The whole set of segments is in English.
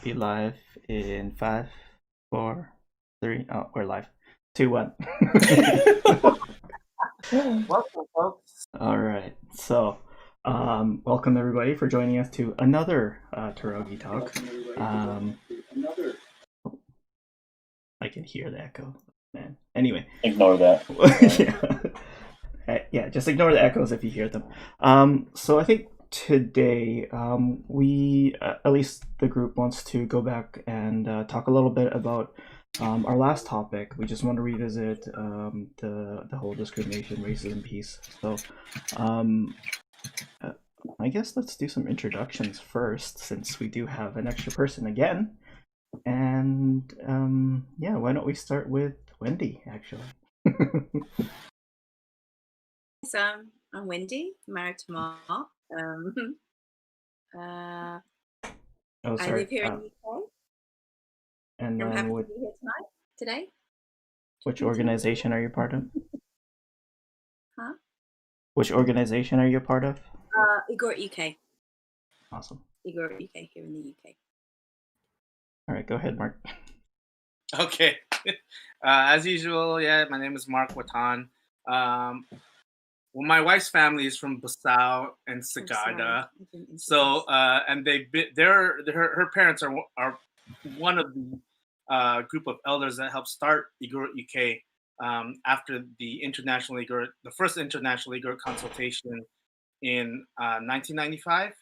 be live in 5, 4, 3. Oh, we're live. 2, 1. Welcome, folks. All right. So, welcome everybody for joining us to another Torogi talk. I can hear the echo, man. Anyway, ignore that. yeah, just ignore the echoes if you hear them. So I think today we, at least the group, wants to go back and talk a little bit about our last topic. We just want to revisit the whole discrimination, racism piece. So I guess let's do some introductions first, since we do have an extra person again. And yeah, why don't we start with Wendy, actually? So I'm Wendy, married to Mark. I live here in the UK. And I'm then happy to be here today. Which organization are you part of? Huh? Which organization are you a part of? Igorot UK. Awesome. Igorot UK here in the UK. All right, go ahead, Mark. Okay. As usual, yeah, my name is Mark Watan. Well, my wife's family is from Basau and Sagada. So, and her parents are one of the group of elders that helped start Igorot UK after the first international Igorot consultation in 1995.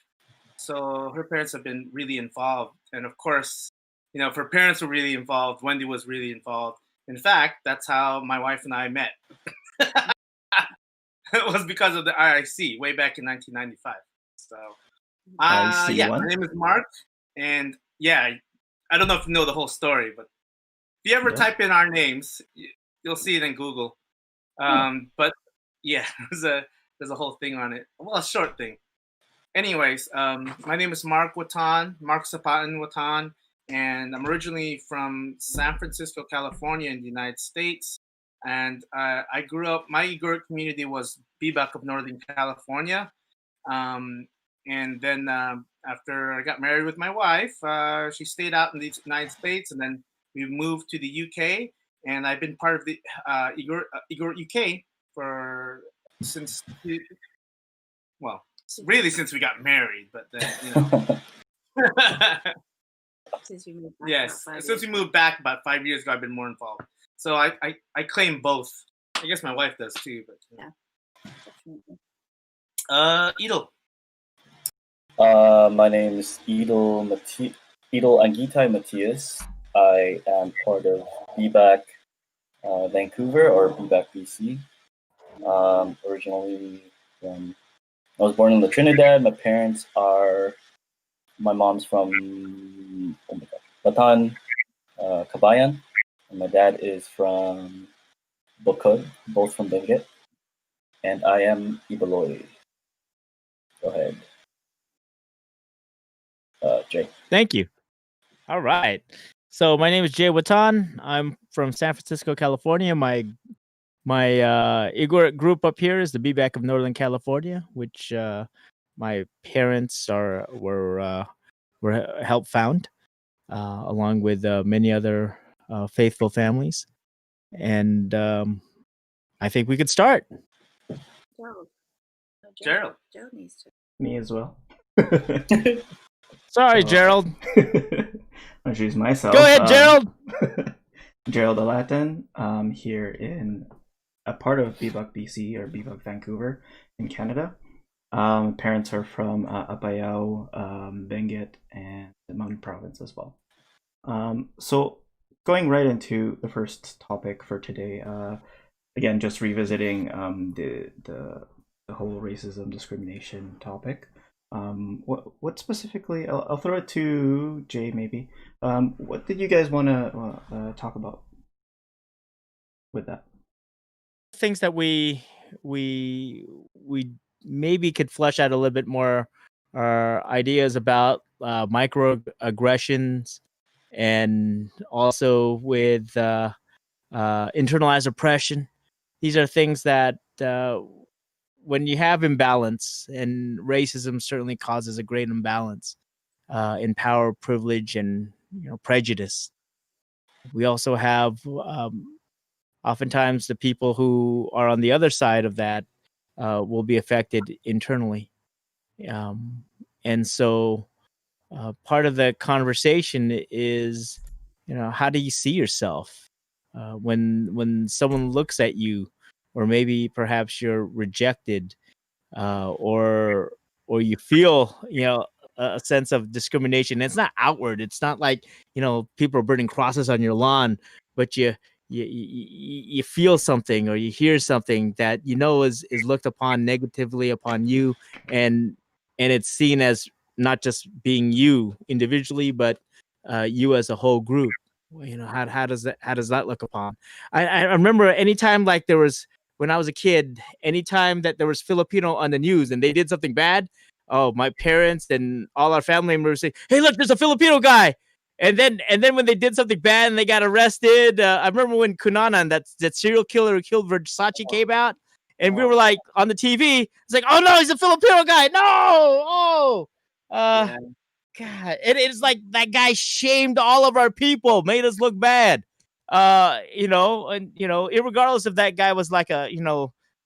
So her parents have been really involved, and of course, if her parents were really involved, Wendy was really involved. In fact, that's how my wife and I met. It was because of the IIC way back in 1995. So, yeah, my name is Mark, and yeah, I don't know if you know the whole story, but if you ever type in our names, you'll see it in Google. But yeah, there's a whole thing on it. Well, a short thing. Anyways, my name is Mark Watan, Mark Sapatan Watan, and I'm originally from San Francisco, California, in the United States. And I grew up, my Igorot community was Bebak of Northern California. And then after I got married with my wife, she stayed out in the United States, and then we moved to the UK. And I've been part of the Igorot UK since we got married, but then, Since we moved back. Yes, since we moved back about 5 years ago, I've been more involved. So I claim both. I guess my wife does too, but yeah, definitely. Idol. My name is Idol Angitai Matthias. I am part of BBAC Vancouver, or BBAC BC. Originally I was born in Trinidad. My mom's from Bataan, Kabayan, and my dad is from Bukod, both from Benguet, and I am Ibaloy. Go ahead, Jay. Thank you. All right. So my name is Jay Watan. I'm from San Francisco, California. My Igorot group up here is the BBAC of Northern California, which my parents were helped found, along with many other faithful families. And I think we could start. Gerald. Joe needs to. Me as well. Sorry, Gerald. I'll introduce myself. Go ahead, Gerald. Gerald Alatin. Here in a part of Bebak BC, or Bebak Vancouver in Canada. Parents are from Apayao, Benguet, and the Mountain Province as well. So going right into the first topic for today, again, just revisiting the whole racism discrimination topic. What specifically? I'll throw it to Jay maybe. What did you guys want to talk about with that? Things that we maybe could flesh out a little bit more are ideas about microaggressions, and also with internalized oppression. These are things that when you have imbalance, and racism certainly causes a great imbalance, in power, privilege, and prejudice. We also have oftentimes the people who are on the other side of that will be affected internally, and so part of the conversation is, how do you see yourself when someone looks at you, or maybe perhaps you're rejected, or you feel a sense of discrimination. It's not outward. It's not like people are burning crosses on your lawn, but you feel something, or you hear something that is looked upon negatively upon you, and it's seen as not just being you individually, but you as a whole group. How does that look upon? I remember anytime, like, there was, when I was a kid, anytime that there was Filipino on the news and they did something bad, oh, my parents and all our family members say, "Hey, look, there's a Filipino guy." And then when they did something bad and they got arrested, I remember when Cunanan, that serial killer who killed Versace, came out, and we were like on the TV. It's like, oh no, he's a Filipino guy. No, oh, Yeah. God, it's like that guy shamed all of our people, made us look bad. Irregardless if that guy was like a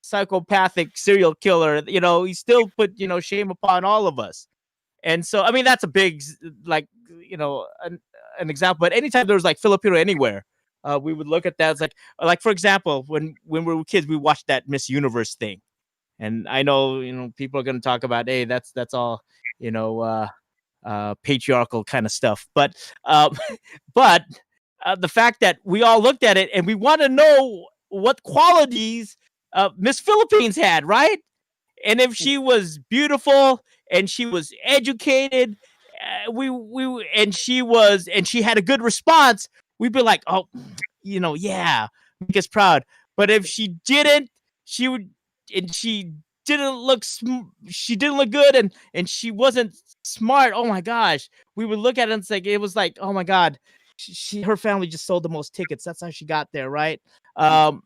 psychopathic serial killer, he still put shame upon all of us. And so, I mean, that's a big, like, an example. But anytime there was like Filipino anywhere, we would look at that. It's like for example, when we were kids, we watched that Miss Universe thing, and I know people are going to talk about, hey, that's all patriarchal kind of stuff, but the fact that we all looked at it and we want to know what qualities Miss Philippines had, right? And if she was beautiful and she was educated, and she had a good response, we'd be like, oh, yeah, make us proud. But if she didn't, she didn't look good, and she wasn't smart. Oh my gosh, we would look at it and say, it was like, oh my God, her family just sold the most tickets. That's how she got there, right? And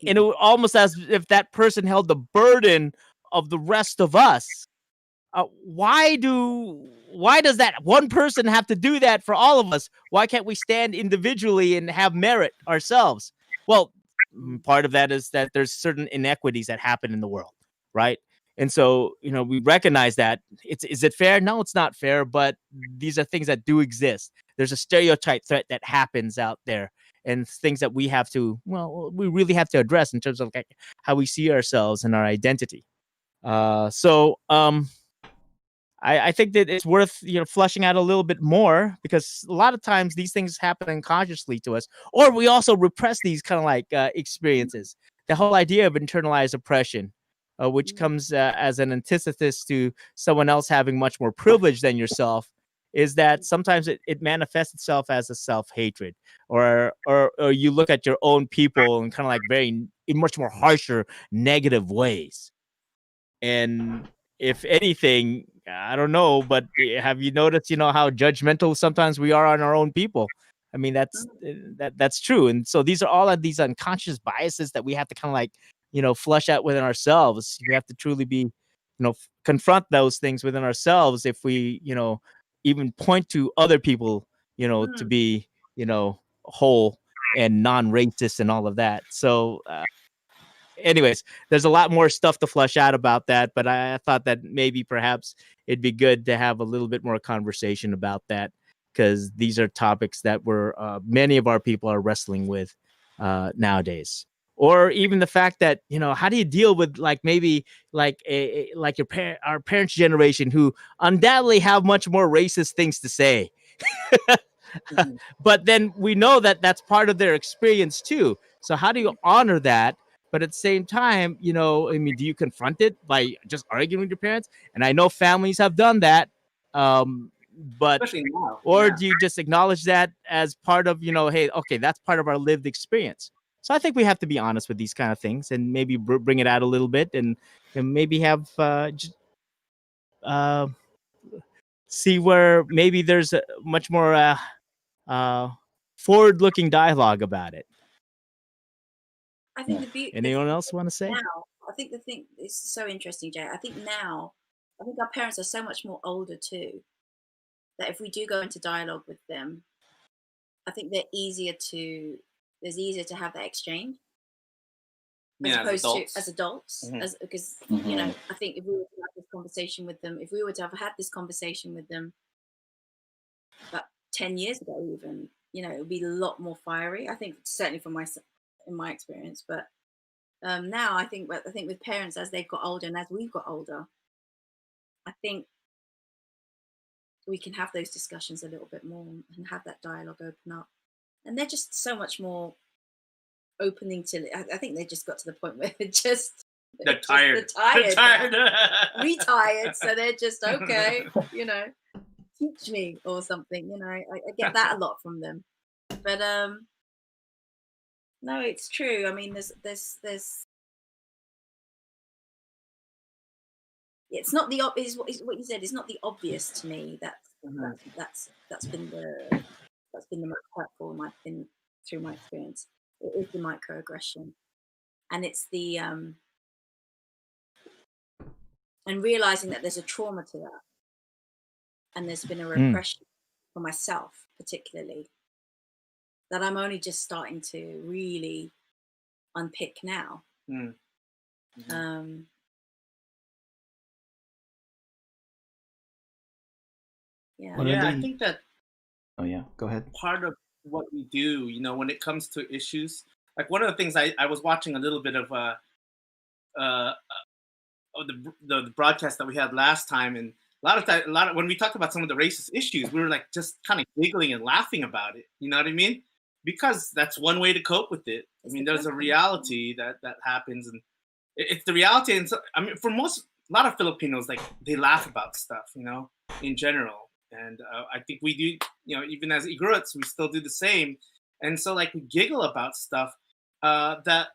it was almost as if that person held the burden of the rest of us. Why does that one person have to do that for all of us? Why can't we stand individually and have merit ourselves? Well, part of that is that there's certain inequities that happen in the world, right? And so, we recognize that. Is it fair? No, it's not fair, but these are things that do exist. There's a stereotype threat that happens out there, and things that we really have to address in terms of like how we see ourselves and our identity. I think that it's worth fleshing out a little bit more, because a lot of times these things happen unconsciously to us, or we also repress these kind of like experiences. The whole idea of internalized oppression, which comes as an antithesis to someone else having much more privilege than yourself, is that sometimes it manifests itself as a self-hatred, or you look at your own people in kind of like in much more harsher, negative ways. And if anything, I don't know, but have you noticed, how judgmental sometimes we are on our own people? I mean, that's true. And so these are all of these unconscious biases that we have to kind of like, flush out within ourselves. We have to truly be, confront those things within ourselves if we, even point to other people, to be, whole and non-racist and all of that. So, anyways, there's a lot more stuff to flesh out about that, but I thought that maybe perhaps it'd be good to have a little bit more conversation about that, because these are topics that many of our people are wrestling with nowadays. Or even the fact that, how do you deal with like maybe like our parents' generation, who undoubtedly have much more racist things to say. But then we know that that's part of their experience too. So how do you honor that? But at the same time, I mean, do you confront it by just arguing with your parents? And I know families have done that. But especially now. Or do you just acknowledge that as part of, hey, okay, that's part of our lived experience. So I think we have to be honest with these kind of things, and maybe bring it out a little bit, and maybe have see where maybe there's a much more forward-looking dialogue about it. I think anyone else want to say? Now, I think the thing is so interesting, Jay. I think our parents are so much more older too. that if we do go into dialogue with them, I think there's easier to have that exchange. As opposed to as adults, because you know, I think if we were to have this conversation with them, if we were to have had this conversation with them about 10 years ago, even, you know, it would be a lot more fiery. I think certainly in my experience, but now I think with parents as they've got older and as we've got older, I think we can have those discussions a little bit more and have that dialogue open up, and they're just so much more opening to. I think they just got to the point where they're tired, retired, so they're just okay, you know, teach me or something, you know. I get that a lot from them, but no, it's true. I mean, there's it's not the is what you said. It's not the obvious to me. That's been the most hurtful through my experience. It is the microaggression, and it's the and realizing that there's a trauma to that, and there's been a repression for myself, particularly, that I'm only just starting to really unpick now. Yeah, I think that. Oh yeah, go ahead. Part of what we do, you know, when it comes to issues, like one of the things I was watching a little bit of the broadcast that we had last time, and a lot of when we talked about some of the racist issues, we were like just kind of giggling and laughing about it. You know what I mean? Because that's one way to cope with it. I mean, there's a reality that happens, and it's the reality. And so, I mean, for a lot of Filipinos, like they laugh about stuff, you know, in general. And I think we do, you know, even as Igorots, we still do the same. And so, like, we giggle about stuff that,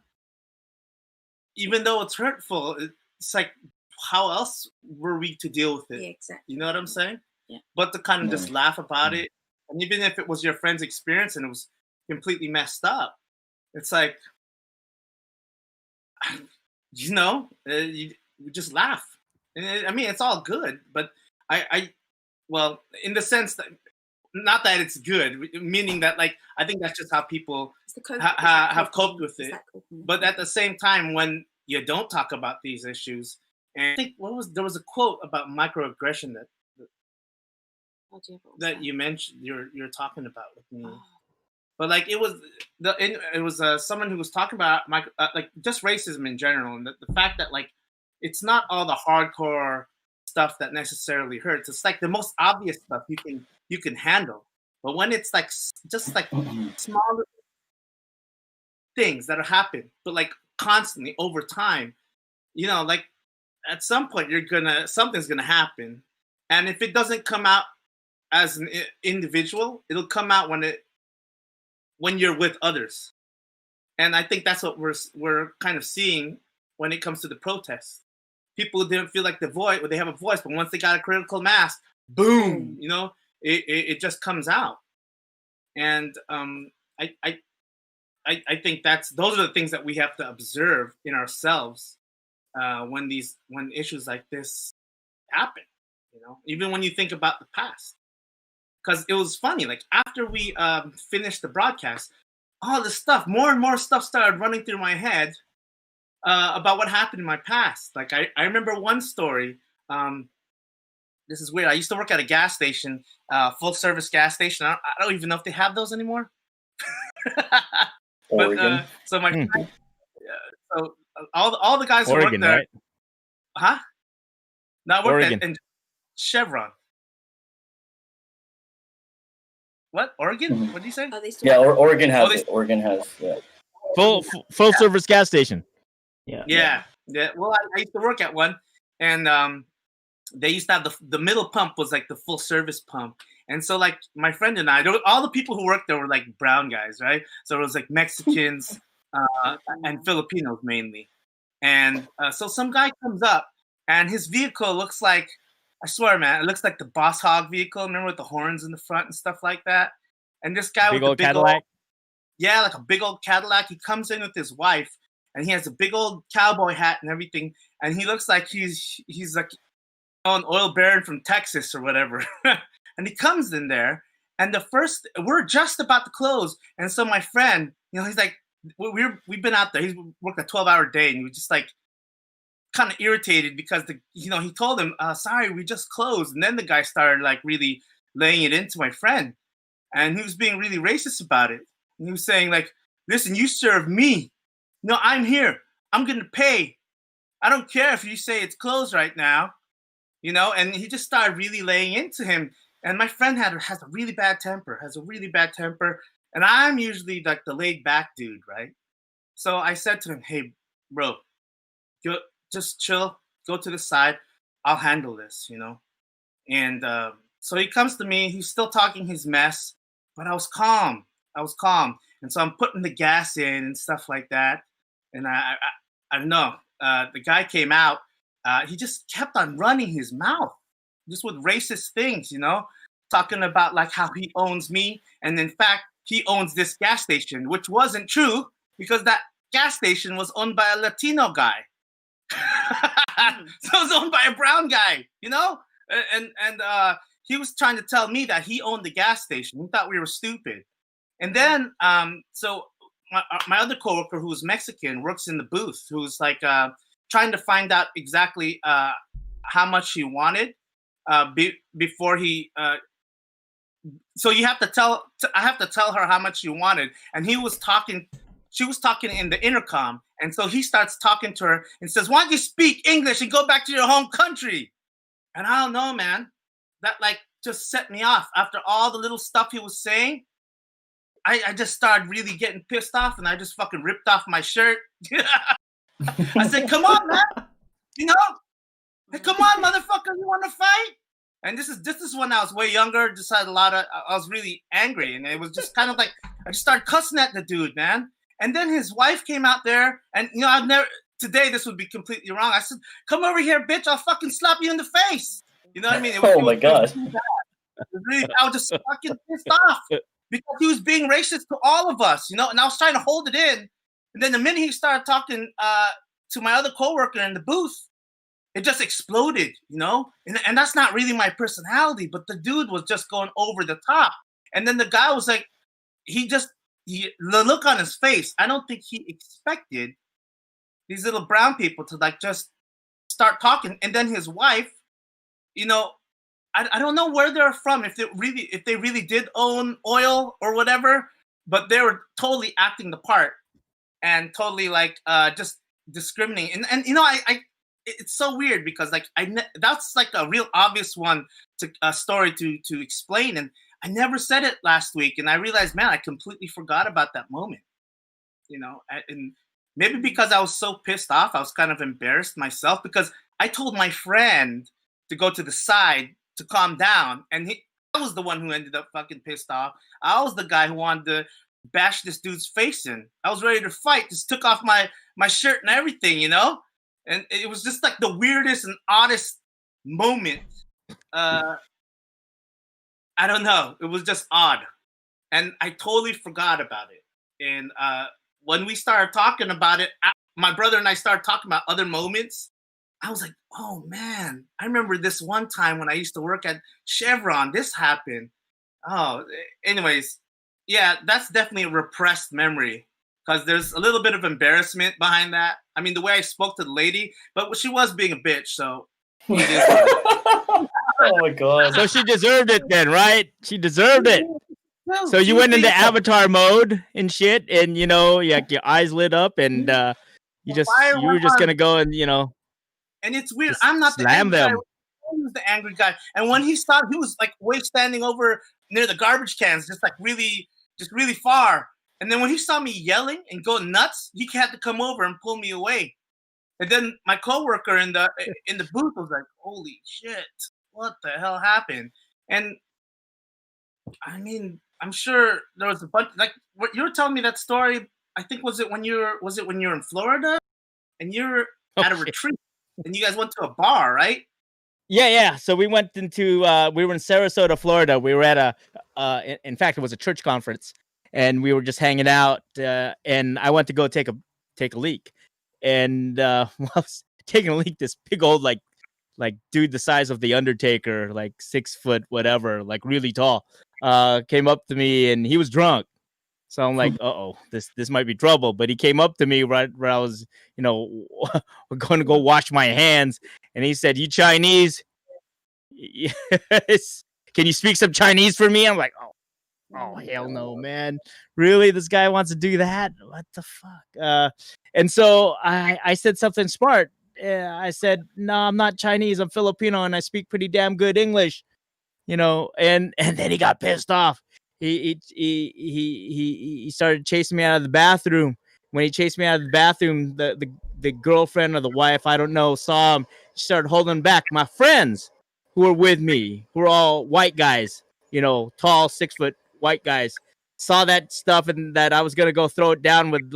even though it's hurtful, it's like, how else were we to deal with it? Yeah, exactly. You know what I'm saying? Yeah. But to kind of just laugh about it, and even if it was your friend's experience and it was completely messed up, it's like, you know, we just laugh. And I mean, it's all good, but well, in the sense that, not that it's good, meaning that, like, I think that's just how people have coped with it. But at the same time, when you don't talk about these issues, and I think there was a quote about microaggression that you mentioned, you're talking about with me. But like it was someone who was talking about like just racism in general, and the fact that, like, it's not all the hardcore stuff that necessarily hurts. It's like the most obvious stuff you can handle. But when it's like just like small things that happen, but like constantly over time, you know, like at some point something's gonna happen, and if it doesn't come out as an individual, it'll come out when you're with others. And I think that's what we're kind of seeing when it comes to the protests. People didn't feel like they have a voice, but once they got a critical mass, boom, you know, it just comes out. And I think those are the things that we have to observe in ourselves when issues like this happen. You know, even when you think about the past, because it was funny. Like after we finished the broadcast, all this stuff, more and more stuff started running through my head. About what happened in my past. Like I remember one story. This is weird. I used to work at a gas station, full service gas station. I don't even know if they have those anymore. But so my friend, so all the guys Oregon, who worked there, right? Huh? No, I worked Oregon. in Chevron. What? Oregon? What did you say? Yeah, Oregon has it. Oregon has full service gas station. Yeah. Well, I used to work at one, and they used to have the middle pump was like the full service pump. And so, like, my friend and I, all the people who worked there were like brown guys, right? So it was like Mexicans and Filipinos mainly. And so some guy comes up, and his vehicle looks like, I swear, man, it looks like the Boss Hog vehicle. Remember, with the horns in the front and stuff like that? And this guy with the big Cadillac? Yeah, like a big old Cadillac. He comes in with his wife, and he has a big old cowboy hat and everything. And he looks like he's like an oil baron from Texas or whatever. And he comes in there, and we're just about to close. And so my friend, he's like, we've been out there. He's worked a 12-hour day, and he was just like kind of irritated because he told him, sorry, we just closed. And then the guy started like really laying it into my friend, and he was being really racist about it. And he was saying like, listen, you serve me. No, I'm here. I'm going to pay. I don't care if you say it's closed right now, and he just started really laying into him. And my friend has a really bad temper, and I'm usually like the laid back dude, right? So I said to him, hey, bro, just chill, go to the side. I'll handle this, And so he comes to me, he's still talking his mess, but I was calm. And so I'm putting the gas in and stuff like that. And I don't know. The guy came out. He just kept on running his mouth, just with racist things, talking about like how he owns me. And in fact, he owns this gas station, which wasn't true because that gas station was owned by a Latino guy. So it was owned by a brown guy, And he was trying to tell me that he owned the gas station. He thought we were stupid. And then, so my other coworker who's Mexican works in the booth, who's like trying to find out exactly how much he wanted before he. So you have to I have to tell her how much he wanted, and she was talking in the intercom, and so he starts talking to her and says, "Why don't you speak English and go back to your home country?" And I don't know, man, that like just set me off. After all the little stuff he was saying, I just started really getting pissed off, and I just fucking ripped off my shirt. I said, "Come on, man, hey, come on, motherfucker, you want to fight?" And this is when I was way younger. Just had I was really angry, and it was just kind of like I just started cussing at the dude, man. And then his wife came out there, and today this would be completely wrong. I said, "Come over here, bitch! I'll fucking slap you in the face." You know what I mean? My God! I was just fucking pissed off because he was being racist to all of us, And I was trying to hold it in, and then the minute he started talking to my other coworker in the booth, it just exploded, And that's not really my personality, but the dude was just going over the top. And then the guy was like, the look on his face, I don't think he expected these little brown people to like just start talking. And then his wife, I don't know where they're from, if they really did own oil or whatever, but they were totally acting the part and totally like just discriminating. And it's so weird because like that's like a real obvious story to explain, and I never said it last week, and I realized, man, I completely forgot about that moment, and maybe because I was so pissed off, I was kind of embarrassed myself because I told my friend to go to the side to calm down, and I was the one who ended up fucking pissed off. I was the guy who wanted to bash this dude's face in. I was ready to fight, just took off my shirt and everything, And it was just like the weirdest and oddest moment. I don't know. It was just odd. And I totally forgot about it. And when we started talking about it, my brother and I started talking about other moments. I was like, oh, man, I remember this one time when I used to work at Chevron. This happened. Oh, anyways, yeah, that's definitely a repressed memory. Because there's a little bit of embarrassment behind that. I mean, the way I spoke to the lady, but she was being a bitch, so. Oh my God! So she deserved it then, right? She deserved it. No, so you went into avatar mode and shit, and your eyes lit up, and you were just gonna go and And it's weird. I'm not the angry guy. He was the angry guy, and when he stopped, he was like way standing over near the garbage cans, just really far. And then when he saw me yelling and going nuts, he had to come over and pull me away. And then my coworker in the booth was like, "Holy shit, what the hell happened?" And I mean, I'm sure there was a bunch. Like what you were telling me that story. I think was it when you were in Florida, and you were at a retreat, and you guys went to a bar, right? Yeah. So we went into we were in Sarasota, Florida. We were at in fact, it was a church conference. And we were just hanging out, and I went to go take a leak. And while I was taking a leak, this big old like like dude the size of the Undertaker, like 6 foot whatever, like really tall, came up to me, and he was drunk. So I'm like, this might be trouble. But he came up to me right where I was, going to go wash my hands, and he said, "You Chinese? Yes. Can you speak some Chinese for me?" I'm like, oh hell no, man! Really, this guy wants to do that? What the fuck? And so I said something smart. I said, "No, I'm not Chinese. I'm Filipino, and I speak pretty damn good English." And then he got pissed off. He started chasing me out of the bathroom. When he chased me out of the bathroom, the girlfriend or the wife, I don't know, saw him. She started holding back. My friends who were with me, who were all white guys, tall 6 foot white guys, saw that stuff, and that I was gonna go throw it down with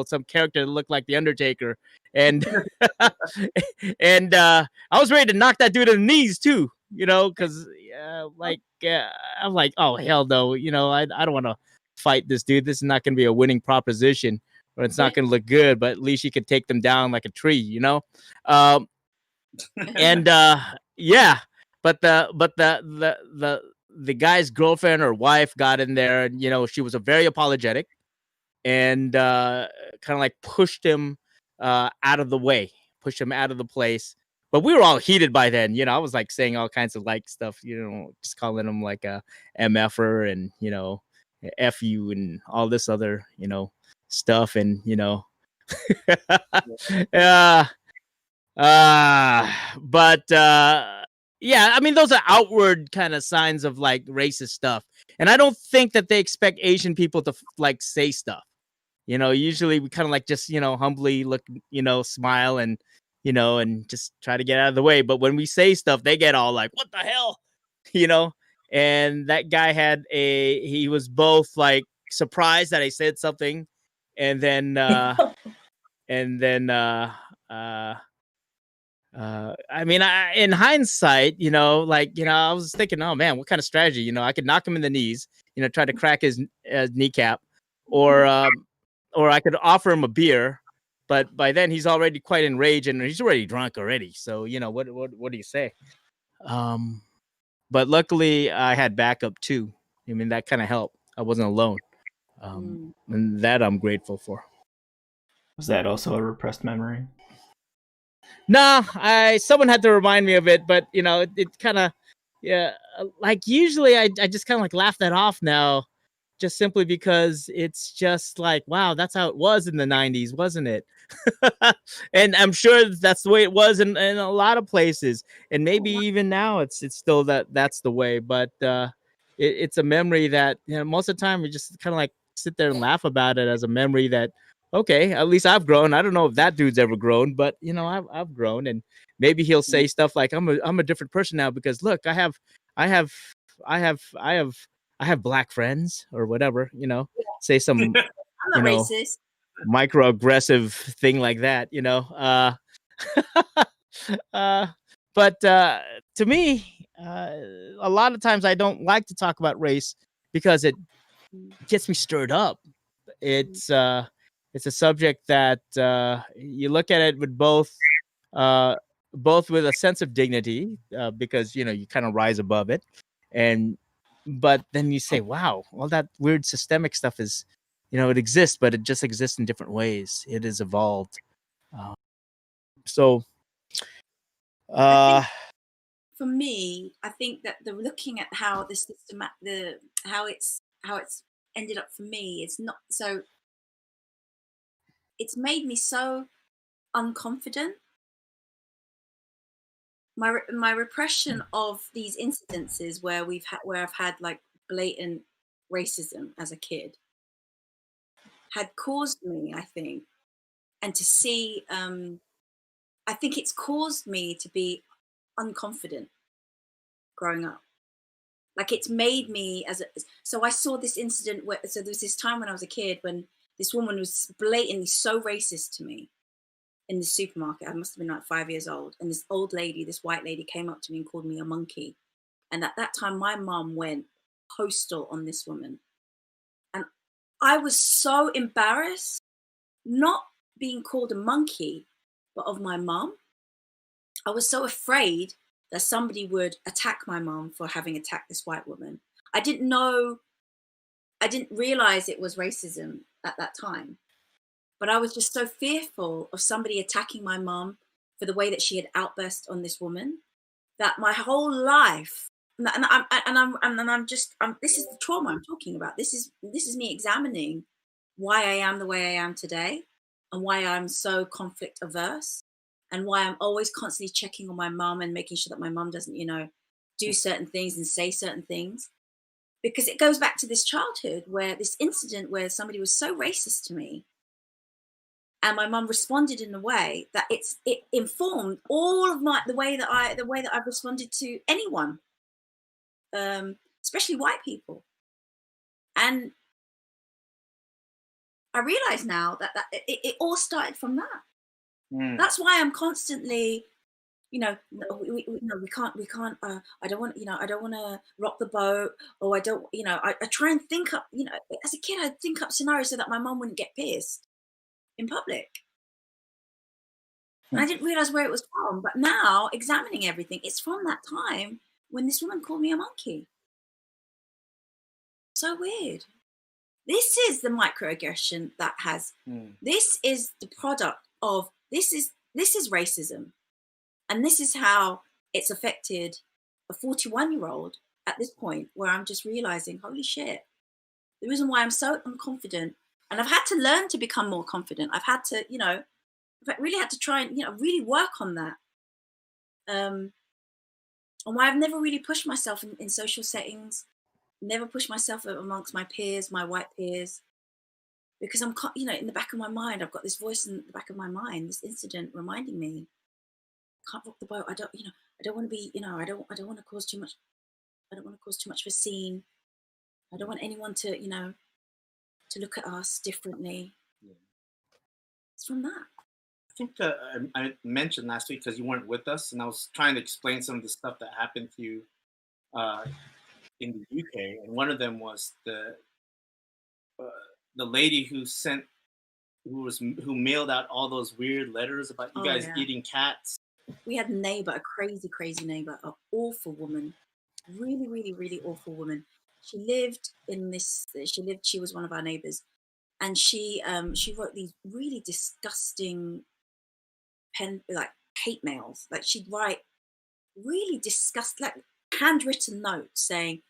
some character that looked like the Undertaker, and and I was ready to knock that dude in the knees too, because I'm like, oh hell no, I don't want to fight this dude. This is not gonna be a winning proposition, or it's not gonna look good. But at least you could take them down like a tree, and yeah, but the guy's girlfriend or wife got in there, and she was very apologetic, and kind of like pushed him out of the way, pushed him out of the place. But we were all heated by then. I was like saying all kinds of like stuff, just calling him like a MFer and F you and all this other stuff, and but yeah, I mean, those are outward kind of signs of like racist stuff. And I don't think that they expect Asian people to like say stuff. Usually we kind of like just, humbly look, smile and, and just try to get out of the way. But when we say stuff, they get all like, what the hell? And that guy he was both like surprised that I said something. And then, I mean, in hindsight, I was thinking, oh man, what kind of strategy? I could knock him in the knees, try to crack his kneecap, or I could offer him a beer, but by then he's already quite enraged and he's already drunk already. So what do you say? But luckily I had backup too. I mean, that kind of helped. I wasn't alone, and that I'm grateful for. Was that also a repressed memory? No, someone had to remind me of it, but it kind of, yeah, like usually I just kind of like laugh that off now, just simply because it's just like, wow, that's how it was in the 90s, wasn't it? And I'm sure that's the way it was in a lot of places, and maybe even now it's still that's the way. But it's a memory that most of the time we just kind of like sit there and laugh about it as a memory that, okay, at least I've grown. I don't know if that dude's ever grown, but I've grown, and maybe he'll say stuff like, I'm a different person now because look, I have black friends or whatever, say some I'm not racist. Microaggressive thing like that, but to me, a lot of times I don't like to talk about race because it gets me stirred up. It's a subject that you look at it with both with a sense of dignity, because you kind of rise above it, but then you say, wow, all that weird systemic stuff is, it exists, but it just exists in different ways. It has evolved. For me, I think that looking at how the system, how it's ended up for me, it's not so. It's made me so unconfident. My repression of these incidences where I've had like blatant racism as a kid had caused me, I think, and to see, I think it's caused me to be unconfident growing up. Like it's made me so I saw this incident so there was this time when I was a kid when this woman was blatantly so racist to me in the supermarket. I must have been like 5 years old. And this old lady, this white lady, came up to me and called me a monkey. And at that time, my mum went postal on this woman. And I was so embarrassed, not being called a monkey, but of my mum. I was so afraid that somebody would attack my mom for having attacked this white woman. I didn't realize it was racism at that time, but I was just so fearful of somebody attacking my mom for the way that she had outburst on this woman, that my whole life, this is the trauma I'm talking about. This is me examining why I am the way I am today, and why I'm so conflict averse, and why I'm always constantly checking on my mom and making sure that my mom doesn't, do certain things and say certain things. Because it goes back to this childhood, where this incident where somebody was so racist to me, and my mum responded in a way that it informed all of the way that I've responded to anyone, especially white people. And I realize now that it all started from that. That's why I'm constantly, we can't. I don't want to rock the boat, or I don't. I try and think up. As a kid, I'd think up scenarios so that my mum wouldn't get pissed in public. And I didn't realize where it was from. But now, examining everything, it's from that time when this woman called me a monkey. So weird. This is the microaggression that has. This is the product of. This is racism. And this is how it's affected a 41-year-old at this point, where I'm just realizing, holy shit, the reason why I'm so unconfident, and I've had to learn to become more confident. I've had to, I've really had to try and, really work on that. And why I've never really pushed myself in social settings, never pushed myself amongst my peers, my white peers, because I'm, in the back of my mind, I've got this voice in the back of my mind, this incident reminding me, can't rock the boat. I don't want to be, I don't want to cause too much. I don't want to cause too much of a scene. I don't want anyone to, to look at us differently. Yeah. It's from that. I think I mentioned last week, because you weren't with us, and I was trying to explain some of the stuff that happened to you in the UK, and one of them was the lady who mailed out all those weird letters about you guys eating cats. We had a neighbor, a crazy neighbor, an awful woman, really, really, really awful woman. She was one of our neighbors, and she wrote these really disgusting hate mails. Like, she'd write really handwritten notes saying,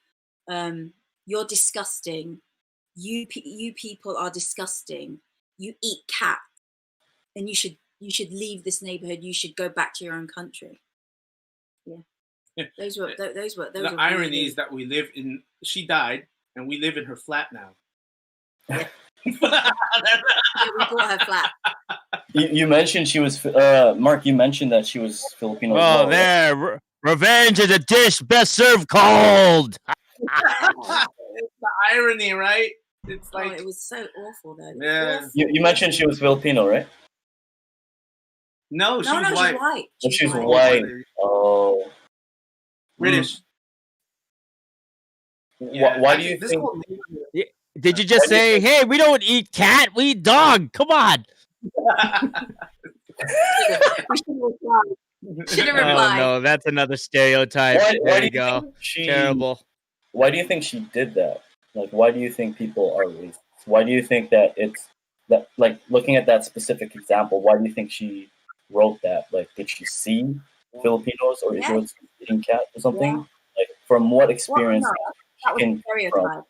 you're disgusting, you people are disgusting, you eat cats, and you should leave this neighborhood. You should go back to your own country. Yeah, those were. The irony is that we live in. She died, and we live in her flat now. Yeah. We bought her flat. You mentioned she was Mark. You mentioned that she was Filipino. Oh, there! Revenge is a dish best served cold. It's the irony, right? It's like it was so awful, though. Yeah. Awful. You mentioned she was Filipino, right? No, she's white. She's white. Oh. British. Yeah. Why do you think? Did you just say, "Hey, we don't eat cat, we eat dog"? Come on. Should have replied. Oh no, that's another stereotype. There you go. Terrible. Why do you think she did that? Like, why do you think people are racist? Why do you think that it's that? Like, looking at that specific example, why do you think she wrote that? Like, did she see Filipinos or Igorots eating cat or something? Yeah. Like, from what experience? That was a stereotype.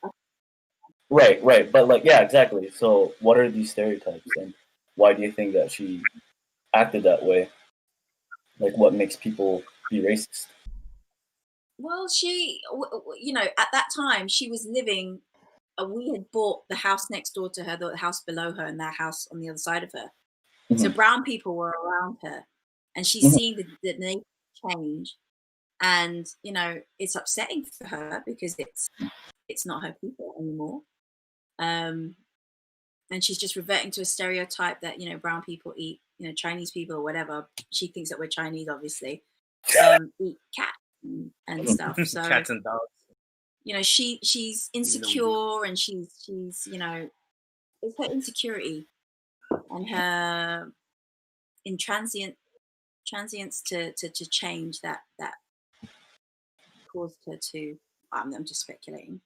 Right. But exactly. So what are these stereotypes, and why do you think that she acted that way? Like, what makes people be racist? Well, she, at that time she was living, we had bought the house next door to her, the house below her, and that house on the other side of her. Mm-hmm. So brown people were around her, and she's seeing the neighborhood change, and it's upsetting for her because it's not her people anymore, and she's just reverting to a stereotype that brown people eat, Chinese people or whatever. She thinks that we're Chinese, obviously, eat cats and stuff. So cats and dogs. She's insecure, and she's it's her insecurity and her intransient transience to change that caused her to, I'm just speculating,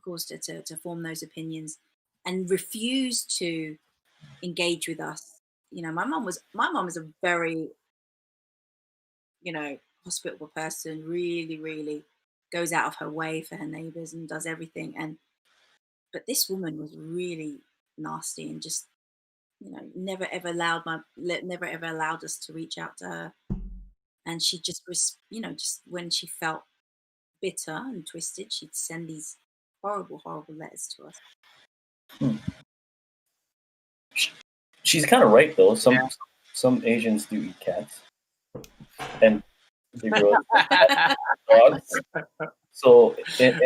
caused her to form those opinions and refuse to engage with us. You know, my mom is a very, you know, hospitable person, really, really goes out of her way for her neighbors and does everything. But this woman was really nasty and just, you know, never ever allowed us to reach out to her. And she just was, you know, just when she felt bitter and twisted, she'd send these horrible, horrible letters to us. She's kind of right though. Some Asians do eat cats, and they grow dogs. So, perhaps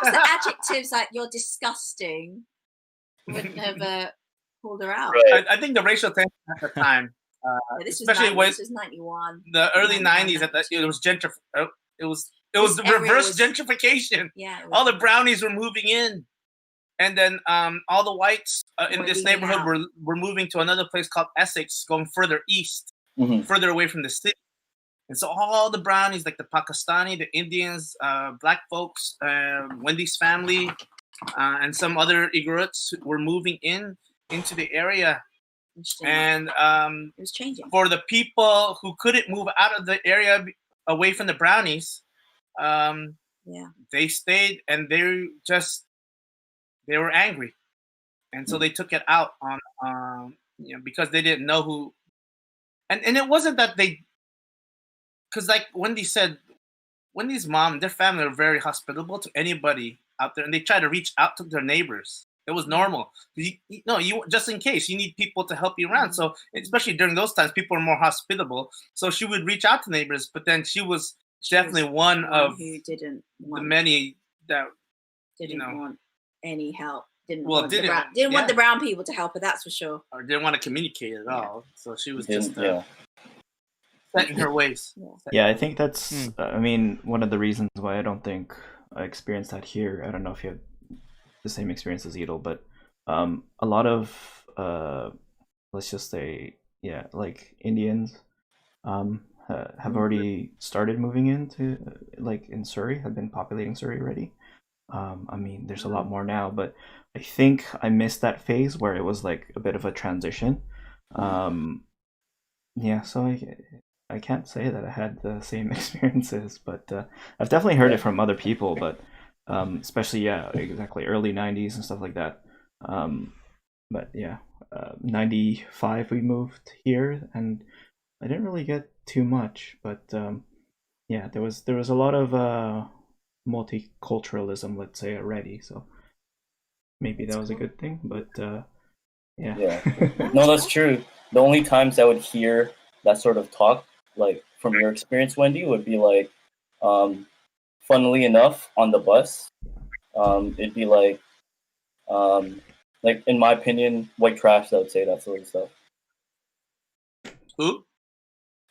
the adjectives like "you're disgusting" would never pulled her out. Right. I think the racial tension at the time, especially when this was 91, the early 90s, it was it was reverse gentrification. Yeah, all the brownies were moving in, and then all the whites in this neighborhood were moving to another place called Essex, going further east, further away from the city. And so all the brownies, like the Pakistani, the Indians, black folks, Wendy's family, and some other Igorots were moving into the area. And it was changing. For the people who couldn't move out of the area away from the brownies, they stayed, and they were angry. And so they took it out on, because they didn't know who. And it wasn't that they, because like Wendy said, Wendy's mom, their family are very hospitable to anybody out there, and they try to reach out to their neighbors. It was normal. You just in case you need people to help you around. So especially during those times, people are more hospitable. So she would reach out to neighbors, but then she was definitely one of who didn't want the many that didn't want any help. Didn't want the brown people to help her. That's for sure. Or didn't want to communicate at all. So she was just set in her ways. Yeah, I think that's. I mean, one of the reasons why I don't think I experienced that here. I don't know if you have the same experience as Edel, but a lot of let's just say like Indians have already started moving into like in Surrey, have been populating Surrey already. I mean, there's a lot more now, but I think I missed that phase where it was like a bit of a transition. So I can't say that I had the same experiences, but I've definitely heard it from other people, but especially exactly early 90s and stuff like that. But 95 we moved here, and I didn't really get too much, but there was a lot of multiculturalism, let's say, already, so maybe that was a good thing. But no, that's true. The only times I would hear that sort of talk, like from your experience, Wendy, would be like funnily enough, on the bus, it'd be like in my opinion, white trash that would say that sort of stuff. Who?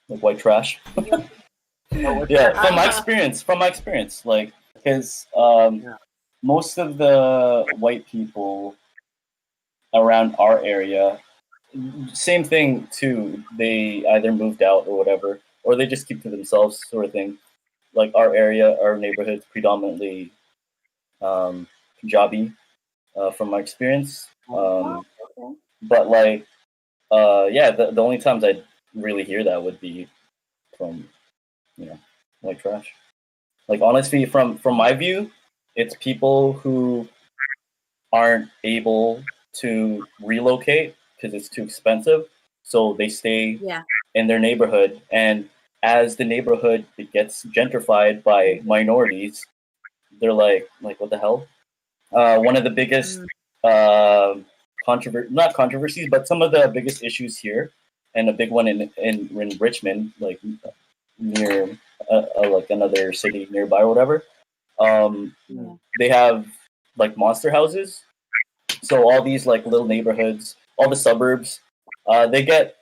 Like white trash. From my experience, like, because most of the white people around our area, same thing too. They either moved out or whatever, or they just keep to themselves, sort of thing. Like our area, our neighborhood's predominantly Punjabi, from my experience. But like, the only times I'd really hear that would be from, white trash. Like honestly, from my view, it's people who aren't able to relocate because it's too expensive, so they stay in their neighborhood, and as the neighborhood gets gentrified by minorities, they're like what the hell? One of the biggest not controversies, but some of the biggest issues here, and a big one in Richmond, like near like another city nearby or whatever. They have like monster houses. So all these like little neighborhoods, all the suburbs, they get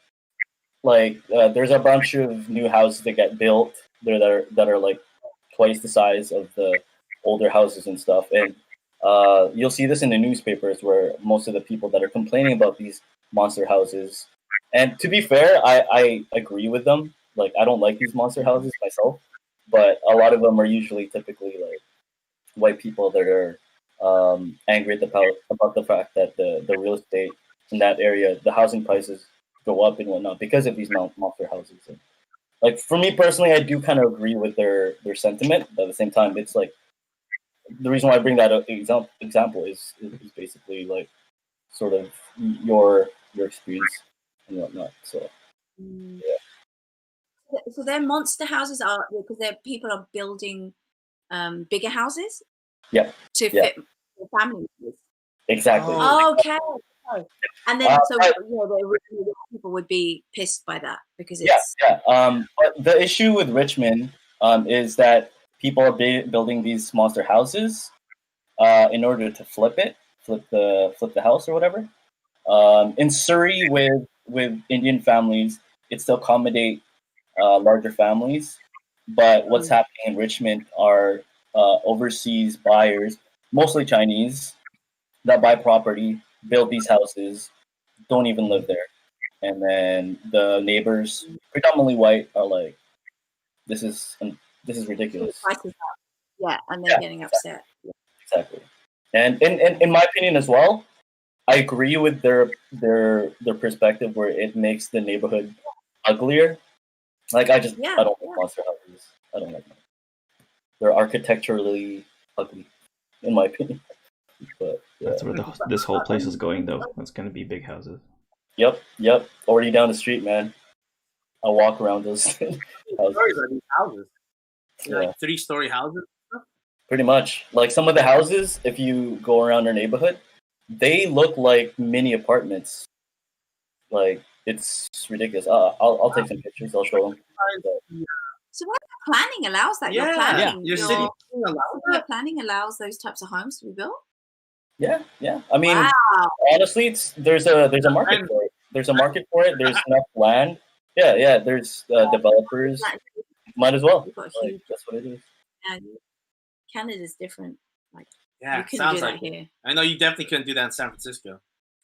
like there's a bunch of new houses that get built there that are like twice the size of the older houses and stuff. And you'll see this in the newspapers, where most of the people that are complaining about these monster houses And to be fair, I agree with them. Like, I don't like these monster houses myself, but a lot of them are usually typically like white people that are angry about the fact that the real estate in that area, the housing prices go up and whatnot because of these monster houses. And, like, for me personally, I do kind of agree with their sentiment, but at the same time, it's like the reason why I bring that example is basically like sort of your experience and whatnot. So yeah. So their monster houses are because people are building bigger houses. Yeah. To fit families. Exactly. Oh, okay. And then people would be pissed by that because it's But the issue with Richmond is that people are building these monster houses in order to flip the house or whatever. In Surrey, with Indian families, it's to accommodate larger families. But what's happening in Richmond are overseas buyers, mostly Chinese, that buy property, build these houses, don't even live there. And then the neighbors, predominantly white, are like, this is ridiculous. Yeah, and they're getting upset. Exactly. And in my opinion as well, I agree with their perspective where it makes the neighborhood uglier. Like, I don't like monster houses. I don't like them. They're architecturally ugly, in my opinion. But that's where this whole place is going, though. It's going to be big houses. Yep. Already down the street, man. I'll walk around those houses. Like 3-story houses? Pretty much. Like, some of the houses, if you go around our neighborhood, they look like mini apartments. Like, it's ridiculous. I'll take some pictures. I'll show them. So what planning allows that? Yeah. Your planning, Your city planning allows those types of homes to be built. Yeah. I mean, honestly, there's a market for it. There's a market for it. There's enough land. Yeah. There's developers. Might as well. Like, that's what it is. Yeah. Canada's different. Like, yeah, sounds like here. I know you definitely couldn't do that in San Francisco.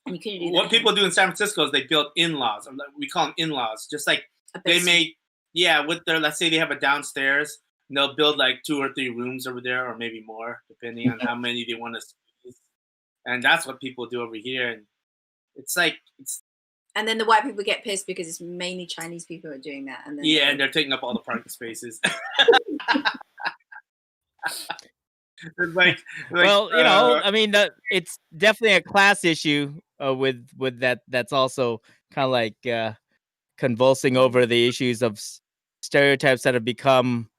And you couldn't do that. What people do in San Francisco is they build in-laws. We call them in-laws. Just like they make, with their, let's say they have a downstairs, and they'll build like 2 or 3 rooms over there, or maybe more, depending on how many they want to squeeze. And that's what people do over here. And it's like, and then the white people get pissed because it's mainly Chinese people who are doing that. And then and they're taking up all the parking spaces. Well, I mean, it's definitely a class issue with that. That's also kind of like convulsing over the issues of stereotypes that have become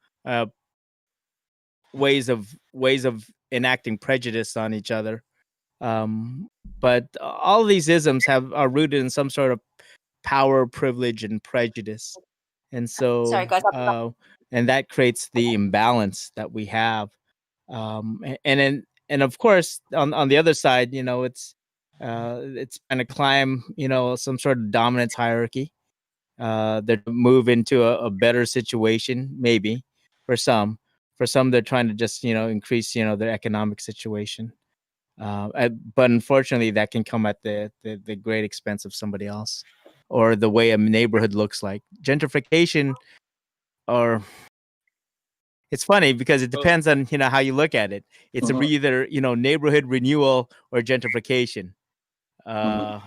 ways of enacting prejudice on each other. But all of these isms are rooted in some sort of power, privilege, and prejudice, and so sorry, guys, and that creates the imbalance that we have. And of course, on the other side, it's trying to climb, some sort of dominance hierarchy. They're move into a better situation, maybe for some. For some, they're trying to just increase their economic situation. But unfortunately, that can come at the great expense of somebody else, or the way a neighborhood looks like. Gentrification, or it's funny because it depends on how you look at it. It's either neighborhood renewal or gentrification,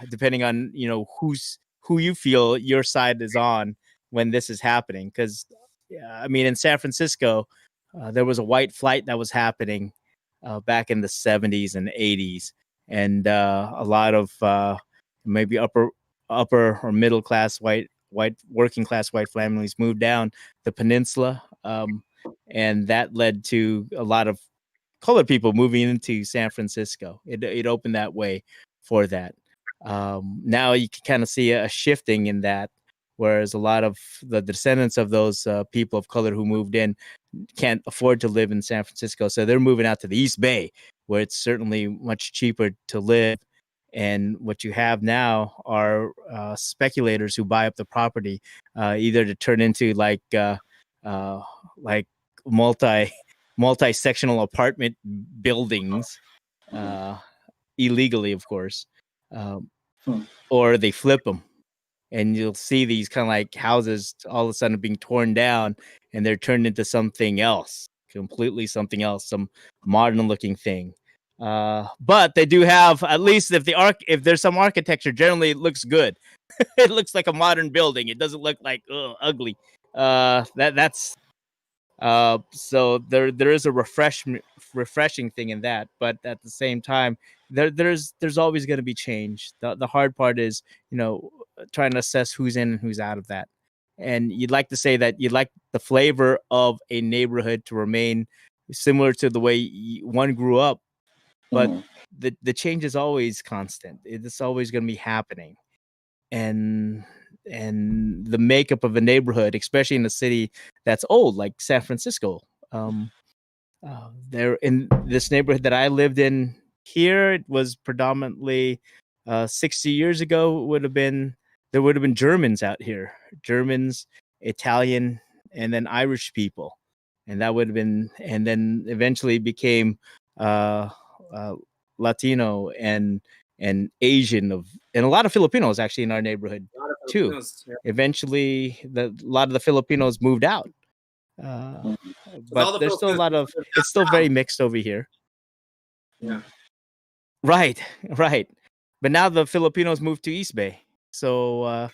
depending on who you feel your side is on when this is happening. Because I mean, in San Francisco, there was a white flight that was happening back in the 70s and 80s, and a lot of maybe upper or middle class white working class white families moved down the peninsula. And that led to a lot of colored people moving into San Francisco. It opened that way for that. Now you can kind of see a shifting in that, whereas a lot of the descendants of those people of color who moved in can't afford to live in San Francisco. So they're moving out to the East Bay, where it's certainly much cheaper to live. And what you have now are speculators who buy up the property, either to turn into like multi-sectional apartment buildings, illegally, of course, or they flip them and you'll see these kind of like houses all of a sudden being torn down, and they're turned into something else, completely something else, some modern looking thing. But they do have, at least if there's some architecture, generally it looks good. It looks like a modern building. It doesn't look like ugly. That's so there is a refreshing thing in that, but at the same time, there's always going to be change. The hard part is, trying to assess who's in and who's out of that. And you'd like to say that you'd like the flavor of a neighborhood to remain similar to the way one grew up, but the change is always constant. It's always going to be happening. And the makeup of a neighborhood, especially in a city that's old like San Francisco, there in this neighborhood that I lived in here, it was predominantly 60 years ago there would have been Germans out here, Germans, Italian, and then Irish people, and that would have been, and then eventually became Latino and Asian, and a lot of Filipinos actually in our neighborhood too. Yeah. Eventually, a lot of the Filipinos moved out, but there's still it's still very mixed over here. Yeah, right. But now the Filipinos moved to East Bay, so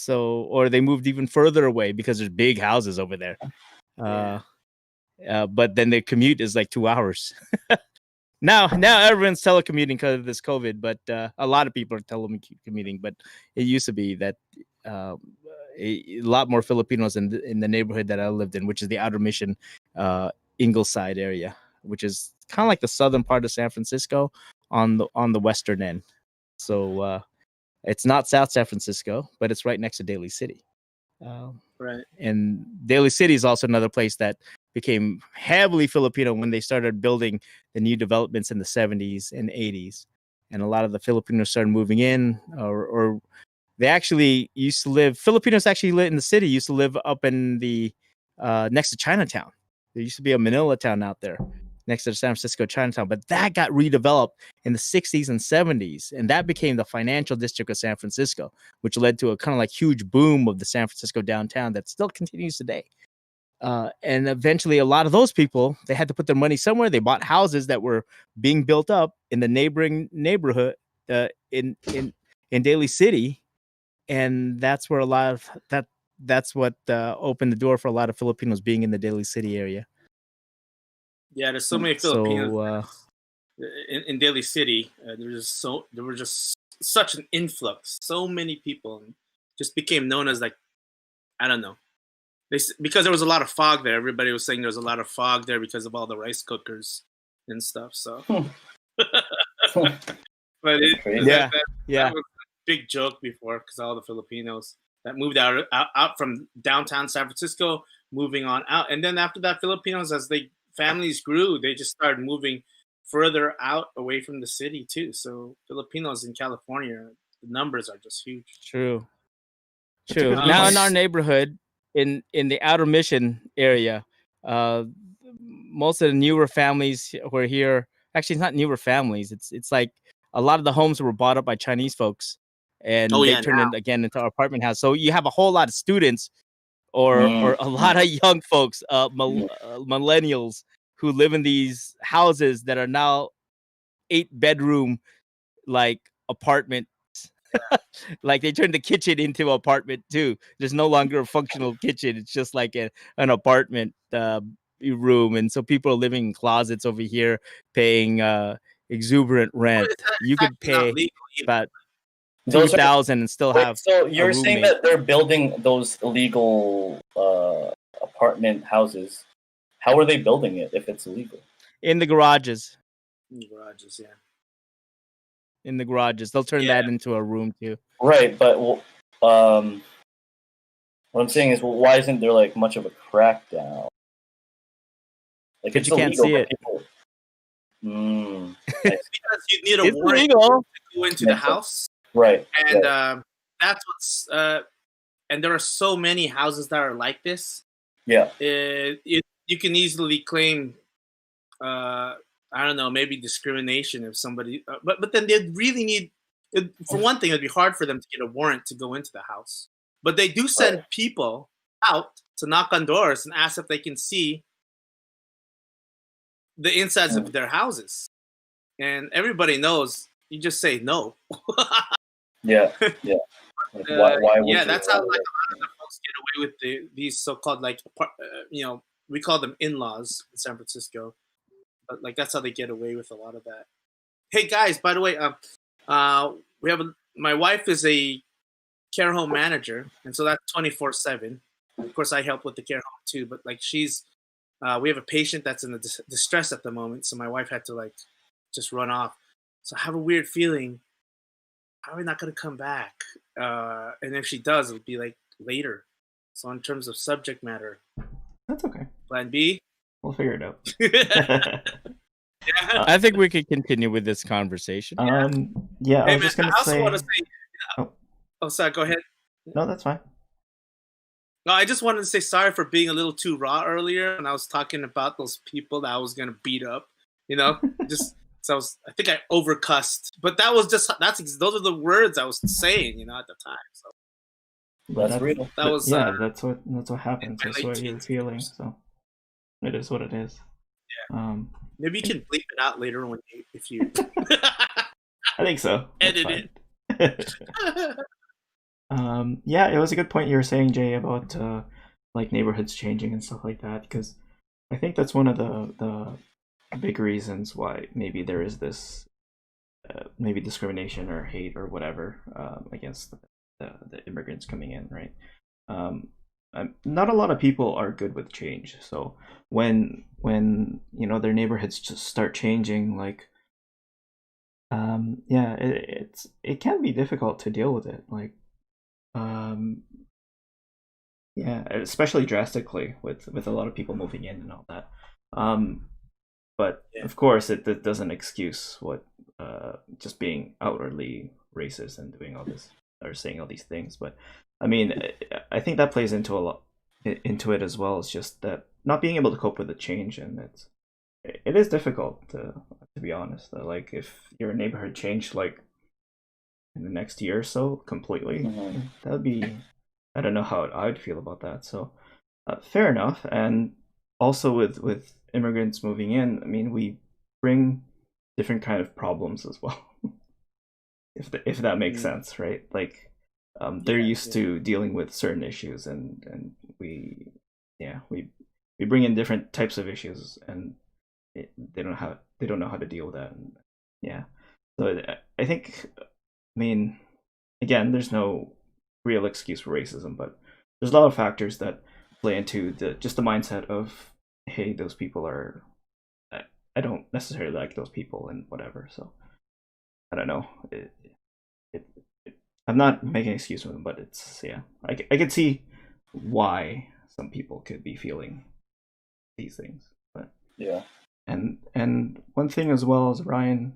or they moved even further away because there's big houses over there. But then the commute is like 2 hours. Now everyone's telecommuting because of this COVID, but a lot of people are telecommuting. But it used to be that a lot more Filipinos in the neighborhood that I lived in, which is the Outer Mission, Ingleside area, which is kind of like the southern part of San Francisco on the western end. So it's not South San Francisco, but it's right next to Daly City. Right. And Daly City is also another place that became heavily Filipino when they started building the new developments in the 70s and 80s. And a lot of the Filipinos started moving in, or they actually used to live, Filipinos actually live in the city, used to live up in the next to Chinatown. There used to be a Manila town out there next to the San Francisco Chinatown, but that got redeveloped in the 60s and 70s, and that became the financial district of San Francisco, which led to a kind of like huge boom of the San Francisco downtown that still continues today. And eventually a lot of those people, they had to put their money somewhere. They bought houses that were being built up in the neighboring neighborhood in Daly City, and that's where that's what opened the door for a lot of Filipinos being in the Daly City area. Yeah, there's so many Filipinos in Daly City. There were just such an influx, so many people, and just became known as, like, I don't know. Because there was a lot of fog there. Everybody was saying there was a lot of fog there because of all the rice cookers and stuff. So, but that was a big joke before, because all the Filipinos that moved out from downtown San Francisco, moving on out, and then after that, Filipinos, as families grew, they just started moving further out away from the city too. So Filipinos in California, the numbers are just huge. True. Now in our neighborhood, in the Outer Mission area, most of the newer families who are here, actually it's not newer families, it's like a lot of the homes were bought up by Chinese folks, and they turned it again into apartment house. So you have a whole lot of students or a lot of young folks, millennials, who live in these houses that are now 8-bedroom like apartment. Like they turned the kitchen into an apartment too. There's no longer a functional kitchen. It's just like an apartment room. And so people are living in closets over here, paying exuberant rent. You could pay about $2,000 and still have. So you're saying that they're building those illegal apartment houses. How are they building it if it's illegal? In the garages. In the garages, yeah. In the garages, they'll turn that into a room too. Right, but what I'm saying is, why isn't there like much of a crackdown? Like, it's you can't see it. Because you need a warrant to go into the house, right? And that's what's and there are so many houses that are like this. Yeah, you can easily claim. I don't know, maybe discrimination if somebody, but then they really need for one thing, it'd be hard for them to get a warrant to go into the house. But they do send people out to knock on doors and ask if they can see the insides of their houses. And everybody knows you just say no. Yeah. Like, why would you? That's how like a lot of the folks get away with these so-called like we call them in-laws in San Francisco, but like that's how they get away with a lot of that. Hey guys, by the way, my wife is a care home manager, and so that's 24/7. Of course, I help with the care home too, but like we have a patient that's in the distress at the moment, so my wife had to like just run off. So I have a weird feeling, probably not going to come back. And if she does, it'll be like later. So in terms of subject matter, that's okay. Plan B, we'll figure it out. I think we could continue with this conversation. Yeah, I was just going to say. Want to say. Oh, sorry. Go ahead. No, that's fine. No, I just wanted to say sorry for being a little too raw earlier, and I was talking about those people that I was going to beat up. So I think I overcussed, but those are the words I was saying, at the time. So that's real. That was that's what happens. That's what you're feeling. So it is what it is. Yeah. Maybe you can bleep it out later if you. I think so. Edit it. Yeah, it was a good point you were saying, Jay, about like neighborhoods changing and stuff like that, because I think that's one of the big reasons why maybe there is this maybe discrimination or hate or whatever against the immigrants coming in, right? Not a lot of people are good with change, so when their neighborhoods just start changing, like it can be difficult to deal with it, like especially drastically with a lot of people moving in and all that. But of course, it doesn't excuse what just being outwardly racist and doing all this or saying all these things. But I mean, I think that plays into it as well. It's just that not being able to cope with the change, and it is difficult to be honest. Like if your neighborhood changed like in the next year or so completely, that would be, I don't know how I would feel about that. So fair enough. And also with immigrants moving in, I mean, we bring different kind of problems as well. if that makes sense, right? Like they're used to dealing with certain issues, and we bring in different types of issues, and they don't know how to deal with that. And so I think, I mean, again, there's no real excuse for racism, but there's a lot of factors that play into the mindset of, hey, those people are, I don't necessarily like those people and whatever. So I don't know. I'm not making an excuse for them, but it's I can see why some people could be feeling these things. But and one thing as well is Ryan,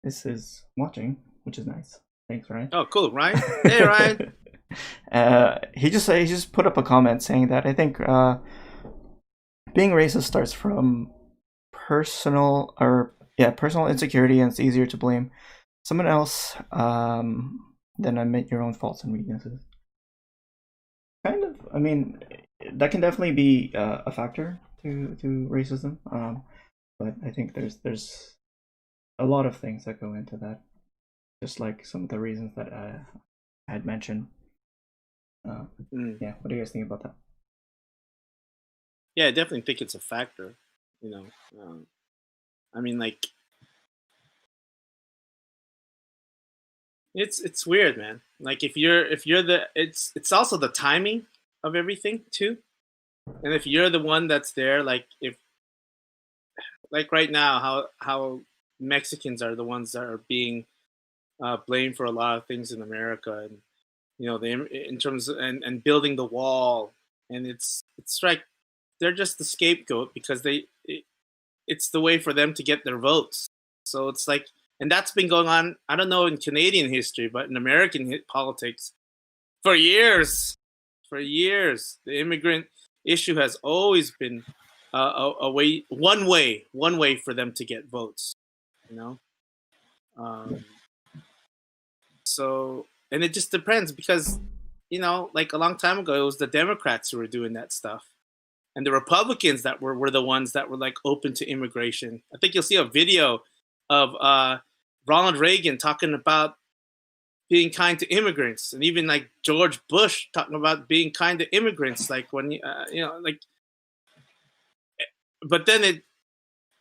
this is watching, which is nice. Thanks, Ryan. Oh, cool, Ryan. Hey, Ryan. He just put up a comment saying that I think being racist starts from personal insecurity, and it's easier to blame someone else than admit your own faults and weaknesses. Kind of, I mean, that can definitely be a factor to racism, but I think there's a lot of things that go into that, just like some of the reasons that I had mentioned. What do you guys think about that? Yeah, I definitely think it's a factor. I mean, like, it's weird, man. Like, if you're it's also the timing of everything too, and if you're the one that's there, like right now, how Mexicans are the ones that are being blamed for a lot of things in America, and in terms of, and building the wall, and it's like they're just the scapegoat because it's the way for them to get their votes. So it's like, and that's been going on, I don't know in Canadian history, but in American politics for years. The immigrant issue has always been one way for them to get votes. So, and it just depends because, like a long time ago, it was the Democrats who were doing that stuff. And the Republicans that were the ones that were like open to immigration. I think you'll see a video of Ronald Reagan talking about being kind to immigrants, and even like George Bush talking about being kind to immigrants. Like when but then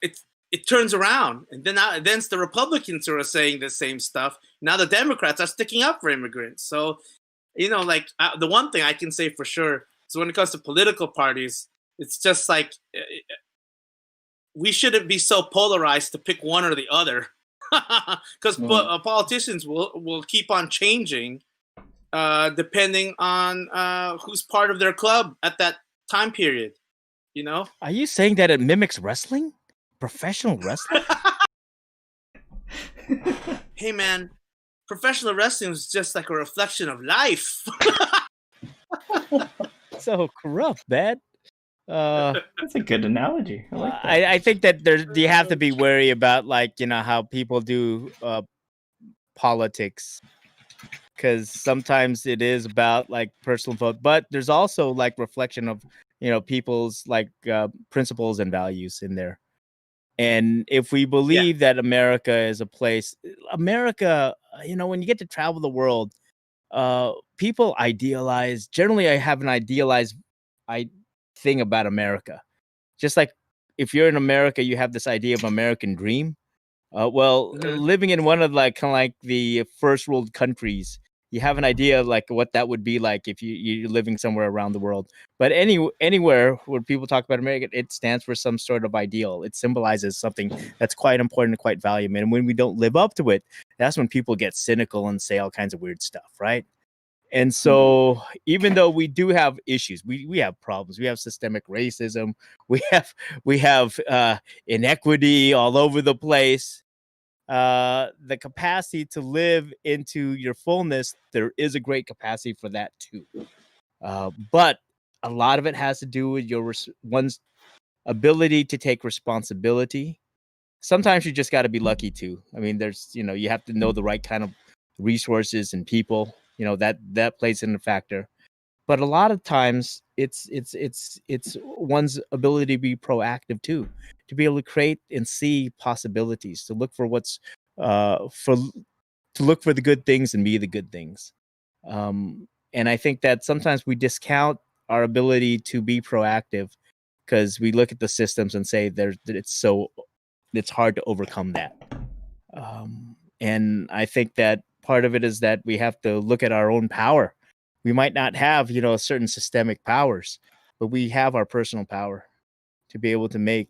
it turns around, and then it's the Republicans who are saying the same stuff. Now the Democrats are sticking up for immigrants. So, the one thing I can say for sure is when it comes to political parties, it's just like we shouldn't be so polarized to pick one or the other, because politicians will keep on changing depending on who's part of their club at that time period. Are you saying that it mimics wrestling? Professional wrestling? Hey man, professional wrestling is just like a reflection of life. So corrupt, man. That's a good analogy. I like that. I think that you have to be wary about how people do politics, because sometimes it is about like personal vote, but there's also like reflection of people's principles and values in there. And if we believe that America is a place, when you get to travel the world, people generally I have an idealized thing about America. Just like if you're in America, you have this idea of American dream. Living in one of the first world countries, you have an idea like what that would be like if you're living somewhere around the world. But anywhere where people talk about America, it stands for some sort of ideal. It symbolizes something that's quite important and quite valuable. And when we don't live up to it, that's when people get cynical and say all kinds of weird stuff, right? And so even though we do have issues, we have problems. We have systemic racism. We have inequity all over the place. The capacity to live into your fullness, there is a great capacity for that too. But a lot of it has to do with one's ability to take responsibility. Sometimes you just got to be lucky too. I mean, there's, you have to know the right kind of resources and people, that plays in a factor. But a lot of times it's one's ability to be proactive too, to be able to create and see possibilities, to look for to look for the good things and be the good things. And I think that sometimes we discount our ability to be proactive because we look at the systems and say it's hard to overcome that. And I think that part of it is that we have to look at our own power. We might not have, certain systemic powers, but we have our personal power to be able to make,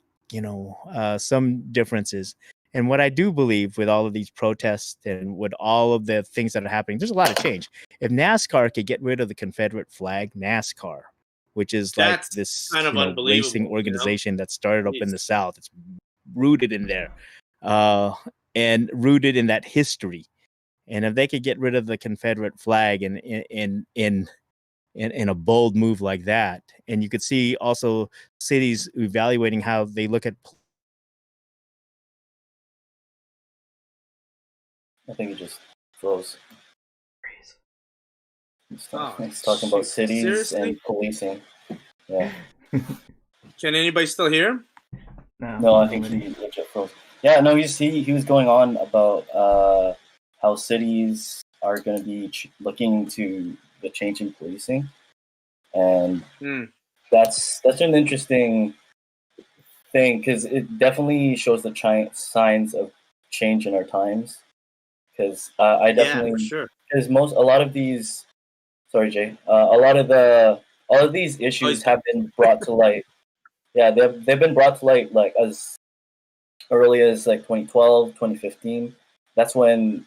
some differences. And what I do believe with all of these protests and with all of the things that are happening, there's a lot of change. If NASCAR could get rid of the Confederate flag, NASCAR, which is That's like this kind of racing organization that started up in the South, it's rooted in there and rooted in that history. And if they could get rid of the Confederate flag in a bold move like that, and you could see also cities evaluating how they look at. I think it just froze. He's talking about cities seriously? and policing. Yeah. Can anybody still hear? No, I think he legit froze. Yeah, no, he was going on about how cities are going to be looking to the change in policing, and that's an interesting thing because it definitely shows the signs of change in our times. Because I definitely, for sure. Because a lot of these, sorry Jay, all of these issues have been brought to light. Yeah, they've been brought to light like as early as like 2012, 2015. That's when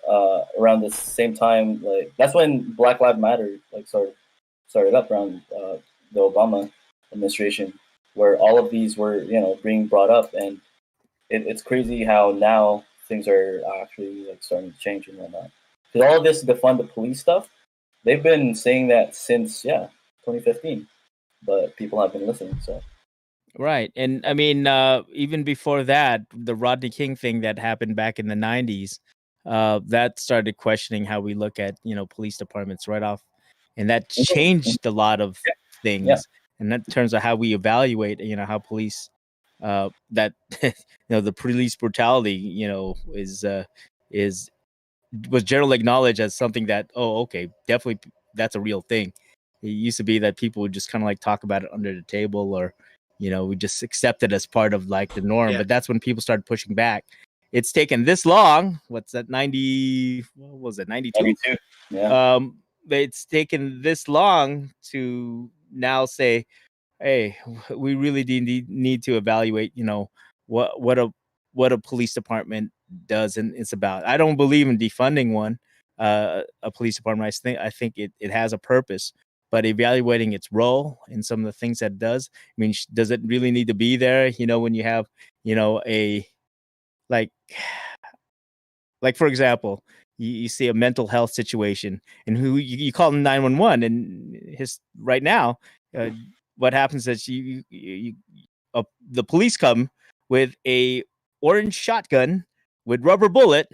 around the same time, like that's when Black Lives Matter like started up around the Obama administration, where all of these were being brought up, and it's crazy how now things are actually like starting to change and whatnot. Because all of this defund the police stuff, they've been saying that since 2015, but people have been listening. So right, and I mean even before that, the Rodney King thing that happened back in the 90s, that started questioning how we look at, police departments right off. And that changed a lot of things. Yeah. And that terms of how we evaluate, how police, that, the police brutality, was generally acknowledged as something that, okay, definitely that's a real thing. It used to be that people would just kind of like talk about it under the table, or, we just accept it as part of like the norm. Yeah. But that's when people started pushing back. It's taken this long. What's that? 90? What was it? 92? 92. Yeah. It's taken this long to now say, hey, we really need to evaluate, what a police department does and it's about. I don't believe in defunding a police department. I think it has a purpose, but evaluating its role and some of the things that it does. I mean, does it really need to be there? When you have, a like for example, you see a mental health situation and who you call 911, and right now, what happens is the police come with a orange shotgun with rubber bullet,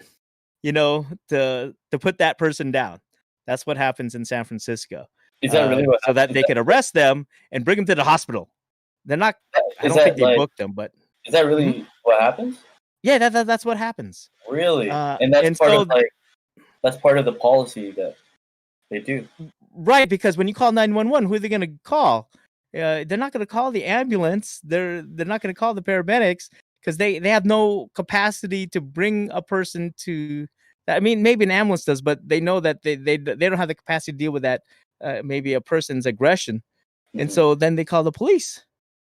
to put that person down. That's what happens in San Francisco. Is that really what so that they could arrest them and bring them to the hospital? They're not. I don't think they booked them, but is that really what happens? Yeah, that's what happens. Really, and that's that's part of the policy that they do. Right, because when you call 911, who are they going to call? They're not going to call the ambulance. They're not going to call the paramedics because they have no capacity to bring a person to. I mean, maybe an ambulance does, but they know that they don't have the capacity to deal with that. Maybe a person's aggression, and so then they call the police.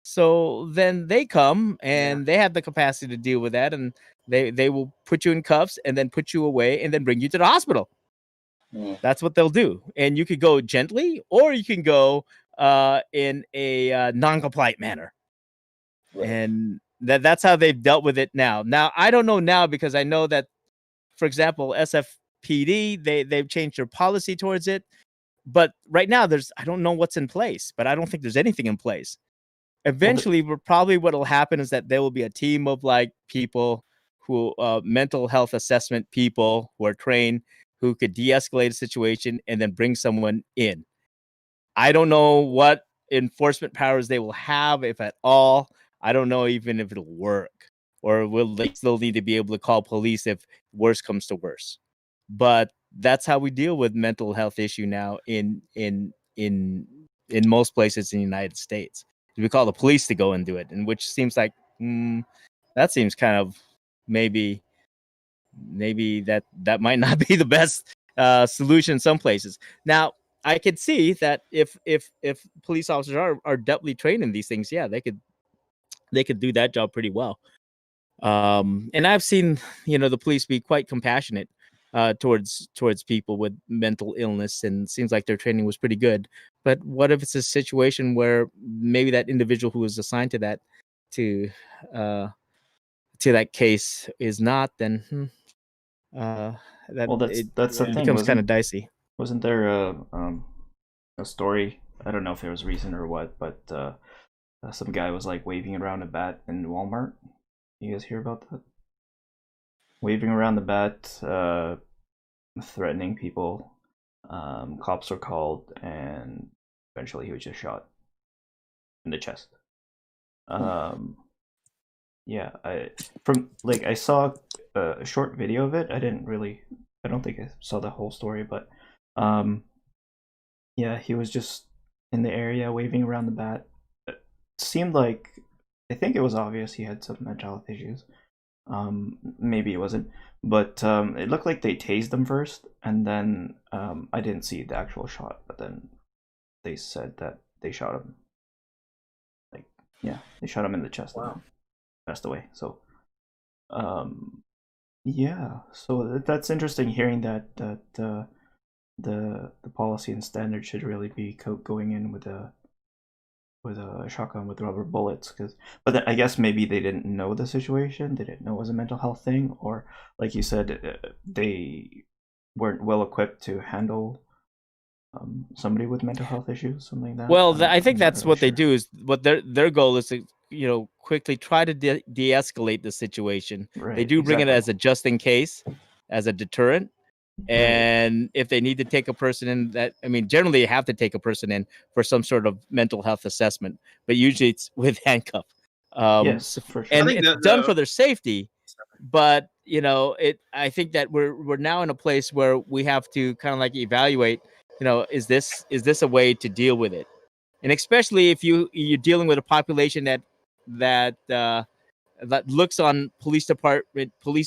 So then they come and they have the capacity to deal with that, and they will put you in cuffs and then put you away and then bring you to the hospital. That's what they'll do. And you could go gently, or you can go in a non-compliant manner. Right. And that's how they've dealt with it now. Now, I don't know now because I know that, for example, SFPD, they've changed their policy towards it. But right now, I don't know what's in place, but I don't think there's anything in place. Eventually, probably what will happen is that there will be a team of like people who mental health assessment people who are trained, who could de-escalate a situation and then bring someone in. I don't know what enforcement powers they will have, if at all. I don't know even if it'll work, or will they still need to be able to call police if worse comes to worse. But that's how we deal with mental health issue now in most places in the United States. We call the police to go and do it, and which seems like that seems kind of maybe that might not be the best solution in some places. Now, I could see that if police officers are depthly trained in these things, yeah, they could do that job pretty well. And I've seen the police be quite compassionate towards people with mental illness, and it seems like their training was pretty good. But what if it's a situation where maybe that individual who was assigned to that case is not? Then that's the thing. Becomes kind of dicey. Wasn't there a story? I don't know if it was recent or what, but some guy was like waving around a bat in Walmart. You guys hear about that? Waving around the bat, threatening people. Cops were called, and eventually he was just shot in the chest. Yeah, I saw a short video of it. I don't think I saw the whole story, but yeah, he was just in the area waving around the bat. It seemed like, I think it was obvious he had some mental health issues. Maybe it wasn't, but it looked like they tased him first, and then I didn't see the actual shot, but then they said that they shot him. They shot him in the chest. Wow. And passed away. So yeah, so that's interesting hearing that the policy and standard should really be going in with a shotgun with rubber bullets, but then I guess maybe they didn't know the situation, they didn't know it was a mental health thing, or like you said, they weren't well equipped to handle somebody with mental health issues, something like that. Well, I think that's what they do, is what their goal is to quickly try to de-escalate the situation. Right, they do bring it as a just in case, as a deterrent. And if they need to take a person in, that, I mean, generally you have to take a person in for some sort of mental health assessment, but usually it's with handcuff. Yes, for sure. And it's done for their safety. But I think that we're now in a place where we have to kind of like evaluate, is this a way to deal with it? And especially if you're dealing with a population that looks on police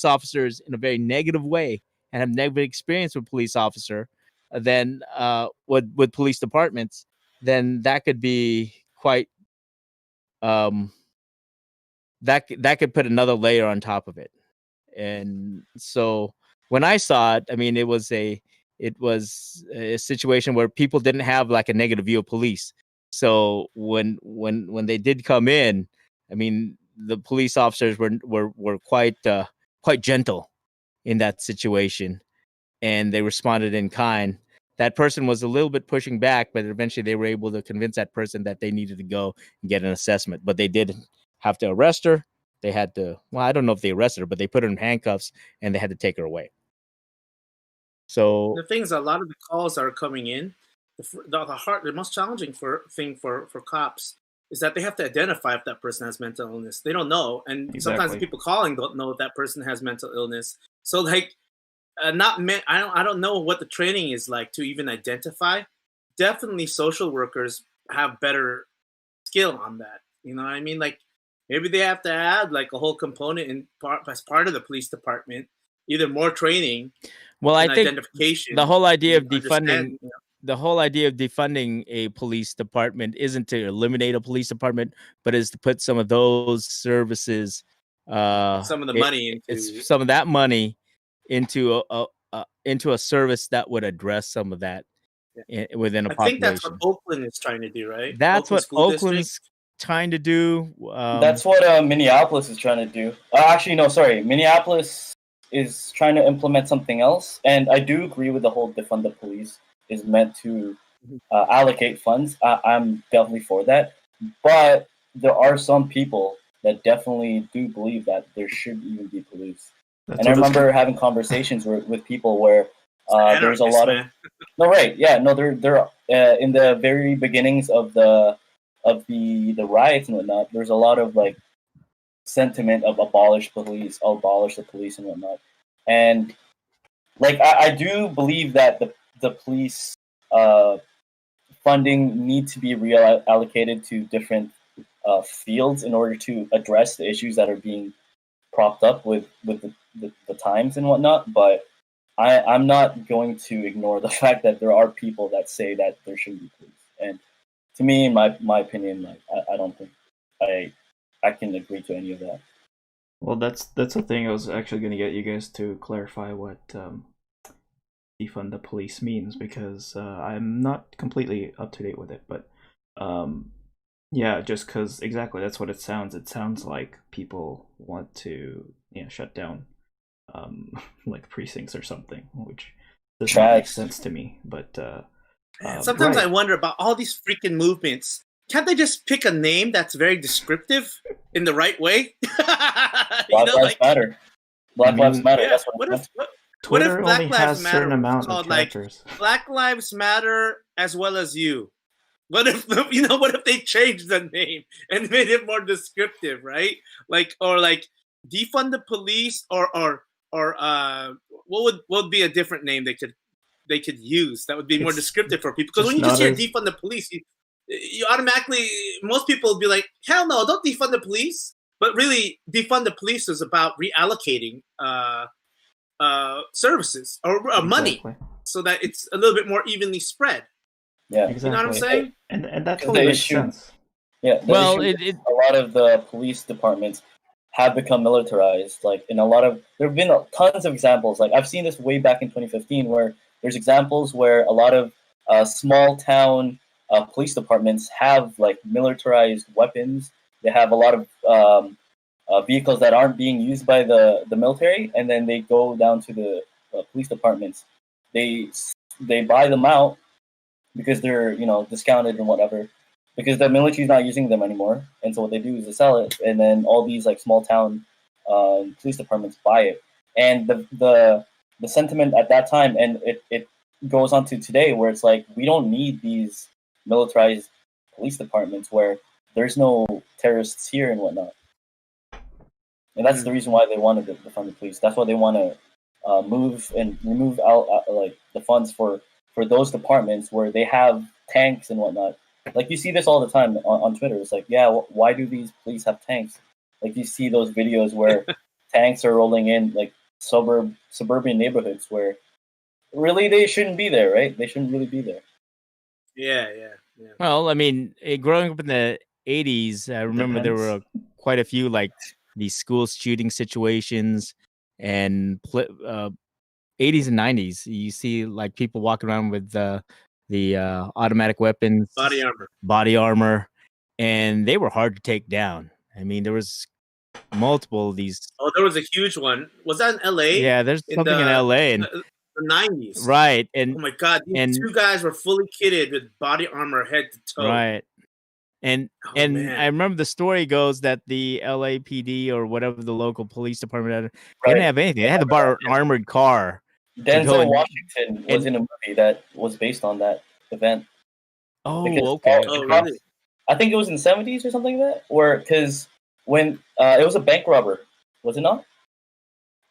officers in a very negative way and have negative experience with police officer, then with police departments, then that could be quite that could put another layer on top of it. And so when I saw it, I mean, it was a situation where people didn't have like a negative view of police. So when they did come in, I mean, the police officers were quite gentle in that situation, and they responded in kind. That person was a little bit pushing back, but eventually they were able to convince that person that they needed to go and get an assessment. But they did have to arrest her. They had to, well, I don't know if they arrested her, but they put her in handcuffs and they had to take her away. So the things, a lot of the calls that are coming in, the most challenging thing for cops is that they have to identify if that person has mental illness. They don't know, and sometimes the people calling don't know if that person has mental illness. So like, I don't know what the training is like to even identify. Definitely, social workers have better skill on that. You know what I mean? Like, maybe they have to add like a whole component as part of the police department, either more training. Well, I think identification. The whole idea of defunding a police department isn't to eliminate a police department, but is to put some of those services, some of that money into a service that would address some of that within a population. I think that's what Oakland is trying to do, right? That's what Oakland's trying to do. That's what Minneapolis is trying to do. Actually, no, sorry. Minneapolis is trying to implement something else, and I do agree with the whole defund the police is meant to allocate funds. I'm definitely for that, but there are some people that definitely do believe that there should even be police. And I remember having conversations with people where there's a lot of they're in the very beginnings of the riots and whatnot. There's a lot of like sentiment of abolish the police and whatnot. And like I do believe that the police funding need to be reallocated to different fields in order to address the issues that are being propped up with the times and whatnot. But I'm not going to ignore the fact that there are people that say that there shouldn't be police. And to me, in my opinion, like I don't think I can agree to any of that. Well, that's the thing. I was actually going to get you guys to clarify what defund the police means, because I'm not completely up to date with it. But yeah, just because exactly that's what it sounds. It sounds like people want to shut down like precincts or something, which doesn't make sense to me. But sometimes I wonder about all these freaking movements. Can't they just pick a name that's very descriptive in the right way? Black Lives Matter. Black Lives Matter. Yeah, that's what if Black Lives Matter was called like Black Lives Matter as well as you? What if what if they changed the name and made it more descriptive, right? Like, or like defund the police, or what would be a different name they could use that would be more descriptive for people? Because when you just hear defund the police, you automatically, most people would be like, hell no, don't defund the police. But really, defund the police is about reallocating services or money so that it's a little bit more evenly spread. Yeah, exactly. You know what I'm saying? And that totally makes sense. Yeah, a lot of the police departments have become militarized. Like there have been tons of examples. Like I've seen this way back in 2015, where there's examples where a lot of small town police departments have like militarized weapons. They have a lot of vehicles that aren't being used by the military, and then they go down to the police departments. They buy them out because they're discounted and whatever, because the military's not using them anymore. And so what they do is they sell it, and then all these like small town police departments buy it. And the the sentiment at that time, and it goes on to today, where it's like we don't need these militarized police departments where there's no terrorists here and whatnot. And that's the reason why they wanted to defund the police. That's why they want to move and remove out like the funds for those departments where they have tanks and whatnot. Like you see this all the time on Twitter. It's like, yeah, why do these police have tanks? Like you see those videos where tanks are rolling in like suburban neighborhoods where really they shouldn't be there, right? They shouldn't really be there. Yeah. Well, I mean, growing up in the 80s, I remember there were quite a few like these school shooting situations, and 80s and 90s. You see like people walking around with the automatic weapons, body armor, and they were hard to take down. I mean, there was multiple of these. Oh, there was a huge one. Was that in LA? Yeah, there's something in LA and the 90s. Right. And oh my God, these two guys were fully kitted with body armor head to toe. Right. And man. I remember the story goes that the LAPD or whatever the local police department had, they didn't have anything. They had to borrow an armored car. Denzel Washington was in a movie that was based on that event. Oh, okay. Really? I think it was in the 70s or something like that, or because when it was a bank robber, was it not?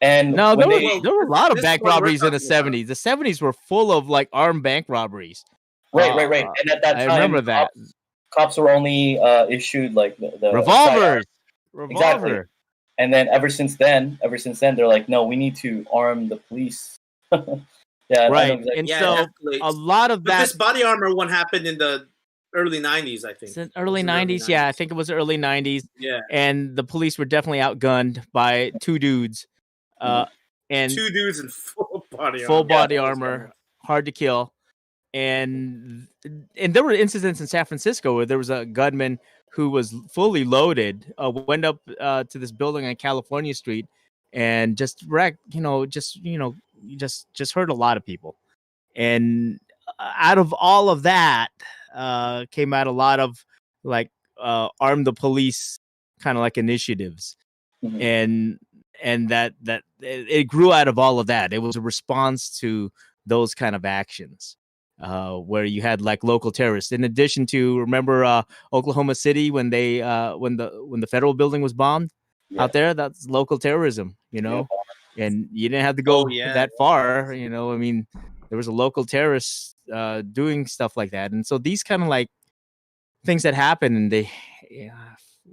And no, there were a lot of bank robberies in the 70s. The 70s were full of like armed bank robberies. Right. And at that time, I remember that cops were only issued like the revolvers. Exactly. And then ever since then, they're like, no, we need to arm the police. Yeah, right. Exactly. And so a lot of that. This body armor one happened in the early 90s, I think. Early 90s, yeah, I think it was early 90s. Yeah. And the police were definitely outgunned by two dudes. And two dudes in full body armor, hard to kill. And there were incidents in San Francisco where there was a gunman who was fully loaded, went up to this building on California Street and just wrecked, just hurt a lot of people. And out of all of that came out a lot of like arm the police kind of like initiatives. Mm-hmm. And that it grew out of all of that. It was a response to those kind of actions. Where you had like local terrorists, in addition to remember Oklahoma City when they when the federal building was bombed out there. That's local terrorism, and you didn't have to go that far. I mean, there was a local terrorist doing stuff like that, and so these kind of like things that happened in the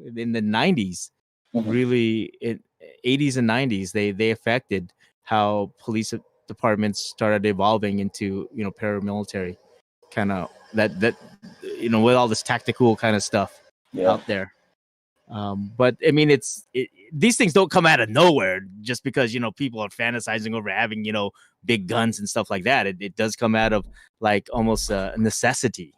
90s, really in 80s and 90s, they affected how police departments started evolving into paramilitary kind of that with all this tactical kind of stuff out there. But I mean, these things don't come out of nowhere just because people are fantasizing over having big guns and stuff like that. It does come out of like almost a necessity.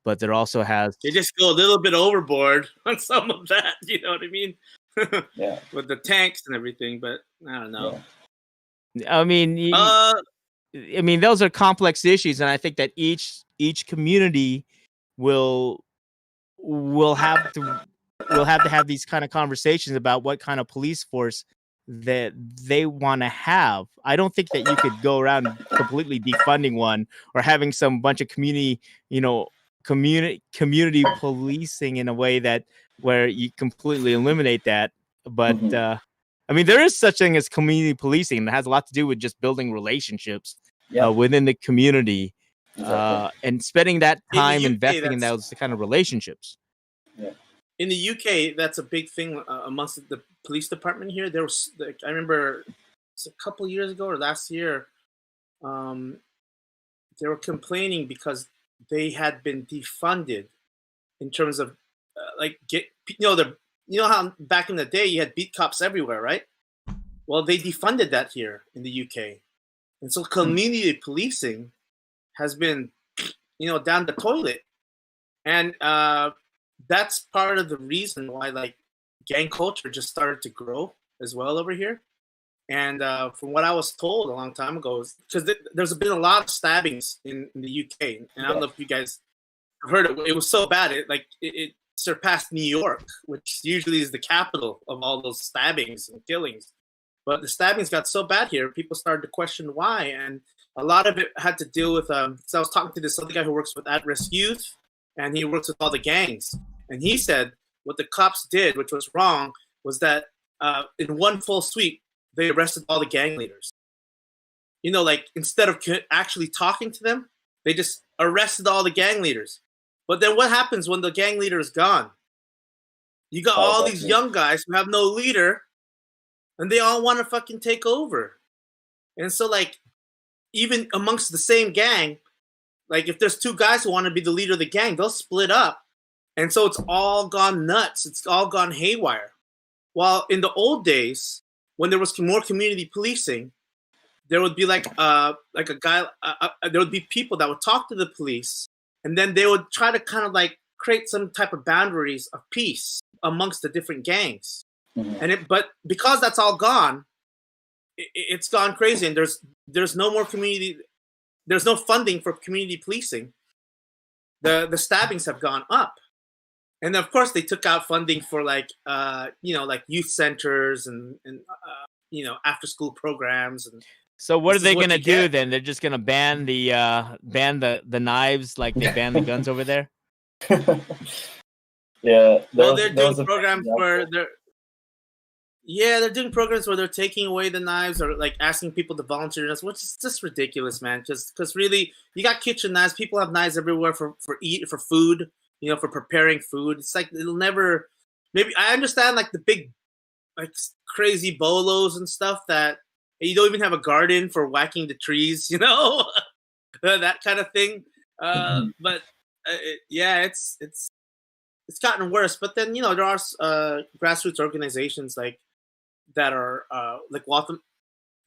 But there also has they just go a little bit overboard on some of that. You know what I mean? With the tanks and everything, but I don't know. Yeah. I mean, those are complex issues, and I think that each community will have to have these kind of conversations about what kind of police force that they want to have. I don't think that you could go around completely defunding one or having some bunch of community policing in a way that where you completely eliminate that. But I mean, there is such thing as community policing, and it has a lot to do with just building relationships within the community and spending that time investing in those kind of relationships. Yeah. In the UK, that's a big thing amongst the police department here. There was, I remember, a couple years ago or last year, they were complaining because they had been defunded in terms of how back in the day you had beat cops everywhere, right? Well, they defunded that here in the UK. And so community policing has been, down the toilet. And that's part of the reason why like gang culture just started to grow as well over here. And from what I was told a long time ago, because there's been a lot of stabbings in the UK. And I don't know if you guys heard it. It was so bad. It surpassed New York, which usually is the capital of all those stabbings and killings. But the stabbings got so bad here, people started to question why, and a lot of it had to deal with. So I was talking to this other guy who works with at-risk youth, and he works with all the gangs, and he said what the cops did, which was wrong, was that in one full sweep they arrested all the gang leaders. You know, like instead of actually talking to them, they just arrested all the gang leaders. But then what happens when the gang leader is gone? You got all these young guys who have no leader, and they all want to fucking take over. And so, like, even amongst the same gang, like if there's two guys who want to be the leader of the gang, they'll split up. And so it's all gone nuts. It's all gone haywire. While in the old days, when there was more community policing, there would be like a guy, there would be people that would talk to the police, and then they would try to kind of like create some type of boundaries of peace amongst the different gangs. Mm-hmm. But because that's all gone, it's gone crazy, and there's no more community. There's no funding for community policing. The stabbings have gone up, and of course they took out funding for like like youth centers and after school programs. And so what are they going to do then? They're just going to ban the knives like they ban the guns over there? Yeah. Well, they're doing programs where they're doing programs where they're taking away the knives or like asking people to volunteer, which is just ridiculous, man. Because really, you got kitchen knives. People have knives everywhere for food, for preparing food. It's like it'll never. Maybe I understand like the big, like crazy bolos and stuff that you don't even have a garden for whacking the trees, that kind of thing. But it's gotten worse. But then there are grassroots organizations like that are like Waltham.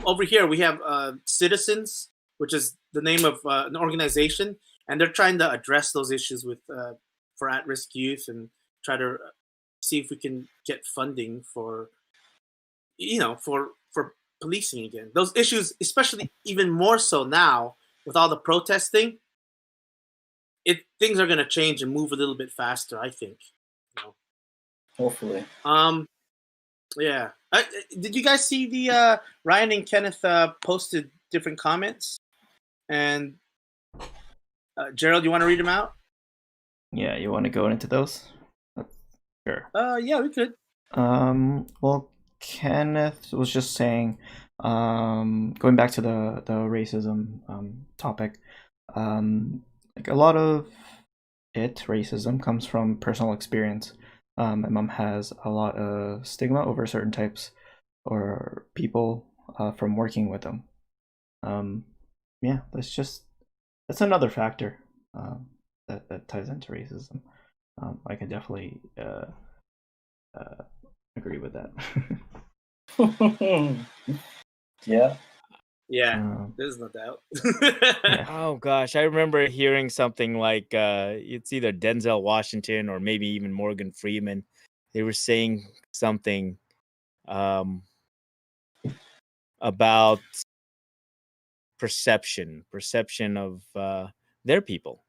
Over here we have Citizens, which is the name of an organization, and they're trying to address those issues with for at-risk youth and try to see if we can get funding for policing again. Those issues, especially even more so now with all the protesting, things are going to change and move a little bit faster, I think. Hopefully. Yeah. Did you guys see the Ryan and Kenneth posted different comments? And Gerald, you want to read them out? Yeah, you want to go into those? Sure. Yeah, we could. Well, Kenneth was just saying, going back to the racism topic, like a lot of racism comes from personal experience. My mom has a lot of stigma over certain types or people from working with them. That's another factor that ties into racism. I can definitely agree with that. Yeah, there's no doubt. Yeah. Oh gosh, I remember hearing something like it's either Denzel Washington or maybe even Morgan Freeman. They were saying something about perception of their people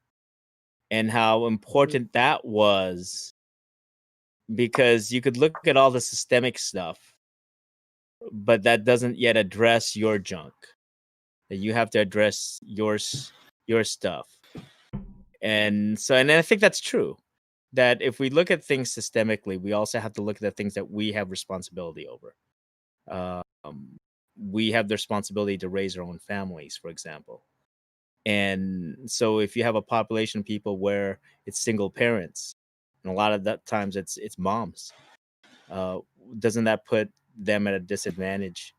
and how important that was, because you could look at all the systemic stuff, but that doesn't yet address your junk. That you have to address your stuff. And I think that's true. That if we look at things systemically, we also have to look at the things that we have responsibility over. We have the responsibility to raise our own families, for example. And so if you have a population of people where it's single parents, and a lot of that times it's moms, doesn't that put them at a disadvantage?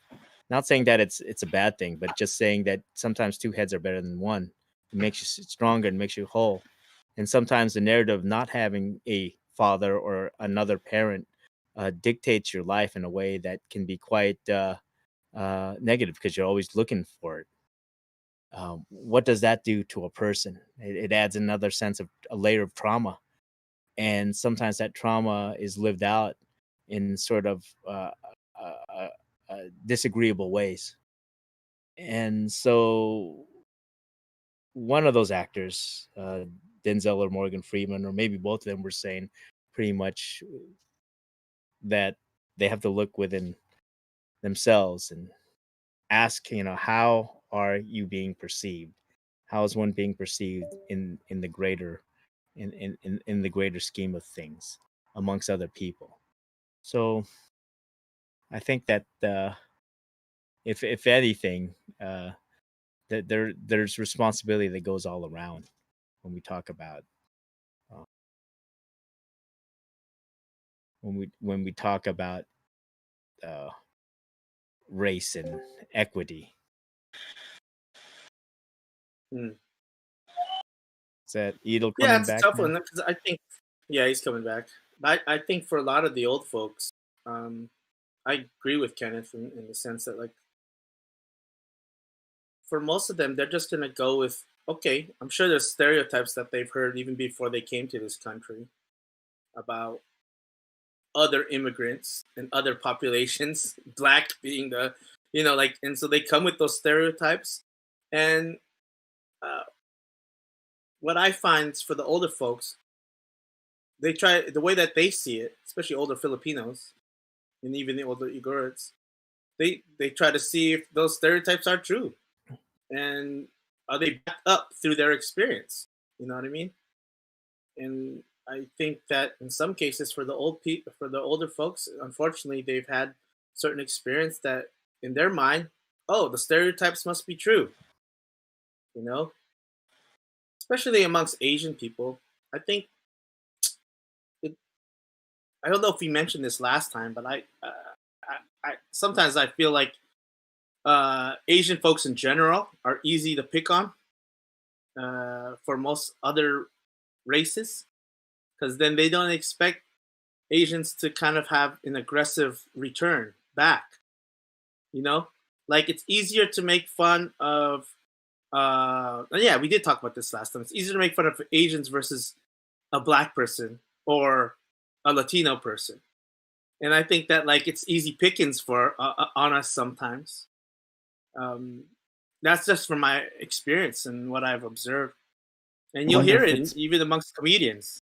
Not saying that it's a bad thing, but just saying that sometimes two heads are better than one. It makes you stronger and makes you whole. And sometimes the narrative of not having a father or another parent dictates your life in a way that can be quite negative because you're always looking for it. What does that do to a person? It adds another sense of a layer of trauma. And sometimes that trauma is lived out in sort of disagreeable ways. And so one of those actors, Denzel or Morgan Freeman, or maybe both of them, were saying pretty much that they have to look within themselves and ask, how are you being perceived? How is one being perceived in the greater in the greater scheme of things amongst other people? So I think that if anything, that there's responsibility that goes all around when we talk about when we talk about race and equity. Mm. Is that Edel coming Yeah, it's back? a tough one because I think, yeah, he's coming back. But I think for a lot of the old folks, I agree with Kenneth in the sense that, like, for most of them, they're just gonna go with, okay, I'm sure there's stereotypes that they've heard even before they came to this country about other immigrants and other populations, black being the, like, and so they come with those stereotypes. And what I find is for the older folks, they try the way that they see it, especially older Filipinos and even the older Igorots, they try to see if those stereotypes are true and are they backed up through their experience. You know what I mean? And I think that in some cases for the older folks, unfortunately, they've had certain experience that in their mind, oh, the stereotypes must be true. Especially amongst Asian people. I think I don't know if we mentioned this last time, but I sometimes I feel like Asian folks in general are easy to pick on for most other races, because then they don't expect Asians to kind of have an aggressive return back. Like it's easier to make fun of. Yeah, we did talk about this last time. It's easier to make fun of Asians versus a black person or a Latino person, and I think that like it's easy pickings for on us sometimes. That's just from my experience and what I've observed, and you'll hear it even amongst comedians.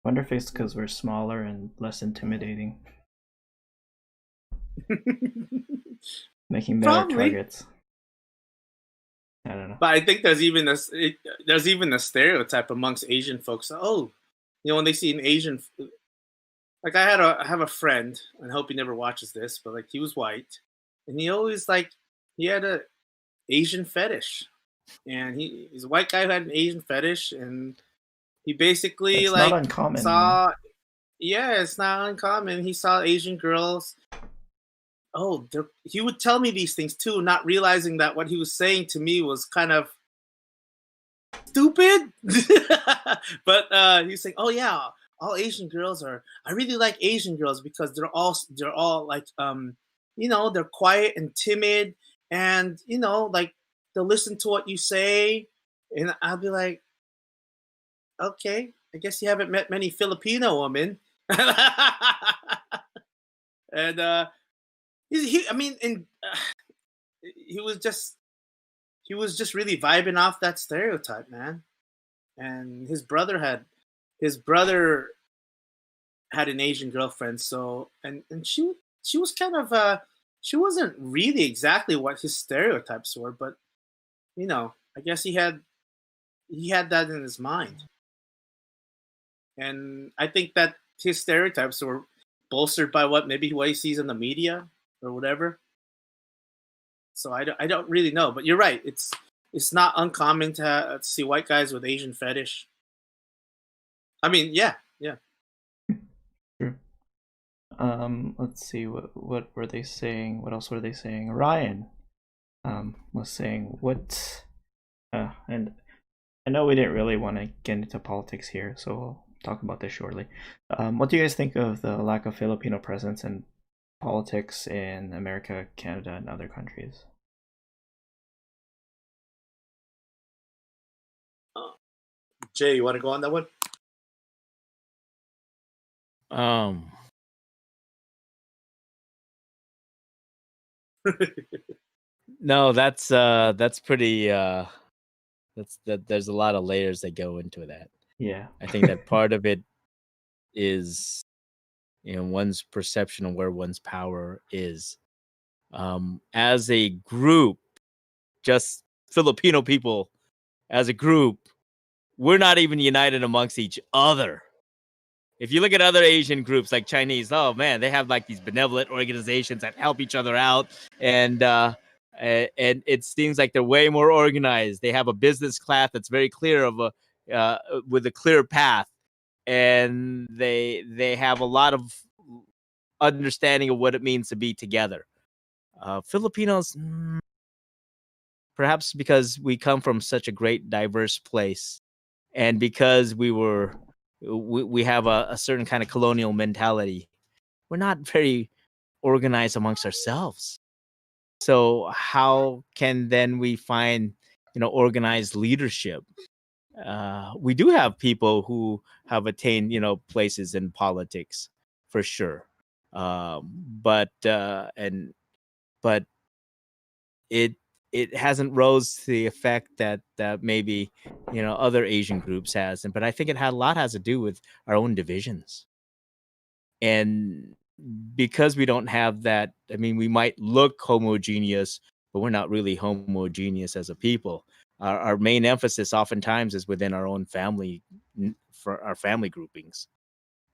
Wonder if it's because we're smaller and less intimidating, making better targets. I don't know, but I think there's even a stereotype amongst Asian folks. Oh, when they see an Asian, like I have a friend, and I hope he never watches this, but like he was white, and he always he had a Asian fetish, and he's a white guy who had an Asian fetish, and he basically it's not uncommon, saw, yeah, it's not uncommon. He saw Asian girls. Oh, he would tell me these things too, not realizing that what he was saying to me was kind of stupid. But he's saying, "Oh yeah, all Asian girls are. I really like Asian girls because they're all like they're quiet and timid, and like they'll listen to what you say." And I'll be like, "Okay, I guess you haven't met many Filipino women." And he was just really vibing off that stereotype, man. And his brother had an Asian girlfriend, so and she was kind of she wasn't really exactly what his stereotypes were, but I guess he had that in his mind. And I think that his stereotypes were bolstered by what he sees in the media or whatever. So I don't really know, but you're right. It's not uncommon to see white guys with Asian fetish. I mean, yeah. True. Let's see, what were they saying? What else were they saying? Ryan was saying and I know we didn't really want to get into politics here, so we'll talk about this shortly. What do you guys think of the lack of Filipino presence in politics in America, Canada, and other countries? Jay, you want to go on that one? No, that's pretty there's a lot of layers that go into that. Yeah. I think that part of it is one's perception of where one's power is As a group, just Filipino people as a group, we're not even united amongst each other. If you look at other Asian groups like Chinese, oh man, they have like these benevolent organizations that help each other out, and it seems like they're way more organized. They have a business class that's very clear of with a clear path, and they have a lot of understanding of what it means to be together. Filipinos, perhaps because we come from such a great diverse place, and because we have a certain kind of colonial mentality, we're not very organized amongst ourselves. So how can then we find, organized leadership? We do have people who have attained, places in politics, for sure. But it hasn't rose to the effect that maybe other Asian groups has, but I think a lot has to do with our own divisions. And because we don't have that, I mean, we might look homogeneous, but we're not really homogeneous as a people. Our main emphasis oftentimes is within our own family, for our family groupings.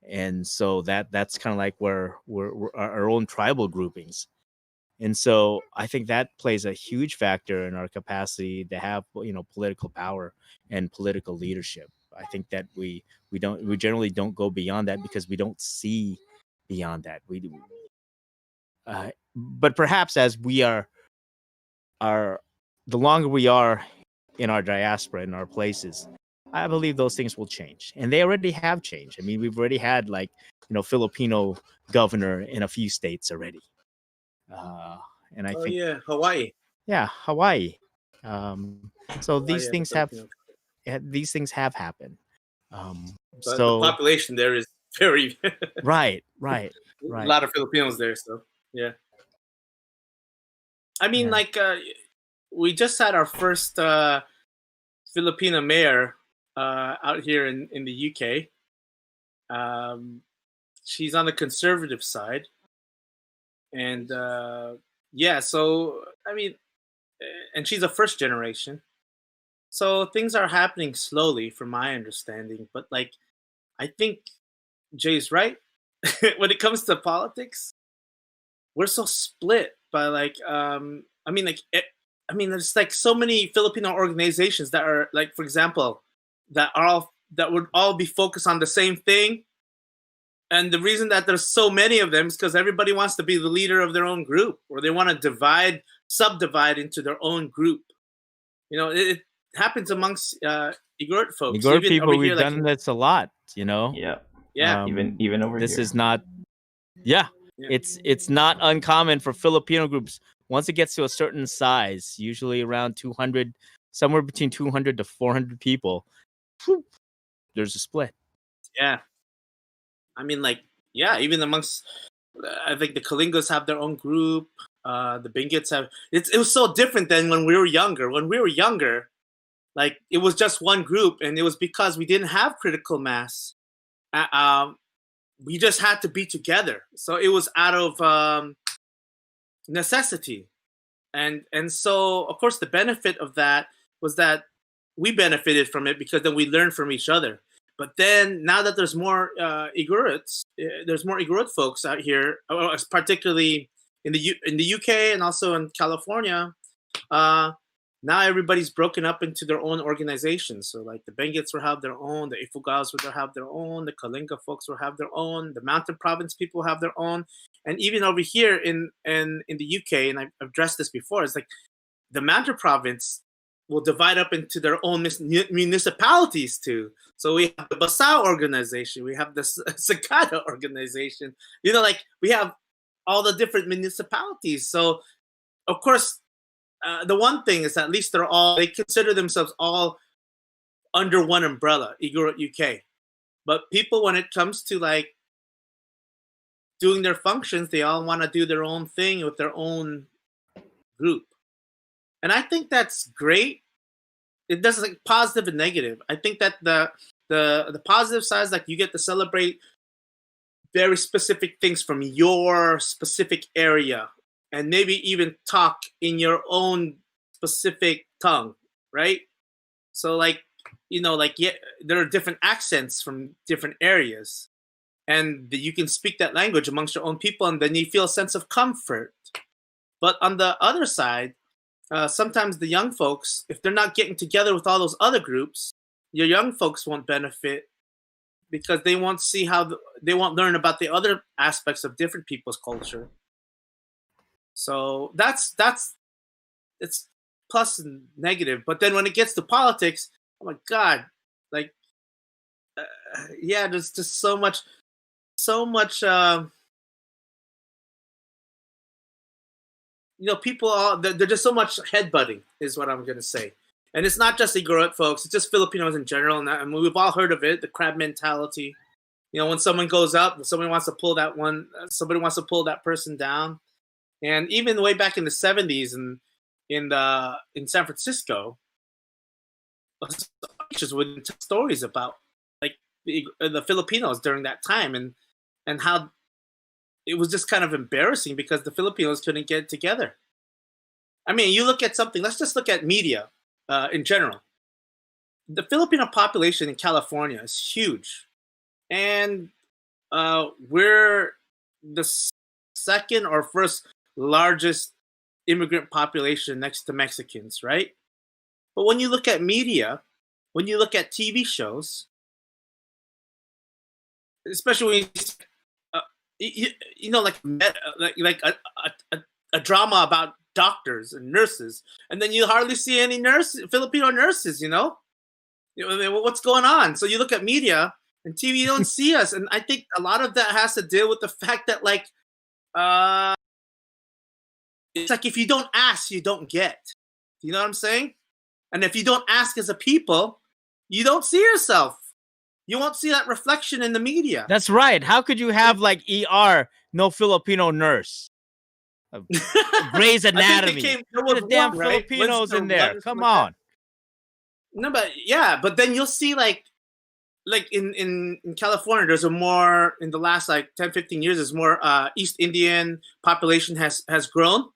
And so that's kind of like where we're our own tribal groupings. And so I think that plays a huge factor in our capacity to have, political power and political leadership. I think that we generally don't go beyond that because we don't see beyond that. But perhaps as we are the longer we are in our diaspora, in our places, I believe those things will change, and they already have changed. I mean, we've already had Filipino governor in a few states already. And I think, Hawaii. Yeah, Hawaii. So these Hawaii things have happened. But so the population there is very right. A lot of Filipinos there, so yeah. I mean, we just had our first Filipino mayor out here in the UK. She's on the conservative side. And so I mean, and she's a first generation, so things are happening slowly, from my understanding. But I think Jay's right. When it comes to politics, we're so split by there's so many Filipino organizations that are for example, that would all be focused on the same thing. And the reason that there's so many of them is because everybody wants to be the leader of their own group, or they want to subdivide into their own group. It happens amongst Igorot folks. Igorot people, we've done this a lot, Yeah. Even over this here. Is not. Yeah. It's not uncommon for Filipino groups. Once it gets to a certain size, usually around 200, somewhere between 200 to 400 people, there's a split. Yeah. I mean, even amongst, I think the Kalingos have their own group. The Benguets have. It was so different than when we were younger. When we were younger, it was just one group, and it was because we didn't have critical mass. We just had to be together, so it was out of necessity, and so of course the benefit of that was that we benefited from it because then we learned from each other. But then, now that there's more Igorots, there's more Igorot folks out here, particularly in the UK and also in California. Now everybody's broken up into their own organizations. So the Benguets will have their own, the Ifugaos will have their own, the Kalinga folks will have their own, the Mountain Province people have their own, and even over here in the UK, and I've addressed this before, it's the Mountain Province will divide up into their own municipalities too. So we have the Basao organization, we have the Sagada organization. We have all the different municipalities. So, of course, the one thing is at least they consider themselves all under one umbrella, Igorot UK. But people, when it comes to doing their functions, they all want to do their own thing with their own group. And I think that's great. It does positive and negative. I think that the positive side is you get to celebrate very specific things from your specific area and maybe even talk in your own specific tongue, right? So like, there are different accents from different areas, and you can speak that language amongst your own people, and then you feel a sense of comfort. But on the other side, sometimes the young folks, if they're not getting together with all those other groups, your young folks won't benefit because they won't see they won't learn about the other aspects of different people's culture. So it's plus and negative. But then when it gets to politics, oh my God, like, there's just so much. People they're just so much headbutting is what I'm gonna say. And it's not just Igorot folks; it's just Filipinos in general. And we've all heard of it, the crab mentality. When someone goes up, somebody wants to pull that person down. And even way back in the 70s in San Francisco, just would tell stories about like the Filipinos during that time and how it was just kind of embarrassing because the Filipinos couldn't get together. I mean, you look at something. Let's just look at media in general. The Filipino population in California is huge, and we're the second or first largest immigrant population next to Mexicans, right? But when you look at media, when you look at TV shows, especially when like a drama about doctors and nurses, and then you hardly see any Filipino nurses. What's going on? So you look at media and TV, you don't see us, and I think a lot of that has to deal with the fact that it's like if you don't ask, you don't get. You know what I'm saying? And if you don't ask as a people, you don't see yourself. You won't see that reflection in the media. That's right. How could you have like ER, no Filipino nurse? Grey's Anatomy. There was damn Filipinos in there. Come on. No, but then you'll see like in California, there's a more, in the last 10, 15 years, there's more East Indian population has grown.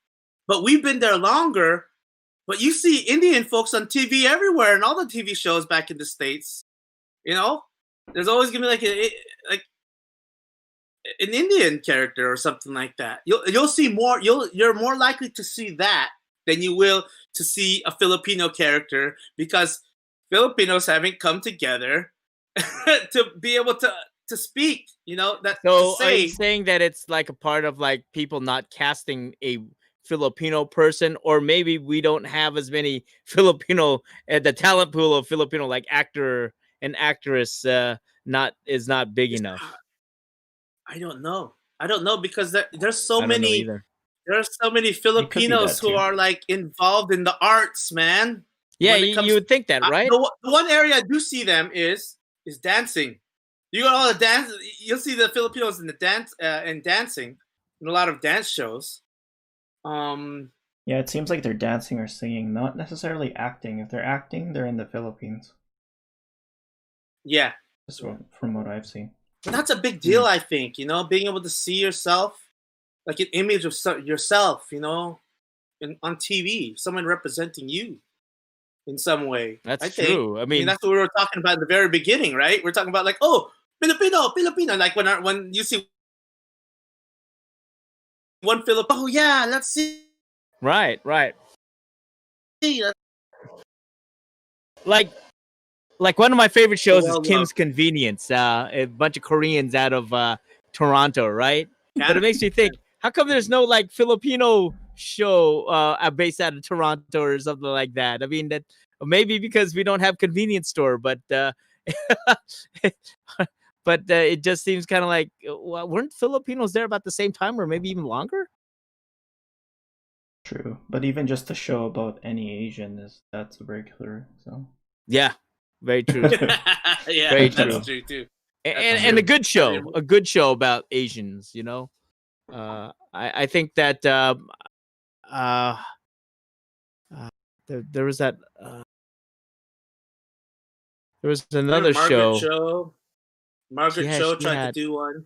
But we've been there longer. But you see Indian folks on TV everywhere in all the TV shows back in the States. There's always gonna be like an Indian character or something like that. You'll see more. You're more likely to see that than you will to see a Filipino character, because Filipinos haven't come together to be able to speak. So are you saying that it's like a part of like people not casting a Filipino person, or maybe we don't have as many Filipino the talent pool of Filipino like actor and actress is not big enough? I don't know because there's so many. There are so many Filipinos who are like involved in the arts, man. Yeah, you would think that, right? The one area I do see them is dancing. You got all the dance. You'll see the Filipinos in the dance and dancing in a lot of dance shows. Yeah, it seems like they're dancing or singing, not necessarily acting. If they're acting, they're in the Philippines. Yeah, just from what I've seen. But that's a big deal, I think. Being able to see yourself, like an image of yourself, on TV, someone representing you in some way. That's true. I mean, that's what we were talking about in the very beginning, right? We're talking about like, oh, Filipino. Like when you see one Filipino, oh yeah, let's see. Right. Like one of my favorite shows is Kim's Convenience. A bunch of Koreans out of Toronto, right? Yeah. But it makes me think, how come there's no like Filipino show based out of Toronto or something like that? I mean, that maybe because we don't have convenience store, but it just seems kind of like, weren't Filipinos there about the same time or maybe even longer? True, but even just a show about any Asian that's a regular. So yeah, very true. Yeah, very true. That's true too. And a good show about Asians. I think that there was that. There was another show. Margaret Cho tried to do one.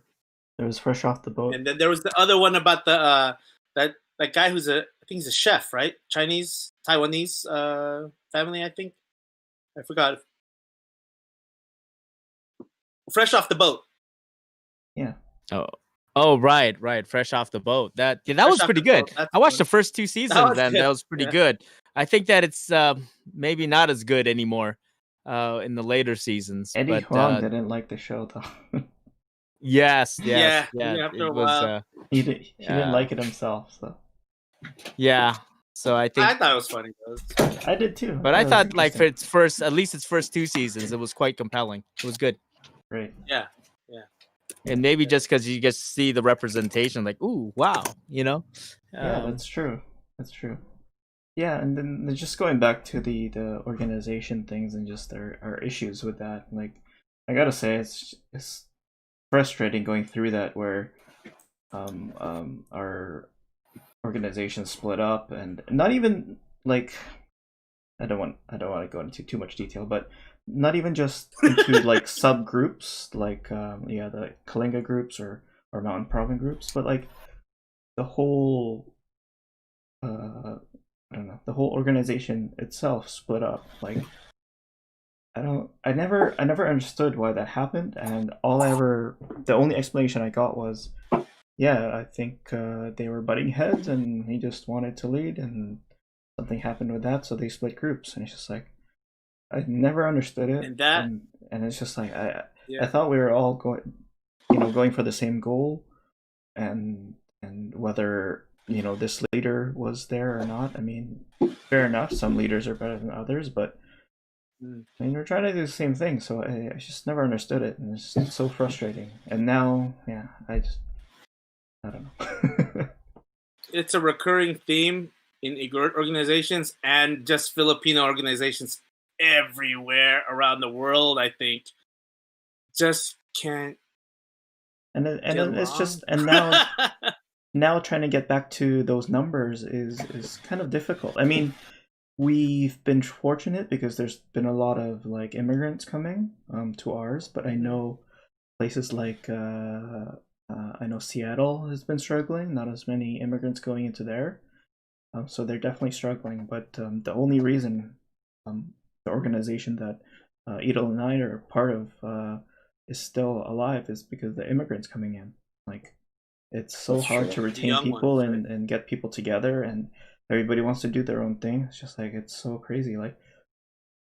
It was Fresh Off the Boat. And then there was the other one about the that that guy who's I think he's a chef, right? Chinese, Taiwanese family, I think. I forgot. Fresh off the boat. Yeah. Oh, right. Fresh off the boat. That was pretty good. I watched the first 2 seasons, and that was pretty good. I think that it's maybe not as good anymore in the later seasons. Eddie Huang didn't like the show, though. Yes. After it a was. while. He didn't like it himself, so. Yeah. So I think I thought it was funny. I did too. But I thought like for its first 2 seasons, it was quite compelling. It was good. Right. Yeah. And maybe just because you just see the representation, like, ooh, wow, Yeah, that's true. That's true. Yeah, and then just going back to the organization things and just our issues with that. Like, I gotta say, it's frustrating going through that where our organization split up, and not even like I don't want to go into too much detail, but not even just into like subgroups like the Kalinga groups or Mountain Province groups, but like the whole I don't know, the whole organization itself split up. Like I never understood why that happened, and the only explanation I got was, yeah, I think they were butting heads and he just wanted to lead and something happened with that, so they split groups. And it's just like, I never understood it, and it's just like I thought we were all going for the same goal, and whether this leader was there or not. I mean, fair enough, some leaders are better than others, but I mean, we're trying to do the same thing. So I just never understood it, and it's just so frustrating. And now, yeah, I don't know. It's a recurring theme in Igorot organizations and just Filipino organizations everywhere around the world. I think just can't. And it's just now trying to get back to those numbers is kind of difficult. I mean, we've been fortunate because there's been a lot of like immigrants coming to ours, but I know places like I know Seattle has been struggling. Not as many immigrants going into there, so they're definitely struggling. But the only reason the organization that Idol and I are part of is still alive is because the immigrants coming in. Like, it's so hard to retain people ones, right? and get people together, and everybody wants to do their own thing. It's just like, it's so crazy. Like,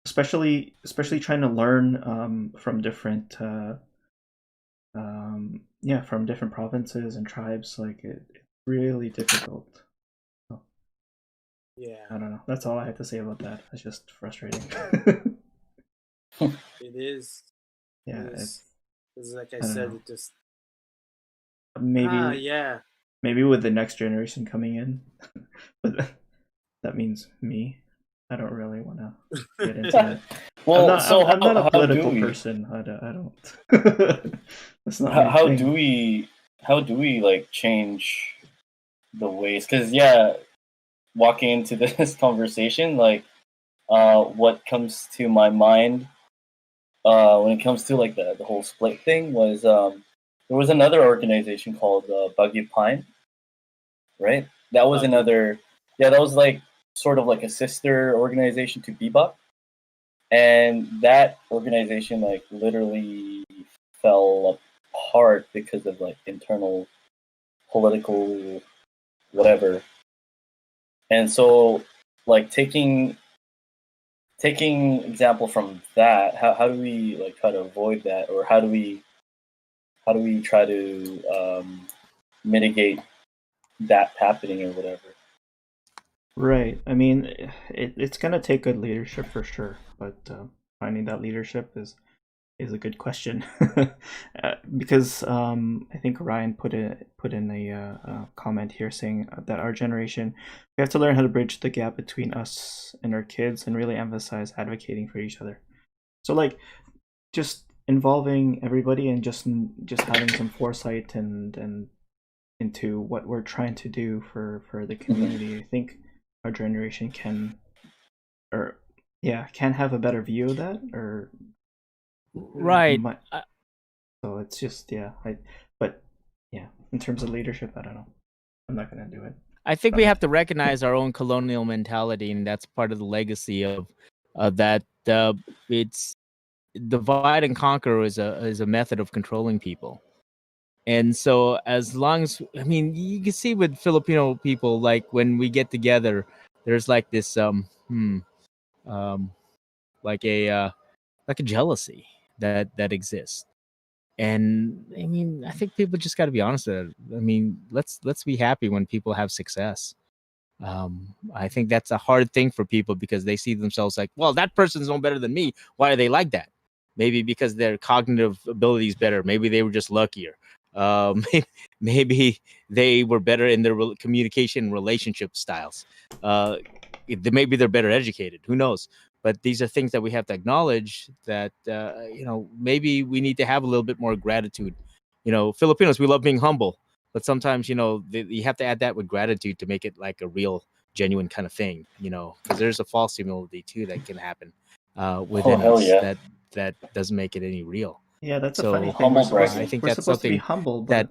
especially trying to learn from different from different provinces and tribes. Like, it's really difficult. So, yeah, I don't know. That's all I have to say about that. It's just frustrating. It is. Yeah, it's like I said, know. it just maybe maybe with the next generation coming in, but that means me. I don't really want to get into that. Well, I'm not a political person. I don't. That's not how do we like change the ways? Because walking into this conversation, like what comes to my mind when it comes to like the whole split thing was there was another organization called Buggy Pine, right? That was another. Yeah, that was like sort of like a sister organization to Bebop, and that organization like literally fell apart because of like internal political whatever. And so like taking example from that, how do we like try to avoid that, or how do we try to mitigate that happening or whatever? Right. I mean, it's gonna take good leadership for sure, but finding that leadership is a good question. Because I think Ryan put in a comment here saying that our generation, we have to learn how to bridge the gap between us and our kids and really emphasize advocating for each other. So like, just involving everybody and just having some foresight and into what we're trying to do for the community. I think our generation can have a better view of that, or right. So it's just in terms of leadership, I don't know. I'm not gonna do it. I think we have to recognize our own colonial mentality, and that's part of the legacy of that. It's divide and conquer is a method of controlling people. And so as long as, I mean, you can see with Filipino people, like when we get together, there's like this like a jealousy that exists. And I mean, I think people just got to be honest with it. I mean, let's be happy when people have success. I think that's a hard thing for people because they see themselves like, well, that person's no better than me. Why are they like that? Maybe because their cognitive ability is better. Maybe they were just luckier. Maybe they were better in their communication relationship styles. Maybe they're better educated. Who knows? But these are things that we have to acknowledge that, maybe we need to have a little bit more gratitude. Filipinos, we love being humble. But sometimes, you have to add that with gratitude to make it like a real, genuine kind of thing, because there's a false humility too that can happen within us that doesn't make it any real. Yeah, that's a funny thing. I think that's something to be humble, that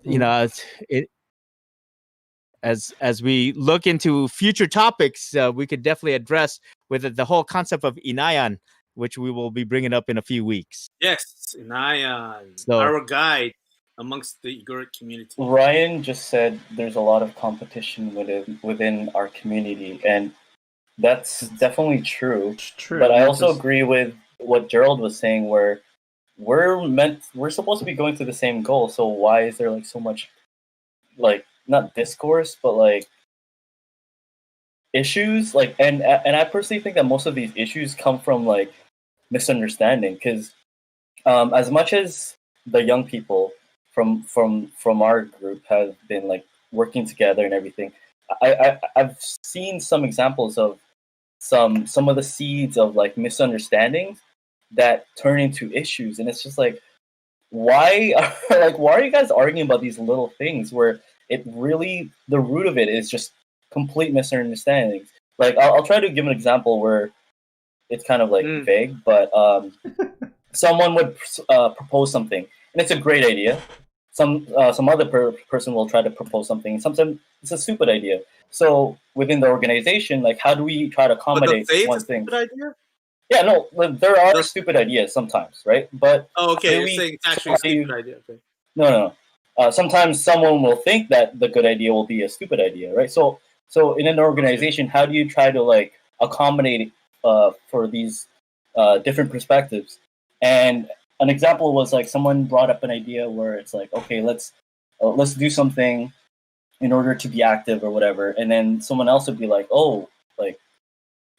as we look into future topics, we could definitely address with the whole concept of inayan, which we will be bringing up in a few weeks. Yes, inayan, our guide amongst the Igorot community. Ryan just said there's a lot of competition within our community, and that's definitely true. It's true. But I also agree with what Gerald was saying, where we're supposed to be going to the same goal. So why is there like so much, like, not discourse, but like issues? Like, and I personally think that most of these issues come from like misunderstanding, because as much as the young people from our group have been like working together and everything, I've seen some examples of some of the seeds of like misunderstandings that turn into issues, and it's just like, why are you guys arguing about these little things where it really, the root of it is just complete misunderstandings? Like, I'll try to give an example where it's kind of like vague, but someone would propose something and it's a great idea. Some other person will try to propose something. Sometimes it's a stupid idea. So within the organization, like, how do we try to accommodate one thing? Stupid idea? Yeah, no, there are stupid ideas sometimes, right? But you're saying it's actually a stupid idea. Okay. No. Sometimes someone will think that the good idea will be a stupid idea, right? So in an organization, how do you try to like accommodate for these different perspectives? And an example was like someone brought up an idea where it's like, okay, let's do something in order to be active or whatever, and then someone else would be like, oh, like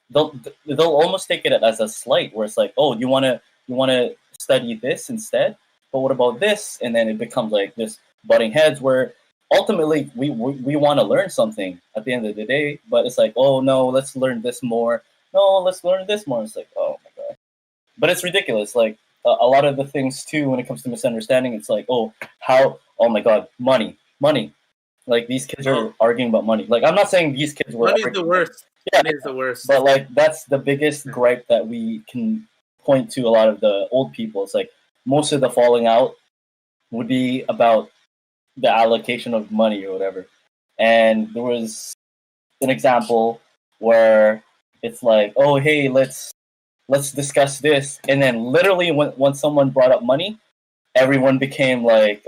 they'll almost take it as a slight, where it's like, oh, you want to study this instead, but what about this? And then it becomes like this butting heads where ultimately we want to learn something at the end of the day, but it's like, oh no, let's learn this more. No, let's learn this more. It's like, oh my god. But it's ridiculous. Like a lot of the things too, when it comes to misunderstanding, it's like, oh my god, money. Like these kids are arguing about money. Like, I'm not saying these kids were. Money's the worst. Yeah, it's the worst. But like that's the biggest gripe that we can point to a lot of the old people. It's like most of the falling out would be about the allocation of money or whatever. And there was an example where it's like, oh hey, let's discuss this, and then literally when someone brought up money, everyone became like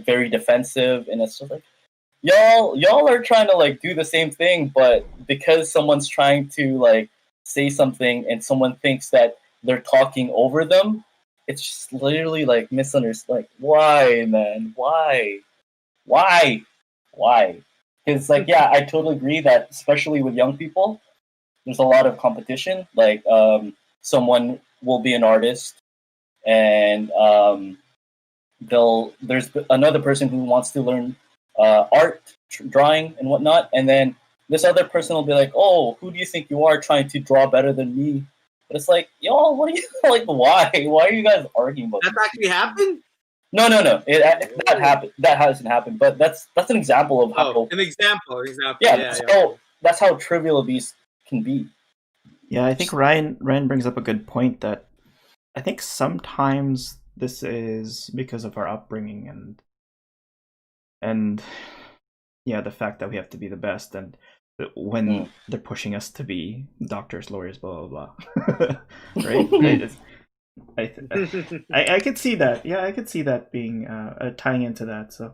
very defensive, and it's just like, y'all are trying to like do the same thing, but because someone's trying to like say something and someone thinks that they're talking over them, it's just literally like misunderstood. Like, why, man? Why? Because like, yeah, I totally agree that especially with young people, there's a lot of competition. Like, someone will be an artist, and there's another person who wants to learn art, drawing, and whatnot, and then this other person will be like, "Oh, who do you think you are, trying to draw better than me?" But it's like, y'all, what are you like? Why? Why are you guys arguing about? That actually happened? No. That happened. That hasn't happened. But that's an example of how. An example. Yeah. So that's how trivial these can be. Yeah, I think Ryan brings up a good point, that I think sometimes this is because of our upbringing and the fact that we have to be the best, and when they're pushing us to be doctors, lawyers, blah blah blah, right? I could see that. Yeah, I could see that being tying into that. So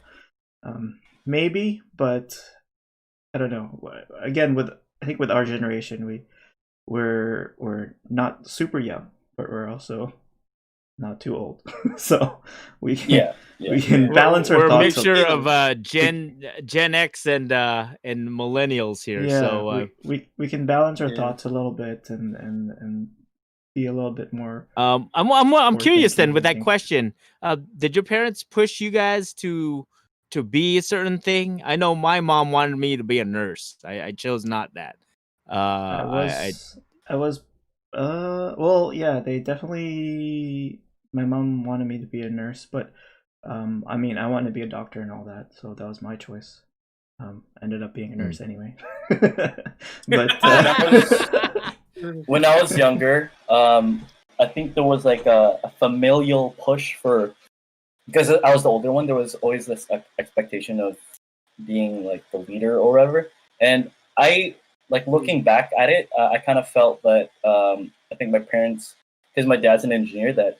maybe, but I don't know. Again, I think with our generation, we're not super young, but we're also not too old. So we can balance our thoughts. We're a mixture of Gen X and millennials here. Yeah, so we can balance our thoughts a little bit and be a little bit more. I'm curious then with that question. Did your parents push you guys to be a certain thing? I know my mom wanted me to be a nurse. I chose not that. I was well, yeah, they definitely. My mom wanted me to be a nurse, but I mean, I wanted to be a doctor and all that, so that was my choice. Ended up being a nurse anyway. But when I was younger, I think there was like a familial push because I was the older one. There was always this expectation of being like the leader or whatever, and I. Like looking back at it, I kind of felt that I think my parents, because my dad's an engineer, that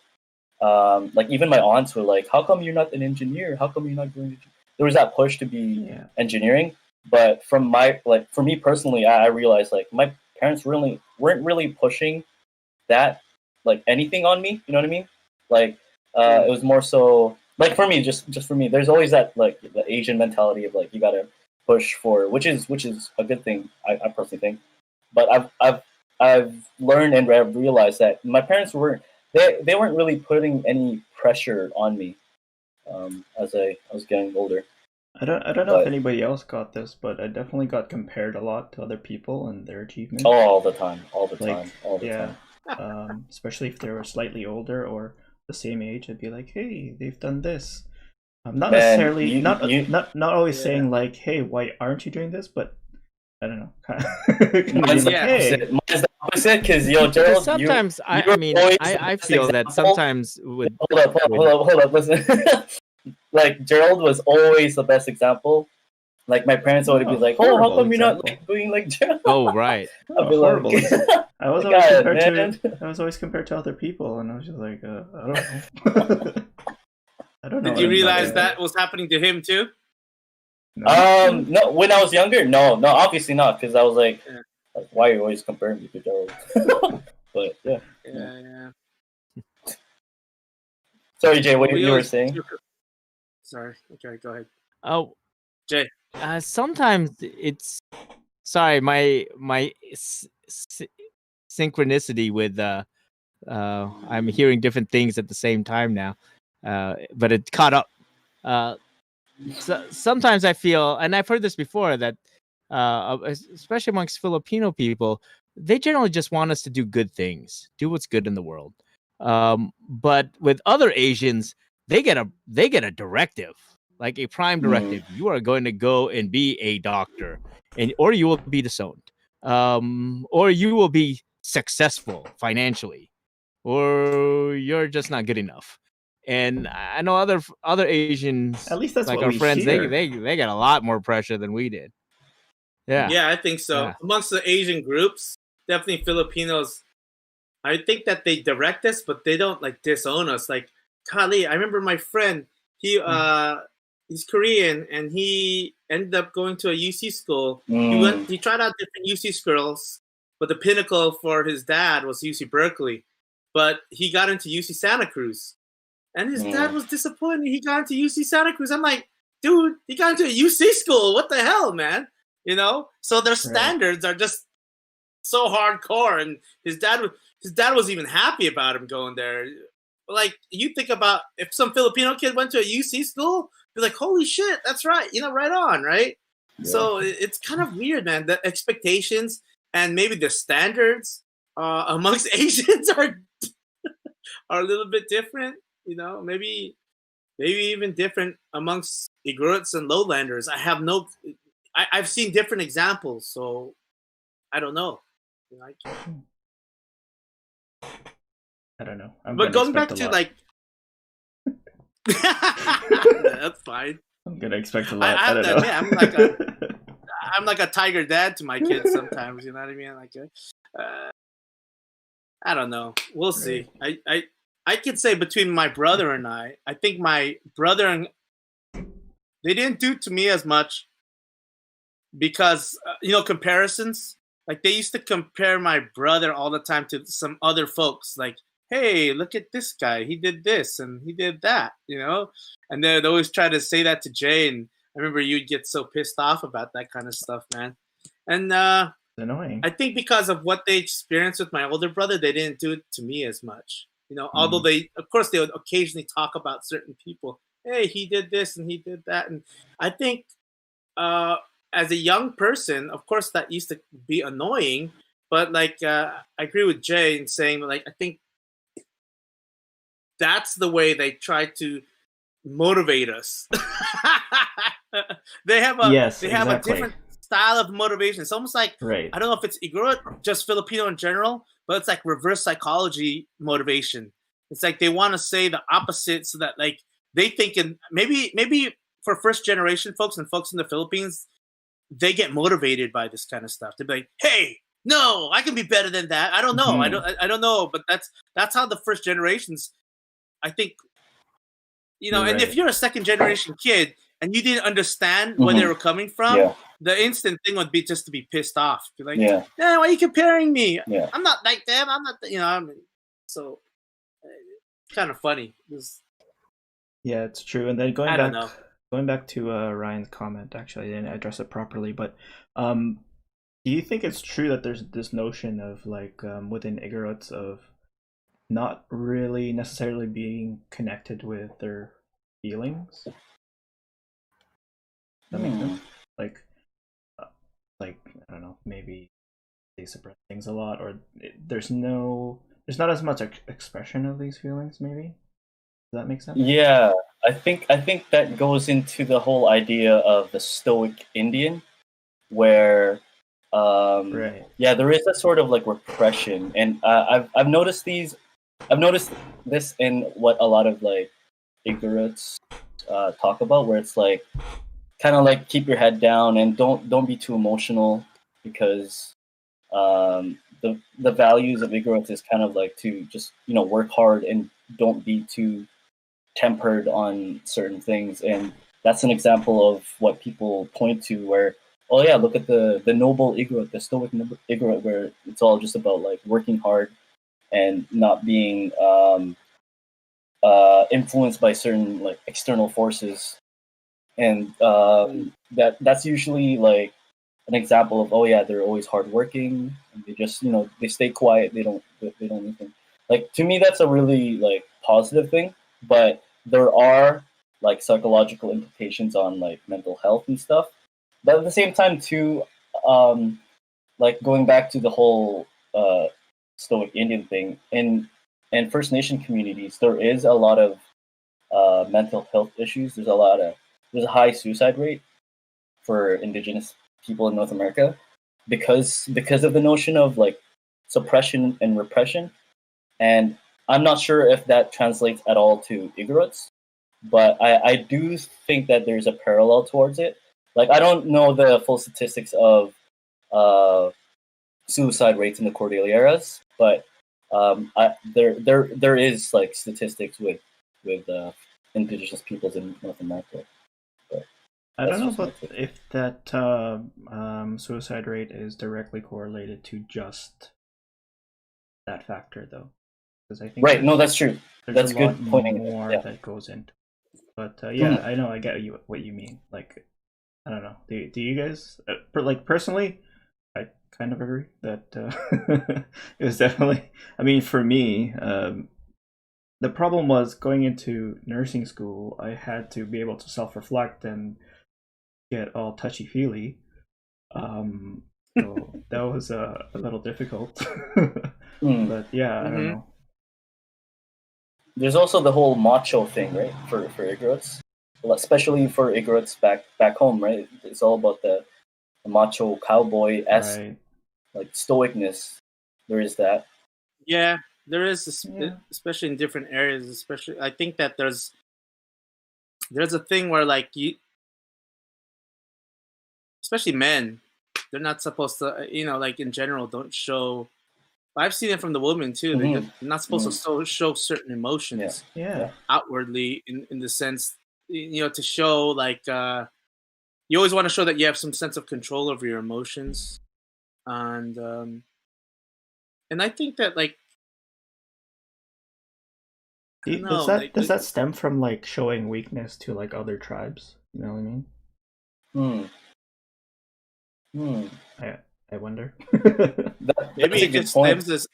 like even my aunts were like, "How come you're not an engineer? How come you're not going?" There was that push to be engineering, but for me personally, I realized like my parents weren't really pushing that like anything on me. You know what I mean? Like it was more so like for me, just for me. There's always that like the Asian mentality of like you gotta push for, which is a good thing, I personally think. But I've learned and I've realized that my parents weren't really putting any pressure on me as I was getting older. I don't know if anybody else got this, but I definitely got compared a lot to other people and their achievements. Oh, all the time. Especially if they were slightly older or the same age, I'd be like, hey, they've done this. Not necessarily, not always saying like, "Hey, why aren't you doing this?" But I don't know. Mine's the opposite, because Gerald. Sometimes I feel that sometimes with hold up, listen. Like Gerald was always the best example. Like my parents would be like, "Oh, how come you're not like doing like Gerald?" Oh, right. I'd be horrible. I was always compared to other people, and I was just like, I don't know. I don't know. Did you realize that was happening to him too? No. When I was younger, no, obviously not, because I was like, why are you always comparing me to Gerald? But yeah. Sorry, Jay, what you were saying? Sorry. Okay, go ahead. Oh, Jay. Sometimes it's my synchronicity with I'm hearing different things at the same time now. But it caught up. So sometimes I feel, and I've heard this before, that especially amongst Filipino people, they generally just want us to do good things, do what's good in the world. But with other Asians, they get a directive, like a prime directive. You are going to go and be a doctor, or you will be disowned, or you will be successful financially, or you're just not good enough. And I know other Asians, at least that's like what our we friends, hear. they got a lot more pressure than we did. Yeah, I think so. Yeah. Amongst the Asian groups, definitely Filipinos, I think that they direct us, but they don't like disown us. Like Kali, I remember my friend, he's Korean, and he ended up going to a UC school. He tried out different UC schools, but the pinnacle for his dad was UC Berkeley. But he got into UC Santa Cruz. And his dad was disappointed. He got into UC Santa Cruz. I'm like, dude, he got into a UC school. What the hell, man? You know? So their standards are just so hardcore. And his dad was even happy about him going there. Like, you think about if some Filipino kid went to a UC school, you're like, holy shit, that's right. You know, right on, right? Yeah. So it's kind of weird, man. The expectations and maybe the standards amongst Asians are a little bit different. You know, maybe even different amongst Igorots and lowlanders. I've seen different examples, so I don't know. I don't know. But going back to like, that's fine. I'm gonna expect a lot. I have don't to know. admit, I'm like a tiger dad to my kids sometimes. You know what I mean? Like, I don't know. We'll see. I could say between my brother and I think my brother and they didn't do to me as much because comparisons. Like they used to compare my brother all the time to some other folks. Like, hey, look at this guy. He did this and he did that. And they'd always try to say that to Jay. And I remember you'd get so pissed off about that kind of stuff, man. And annoying. I think because of what they experienced with my older brother, they didn't do it to me as much. Although they would occasionally talk about certain people. Hey, he did this and he did that. And I think as a young person, of course, that used to be annoying. But like, I agree with Jay in saying, like, I think that's the way they try to motivate us. They have a different style of motivation. It's almost like, I don't know if it's Igorot or just Filipino in general, but it's like reverse psychology motivation. It's like they want to say the opposite so that like they think, and maybe for first generation folks and folks in the Philippines, they get motivated by this kind of stuff. They're like, hey, no, I can be better than that. I don't know. I don't know. But that's how the first generations, I think, and if you're a second generation kid and you didn't understand where they were coming from, the instant thing would be just to be pissed off. Be like, why are you comparing me? I'm not like them. I'm not, so kind of funny. Yeah, it's true. And then going back to Ryan's comment, actually, I didn't address it properly, but do you think it's true that there's this notion of like within Igorots of not really necessarily being connected with their feelings? That makes sense. Like I don't know, maybe they suppress things a lot, or there's not as much expression of these feelings. Maybe does that make sense? Yeah, I think that goes into the whole idea of the stoic Indian, where there is a sort of like repression, and I've noticed this in what a lot of like Igorots talk about, where it's like kind of like keep your head down and don't be too emotional, because the values of Igorots is kind of like to just work hard and don't be too tempered on certain things. And that's an example of what people point to, where look at the noble Igorot, the stoic Igorot, where it's all just about like working hard and not being influenced by certain like external forces. And that's usually like an example of they're always hardworking and they just they stay quiet, they don't anything. Like, to me, that's a really like positive thing, but there are like psychological implications on like mental health and stuff. But at the same time too, like going back to the whole stoic Indian thing, in First Nation communities, there is a lot of mental health issues. There's a high suicide rate for Indigenous people in North America because of the notion of like suppression and repression. And I'm not sure if that translates at all to Igorots, but I do think that there's a parallel towards it. Like, I don't know the full statistics of suicide rates in the Cordilleras, but there is like statistics with Indigenous peoples in North America. But I don't know if that suicide rate is directly correlated to just that factor, though. Because I think no, that's true. That's a good lot pointing. More that goes into. But I know, I get what you mean. Like, I don't know. Do you guys like personally? I kind of agree that it was definitely. I mean, for me, the problem was going into nursing school. I had to be able to self-reflect and get all touchy-feely. So that was a little difficult. But yeah, I don't know. There's also the whole macho thing, right? For Igorots, especially for Igorots back home, right? It's all about the macho cowboy-esque like stoicness. There is that. Yeah, there is, especially in different areas. Especially, I think that there's a thing where like especially men, they're not supposed to, like in general, don't show. I've seen it from the women too. They're not supposed to show certain emotions outwardly in the sense, to show like you always want to show that you have some sense of control over your emotions, and I think that like. Does that stem from like showing weakness to like other tribes? You know what I mean? I wonder. Maybe it just stems as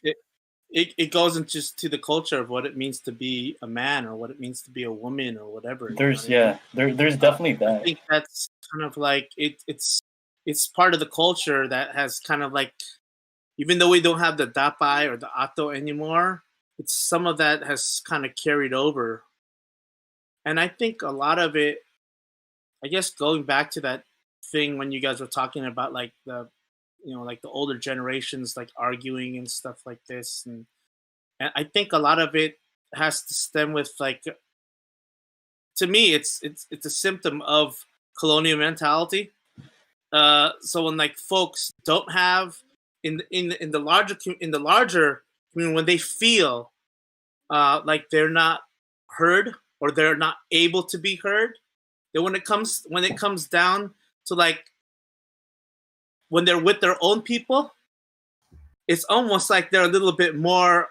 it goes into to the culture of what it means to be a man or what it means to be a woman or whatever. There's definitely that. I think that's kind of like it's part of the culture that has kind of like, even though we don't have the dapai or the ato anymore, it's some of that has kind of carried over. And I think a lot of it, I guess going back to that thing when you guys were talking about like the, like the older generations, like arguing and stuff like this. And I think a lot of it has to stem with like, to me, it's a symptom of colonial mentality. So when like folks don't have in the larger community, when they feel like they're not heard or they're not able to be heard, then when it comes down to like when they're with their own people, it's almost like they're a little bit more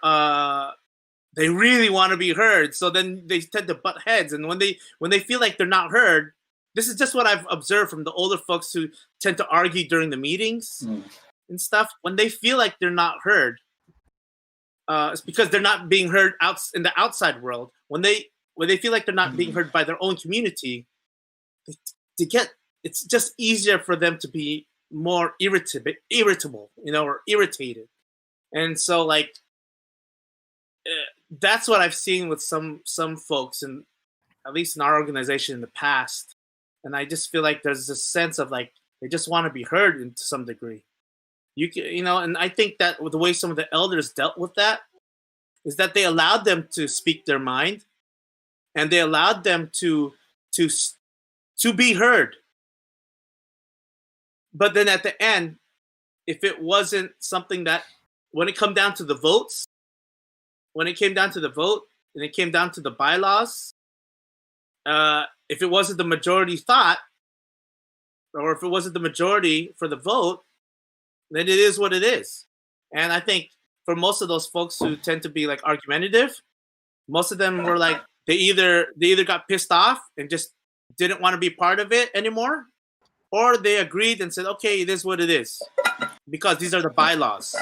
they really want to be heard, so then they tend to butt heads. And when they feel like they're not heard, this is just what I've observed from the older folks who tend to argue during the meetings and stuff. When they feel like they're not heard, it's because they're not being heard out in the outside world. When they feel like they're not being heard by their own community, it's just easier for them to be more irritable, or irritated. And so like that's what I've seen with some folks, and at least in our organization in the past. And I just feel like there's this sense of like they just want to be heard to some degree. And I think that the way some of the elders dealt with that is that they allowed them to speak their mind, and they allowed them to be heard. But then at the end, if it wasn't something that, when it came down to the votes, and it came down to the bylaws, if it wasn't the majority thought, or if it wasn't the majority for the vote, then it is what it is. And I think for most of those folks who tend to be like argumentative, most of them were like, they either got pissed off and just didn't want to be part of it anymore, or they agreed and said, okay, it is what it is, because these are the bylaws.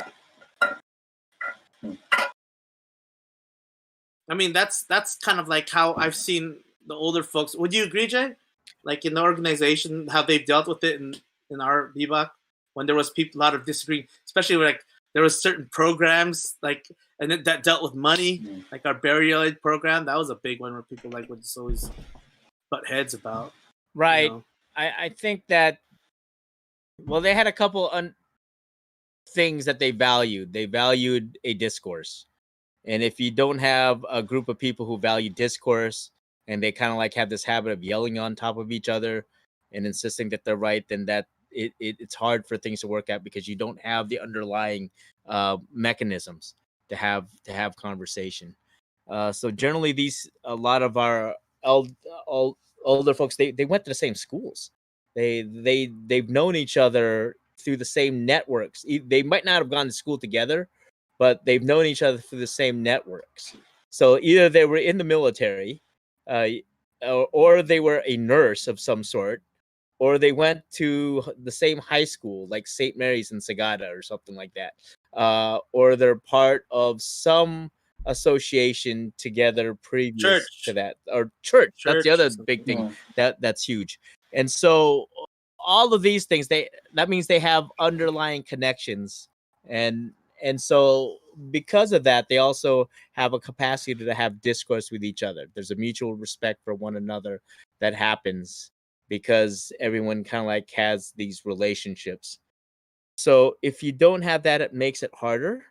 I mean, that's kind of like how I've seen the older folks. Would you agree, Jay? Like in the organization, how they've dealt with it in our BBOC, when there was a lot of disagreeing, especially when, like, there was certain programs like, and that dealt with money, like our burial aid program. That was a big one where people like would just always butt heads about. Right. I think that, well, they had a couple things that they valued. They valued a discourse. And if you don't have a group of people who value discourse, and they kind of like have this habit of yelling on top of each other and insisting that they're right, then that it's hard for things to work out, because you don't have the underlying mechanisms to have conversation. So generally, a lot of our older folks, they went to the same schools. They've known each other through the same networks. They might not have gone to school together, but they've known each other through the same networks. So either they were in the military, or they were a nurse of some sort, or they went to the same high school, like St. Mary's in Sagada or something like that, or they're part of some association together previous to that, or church. That's the other big thing that's huge. And so all of these things, that means they have underlying connections, and so because of that, they also have a capacity to have discourse with each other. There's a mutual respect for one another that happens because everyone kind of like has these relationships. So if you don't have that, it makes it harder.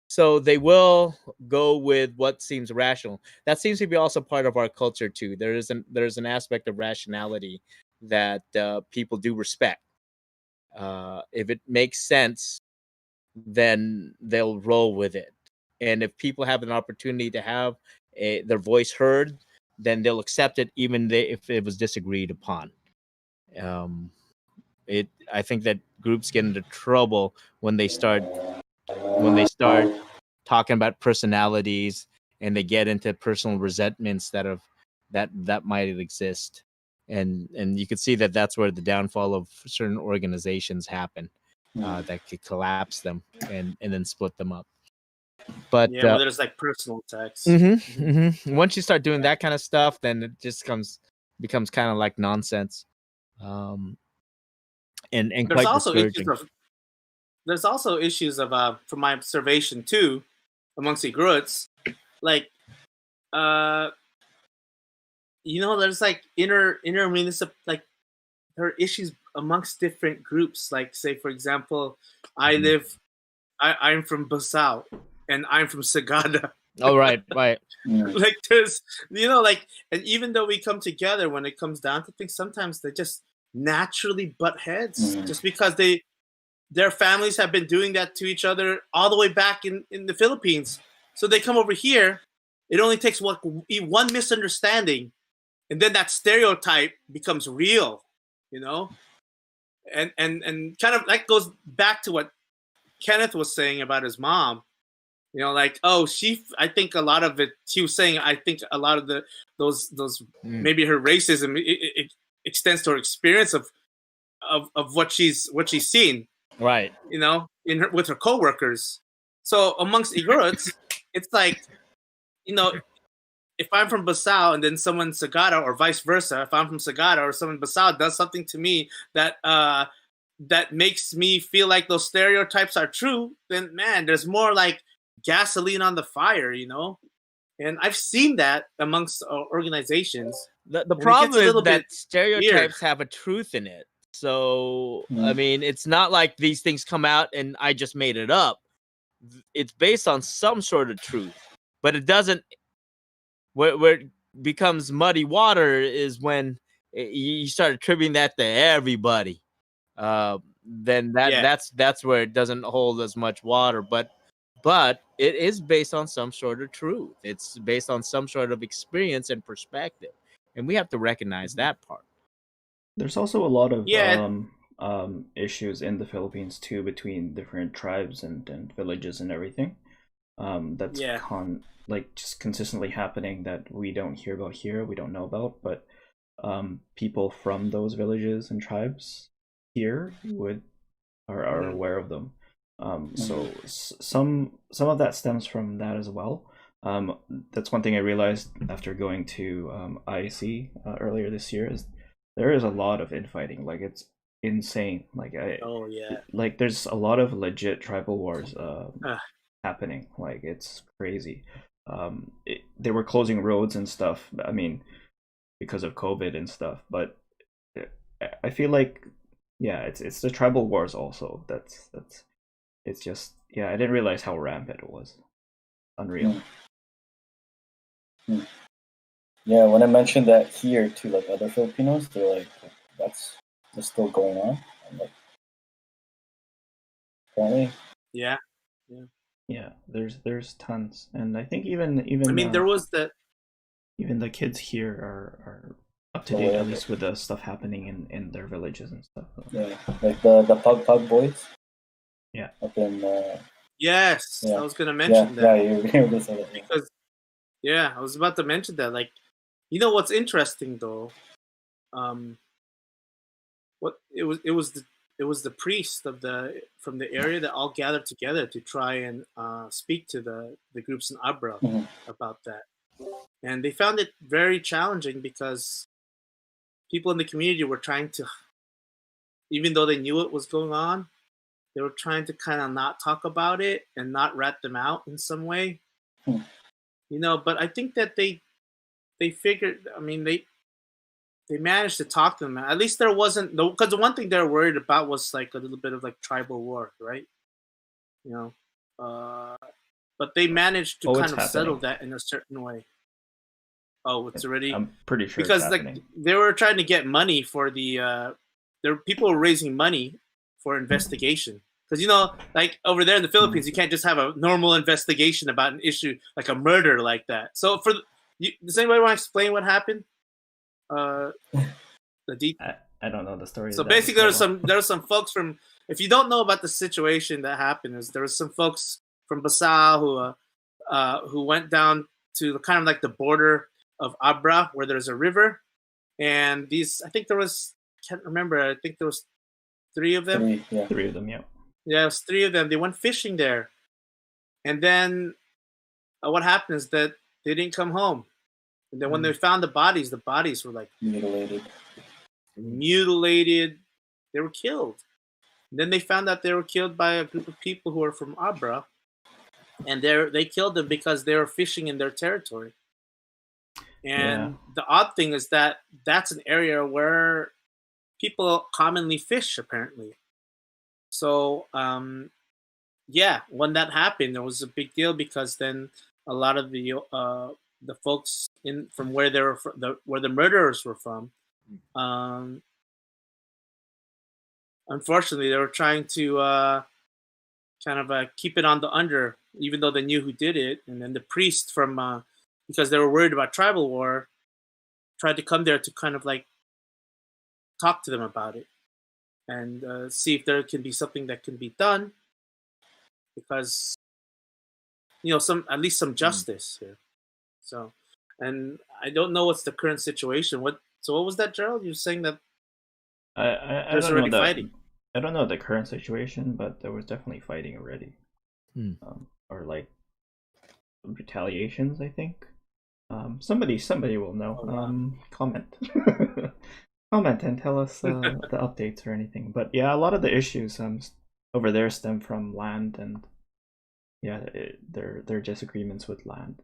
So they will go with what seems rational. That seems to be also part of our culture too. There's an aspect of rationality that people do respect. If it makes sense, then they'll roll with it. And if people have an opportunity to have their voice heard, then they'll accept it, even if it was disagreed upon. I think that groups get into trouble when they start talking about personalities, and they get into personal resentments that might exist. And you could see that that's where the downfall of certain organizations happen, that could collapse them and then split them up. But yeah, well, there's like personal attacks. Once you start doing that kind of stuff, then it just becomes kind of like nonsense. And there's quite also discouraging. There's also issues of from my observation too, amongst Igorots, like there's like inner municipal, like there are issues amongst different groups. Like, say for example, I'm from Basao and I'm from Sagada. Oh, right. Like there's, and even though we come together, when it comes down to things, sometimes they just naturally butt heads, just because their families have been doing that to each other all the way back in the Philippines. So they come over here. It only takes one misunderstanding, and then that stereotype becomes real, and kind of that goes back to what Kenneth was saying about his mom. I think a lot of it, she was saying, I think a lot of those maybe her racism, it extends to her experience of what she's seen. Right. With her coworkers. So amongst Igorots, it's like, if I'm from Basao and then someone Sagada, or vice versa, if I'm from Sagada or someone Basao does something to me that makes me feel like those stereotypes are true, then man, there's more like gasoline on the fire, And I've seen that amongst organizations. The problem is that stereotypes have a truth in it. So, I mean, it's not like these things come out and I just made it up. It's based on some sort of truth, but it doesn't. Where it becomes muddy water is when you start attributing that to everybody. Then that's where it doesn't hold as much water. But it is based on some sort of truth. It's based on some sort of experience and perspective, and we have to recognize that part. There's also a lot of issues in the Philippines too, between different tribes and villages and everything. That's just consistently happening that we don't hear about here, we don't know about, but people from those villages and tribes here are aware of them. So some of that stems from that as well. That's one thing I realized after going to IC earlier this year, is there is a lot of infighting. Like, it's insane. Like like there's a lot of legit tribal wars happening. Like, it's crazy. They were closing roads and stuff, I mean, because of COVID and stuff, but I feel like it's the tribal wars also. That's it's just, I didn't realize how rampant it was. Unreal. Yeah, when I mentioned that here to like other Filipinos, they're like, that's still going on. I'm like, apparently. Yeah. There's tons, and I think even I mean, there was even the kids here are up to date, at least with the stuff happening in their villages and stuff. Yeah, like the Pug boys. Yeah. Up in. Yes, I was gonna mention that. Yeah, you're gonna say that. Because I was about to mention that. Like, what's interesting though, it was the priest from the area that all gathered together to try and speak to the groups in Abra about that, and they found it very challenging because people in the community were trying to, even though they knew what was going on, they were trying to kind of not talk about it and not rat them out in some way. But I think that they figured, I mean, they managed to talk to them. At least there wasn't, because the one thing they were worried about was like a little bit of like tribal war, right? But they managed to kind of settle that in a certain way. Oh, it's already. I'm pretty sure because like they were trying to get money for the. People were raising money for investigation. Because, you know, like over there in the Philippines, you can't just have a normal investigation about an issue like a murder like that. So does anybody want to explain what happened? I don't know the story. So basically, there were some folks from. If you don't know about the situation that happened, there was some folks from Basal who went down to kind of like the border of Abra, where there's a river, and I think there was. Can't remember. I think there was 3 of them. 3 of them, yeah. Yeah, it was 3 of them. They went fishing there, and then what happened is that they didn't come home. And then when they found the bodies were like mutilated. They were killed. And then they found out they were killed by a group of people who were from Abra, and they killed them because they were fishing in their territory. And the odd thing is that that's an area where people commonly fish, apparently. So, when that happened, it was a big deal because then a lot of the folks from where they were where the murderers were from, unfortunately, they were trying to kind of keep it on the under, even though they knew who did it. And then the priest from because they were worried about tribal war, tried to come there to kind of like talk to them about it and see if there can be something that can be done, because at least some justice here. So, and I don't know what's the current situation. What was that, Gerald? You're saying that there's already fighting. I don't know the current situation, but there was definitely fighting already, or like retaliations, I think. Somebody will know. Comment. Comment and tell us the updates or anything. But yeah, a lot of the issues over there stem from land, and their disagreements with land.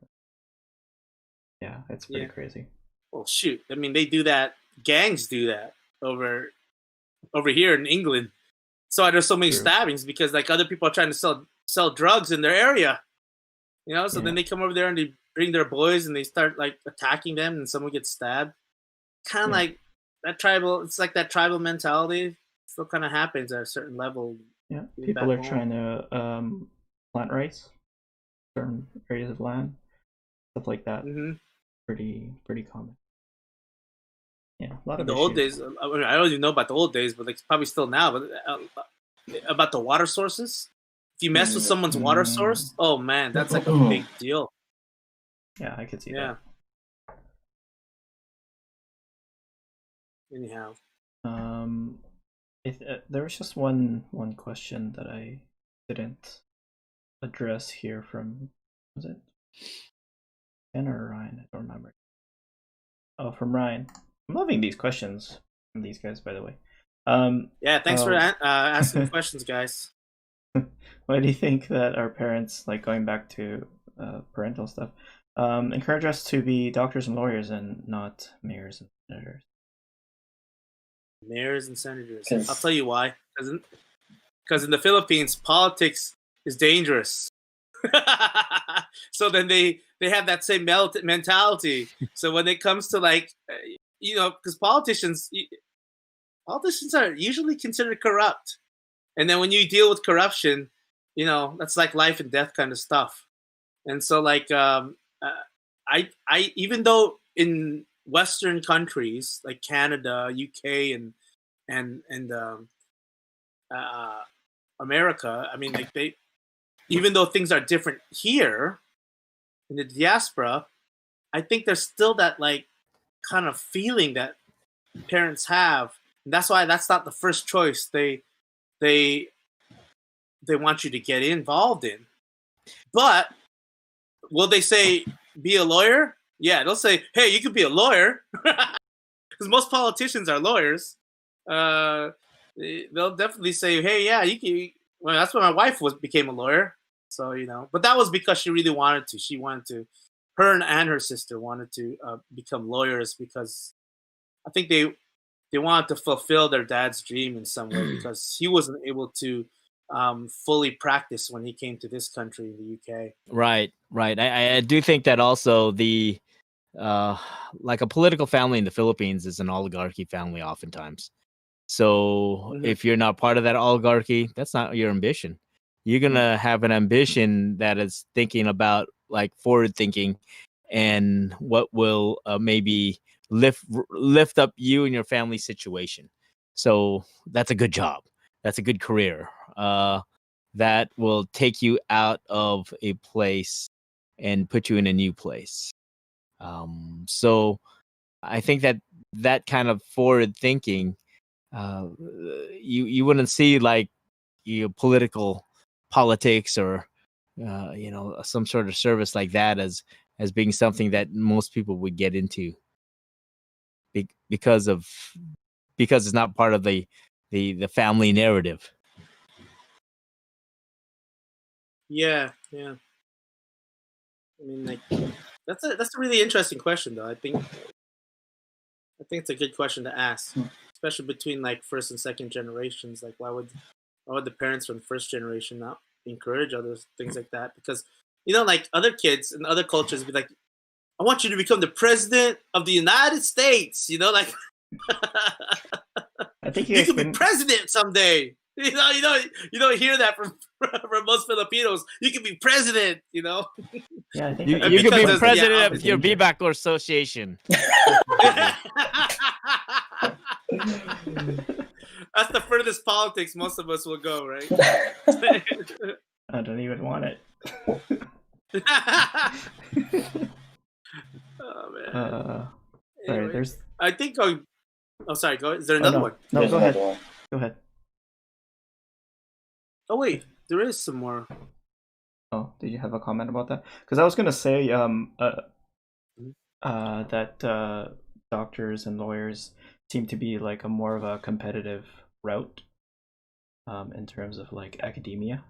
Yeah, it's pretty crazy. Well, shoot, I mean, they do that. Gangs do that over here in England. So there's so many stabbings because like other people are trying to sell drugs in their area. So then they come over there and they bring their boys and they start like attacking them, and someone gets stabbed. Kind of like that tribal. It's like that tribal mentality still kind of happens at a certain level. Yeah, people are trying to plant rice, certain areas of land, stuff like that. Mm-hmm. Pretty common. Yeah, a lot of the old days. I don't even know about the old days, but it's probably still now. But about the water sources, if you mess with someone's water source, oh man, that's like a big deal. Yeah, I could see that. Anyhow, there was just one question that I didn't address here from, was it Ben or Ryan? I don't remember. Oh, from Ryan. I'm loving these questions from these guys, by the way. Thanks for asking questions, guys. Why do you think that our parents, like going back to parental stuff, encourage us to be doctors and lawyers and not mayors and senators? Mayors and senators. I'll tell you why. Because in the Philippines, politics is dangerous. So then they have that same mentality. So when it comes to like, because politicians are usually considered corrupt. And then when you deal with corruption, that's like life and death kind of stuff. And so like, I even though in Western countries like Canada, UK, and America, I mean, like even though things are different here in the diaspora, I think there's still that like kind of feeling that parents have, and that's why that's not the first choice they want you to get involved in. But will they say be a lawyer? Yeah, they'll say, hey, you could be a lawyer, because most politicians are lawyers. They'll definitely say, hey, yeah, you can. Well, that's why my wife became a lawyer. So but that was because she really wanted to. She wanted to. Her and her sister wanted to become lawyers because I think they wanted to fulfill their dad's dream in some way, because he wasn't able to fully practice when he came to this country in the UK. Right. I do think that also the like a political family in the Philippines is an oligarchy family oftentimes. So if you're not part of that oligarchy, that's not your ambition. You're gonna have an ambition that is thinking about like forward thinking and what will maybe lift up you and your family situation. So that's a good job. That's a good career. That will take you out of a place and put you in a new place. So I think that kind of forward thinking, you wouldn't see like political politics or some sort of service like that as being something that most people would get into because it's not part of the family narrative. Yeah. I mean, like that's a really interesting question, though. I think it's a good question to ask, especially between like first and second generations. Like, why would the parents from first generation not encourage other things like that? Because like other kids in other cultures would be like, I want you to become the president of the United States. Like I think you could be president someday. You don't hear that from most Filipinos. You can be president. Yeah, I think you could be president of your Bebak association. That's the furthest politics most of us will go, right? I don't even want it. Oh man. Sorry, Anyway, there's. I think. Oh, sorry. Go. Is there another one? No, go ahead. Go ahead. Oh wait, there is some more. Oh, did you have a comment about that? Because I was gonna say that doctors and lawyers seem to be like a more of a competitive route in terms of like academia.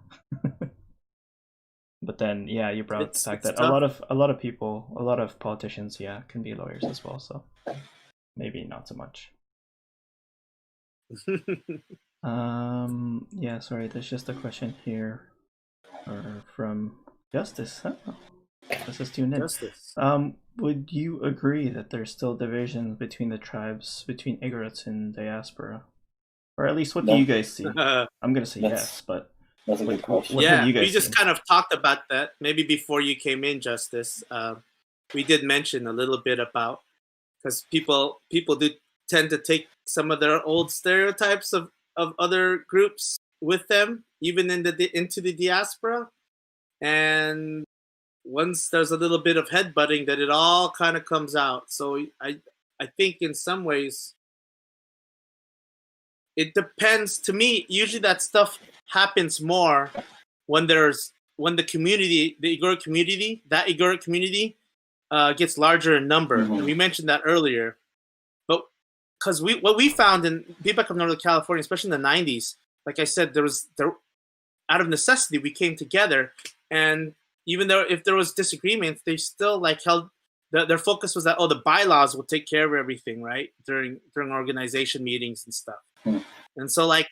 But then you brought up the fact that tough. a lot of people, a lot of politicians can be lawyers as well, so maybe not so much. Sorry, there's just a question here from Justice. This is tuned in. Justice. Would you agree that there's still divisions between the tribes, between Igorots and Diaspora? Or at least what do you guys see? I'm gonna say yes, but that's a good question. What have you guys we just kind of talked about that maybe before you came in, Justice. We did mention a little bit about, because people do tend to take some of their old stereotypes of other groups with them, even into the diaspora. And once there's a little bit of headbutting, that it all kind of comes out. So I think in some ways it depends. To me, usually that stuff happens more when the community, the Igorot community, gets larger in number. Mm-hmm. And we mentioned that earlier. But because what we found in Bebak of Northern California, especially in the 90s, like I said, there out of necessity, we came together, and even though if there was disagreements, they still like held their focus was that the bylaws will take care of everything, right, during organization meetings and stuff. And so like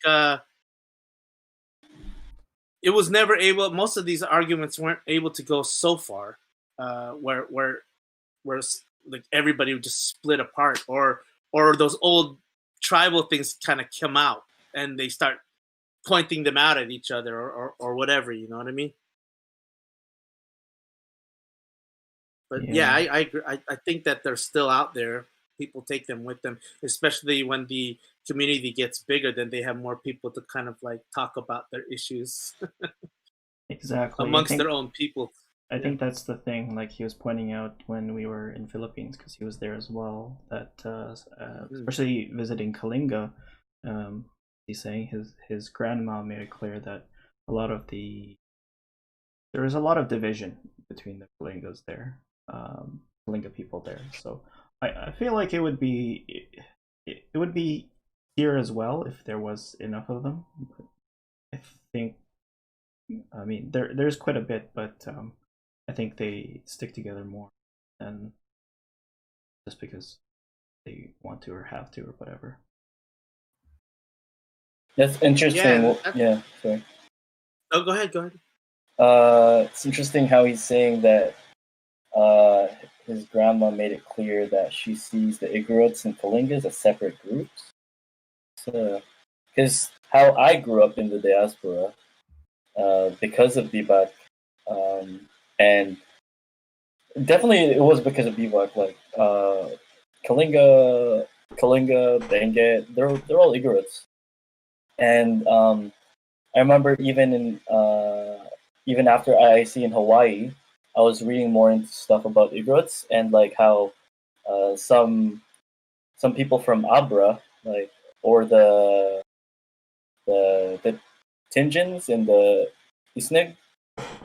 it was never able. Most of these arguments weren't able to go so far where like everybody would just split apart, or those old tribal things kind of come out and they start pointing them out at each other or whatever, you know what I mean? But I agree. I think that they're still out there. People take them with them, especially when the community gets bigger, then they have more people to kind of like talk about their issues. Exactly. Amongst their own people. I think that's the thing, like he was pointing out when we were in Philippines, because he was there as well, that especially visiting Kalinga, he's saying his grandma made it clear that there is a lot of division between the Kalingas there, Kalinga people there. So I feel like it would be here as well if there was enough of them. But I mean there's quite a bit, but I think they stick together more than just because they want to or have to or whatever. That's interesting. Yeah, sorry. Oh, go ahead. It's interesting how he's saying that his grandma made it clear that she sees the Igorots and Kalingas as separate groups. because how I grew up in the diaspora, because of Bibak, and definitely it was because of Bibak. Like Kalinga, Benguet, they're all Igorots, and I remember even after IIC in Hawaii, I was reading more into stuff about Igorots and like how some people from Abra, like, or the Tinjins and the Isnig,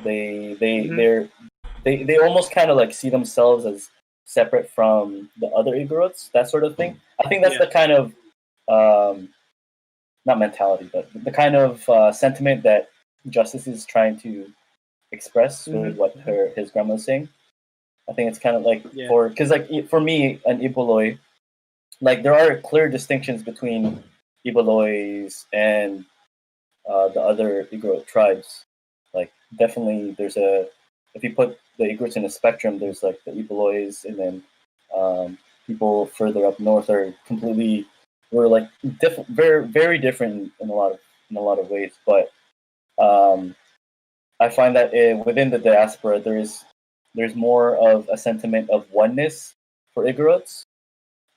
they almost kind of like see themselves as separate from the other Igorots, that sort of thing. I think that's the kind of not mentality, but the kind of sentiment that Justice is trying to express with what his grandma was saying. I think it's kind of like because like for me, an Iboloi, like there are clear distinctions between Ibolois and the other Igorot tribes. Like definitely, there's if you put the Igorots in a spectrum, there's like the Ibolois, and then people further up north are completely were like very very different in a lot of ways. But I find that within the diaspora, there's more of a sentiment of oneness for Igorots,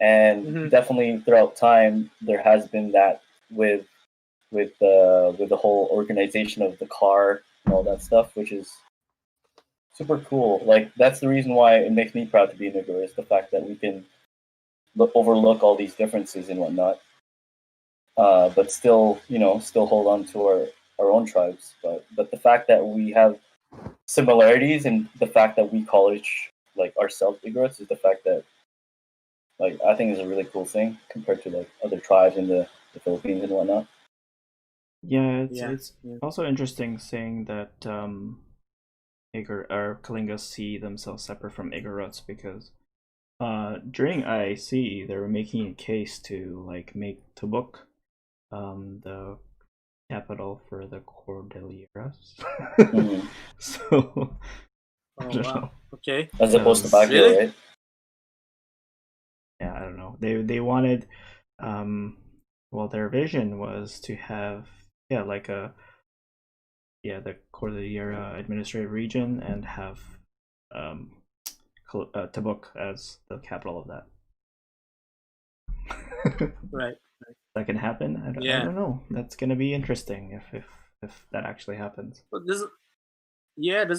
and definitely throughout time there has been that with the whole organization of the car and all that stuff, which is super cool. Like that's the reason why it makes me proud to be an Igorot, is the fact that we can overlook all these differences and whatnot, but still hold on to our own tribes. But the fact that we have similarities and the fact that we call like ourselves Igorots is the fact that like I think is a really cool thing compared to like other tribes in the Philippines and whatnot. Yeah, it's also interesting saying that Kalingas see themselves separate from Igorots, because during IIC they were making a case to like make Tabuk the capital for the Cordilleras. So I don't know. Okay. As opposed to Baguio, really? Right? Yeah, I don't know. They wanted their vision was to have the Cordillera administrative region and have Tabuk as the capital of that. Right. That can happen. I don't know. That's gonna be interesting if that actually happens. But there's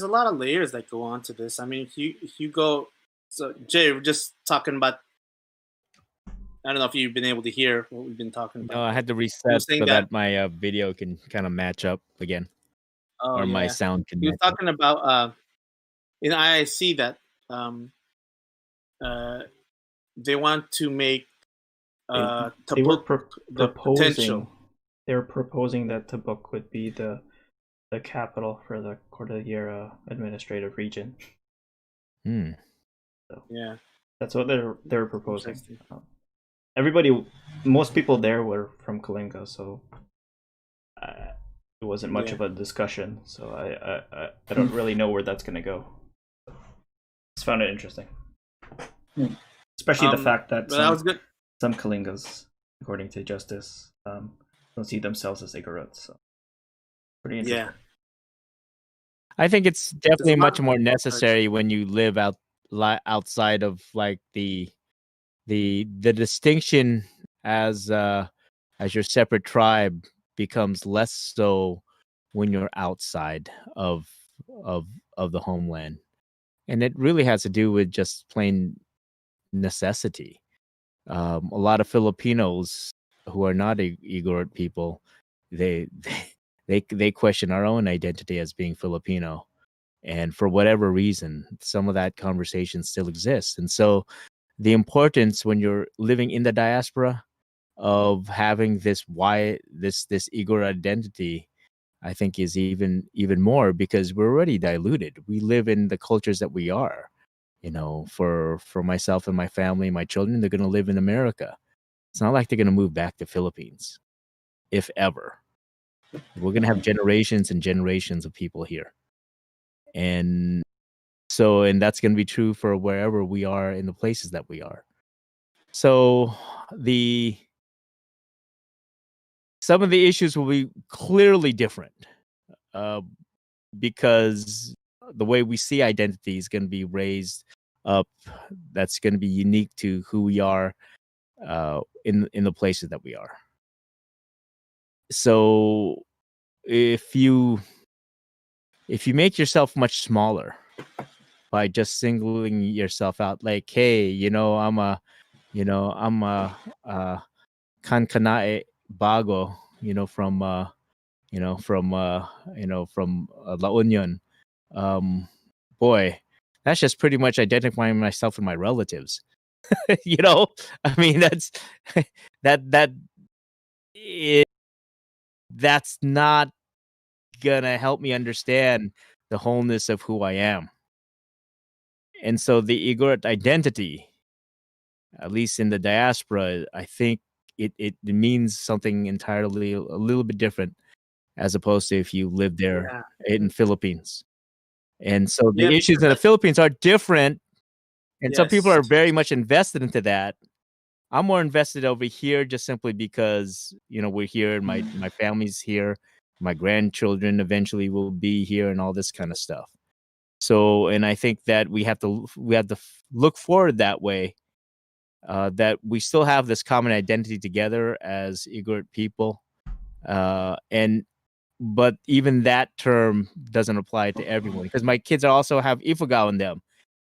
a lot of layers that go on to this. I mean, if you go, so Jay, we're just talking about. I don't know if you've been able to hear what we've been talking about. No, I had to reset so that my video can kind of match up again, or my sound can. He was talking about in IIC that they want to make they were proposing. They were proposing that Tabuk would be the capital for the Cordillera administrative region. So, yeah, that's what they were proposing. Most people there were from Kalinga, so it wasn't much of a discussion. So I don't really know where that's gonna go. Just found it interesting, especially the fact that some Kalingas, according to Justice, don't see themselves as Igorots. So pretty interesting. Yeah, I think it's definitely much more necessary when you live outside of like the distinction as your separate tribe becomes less so when you're outside of the homeland, and it really has to do with just plain necessity. A lot of Filipinos who are not Igorot people, they question our own identity as being Filipino, and for whatever reason, some of that conversation still exists. And so the importance when you're living in the diaspora of having this Igor identity, I think, is even more, because we're already diluted. We live in the cultures that we are. For myself and my family, my children, they're going to live in America. It's not like they're going to move back to Philippines, if ever. We're going to have generations and generations of people here. And that's going to be true for wherever we are in the places that we are. So the some of the issues will be clearly different because the way we see identity is going to be raised up. That's going to be unique to who we are in the places that we are. So if you make yourself much smaller by just singling yourself out, like, hey, I'm a kankanae bago, from La Union. Boy, that's just pretty much identifying myself and my relatives. I mean, that's not gonna help me understand the wholeness of who I am. And so the Igorot identity, at least in the diaspora, I think it means something entirely a little bit different as opposed to if you live there in Philippines. And so the issues in the Philippines are different. And some people are very much invested into that. I'm more invested over here just simply because, we're here and my family's here. My grandchildren eventually will be here and all this kind of stuff. So, and I think that we have to look forward that way, that we still have this common identity together as Igorot people. But even that term doesn't apply to everyone because my kids also have Ifugao in them.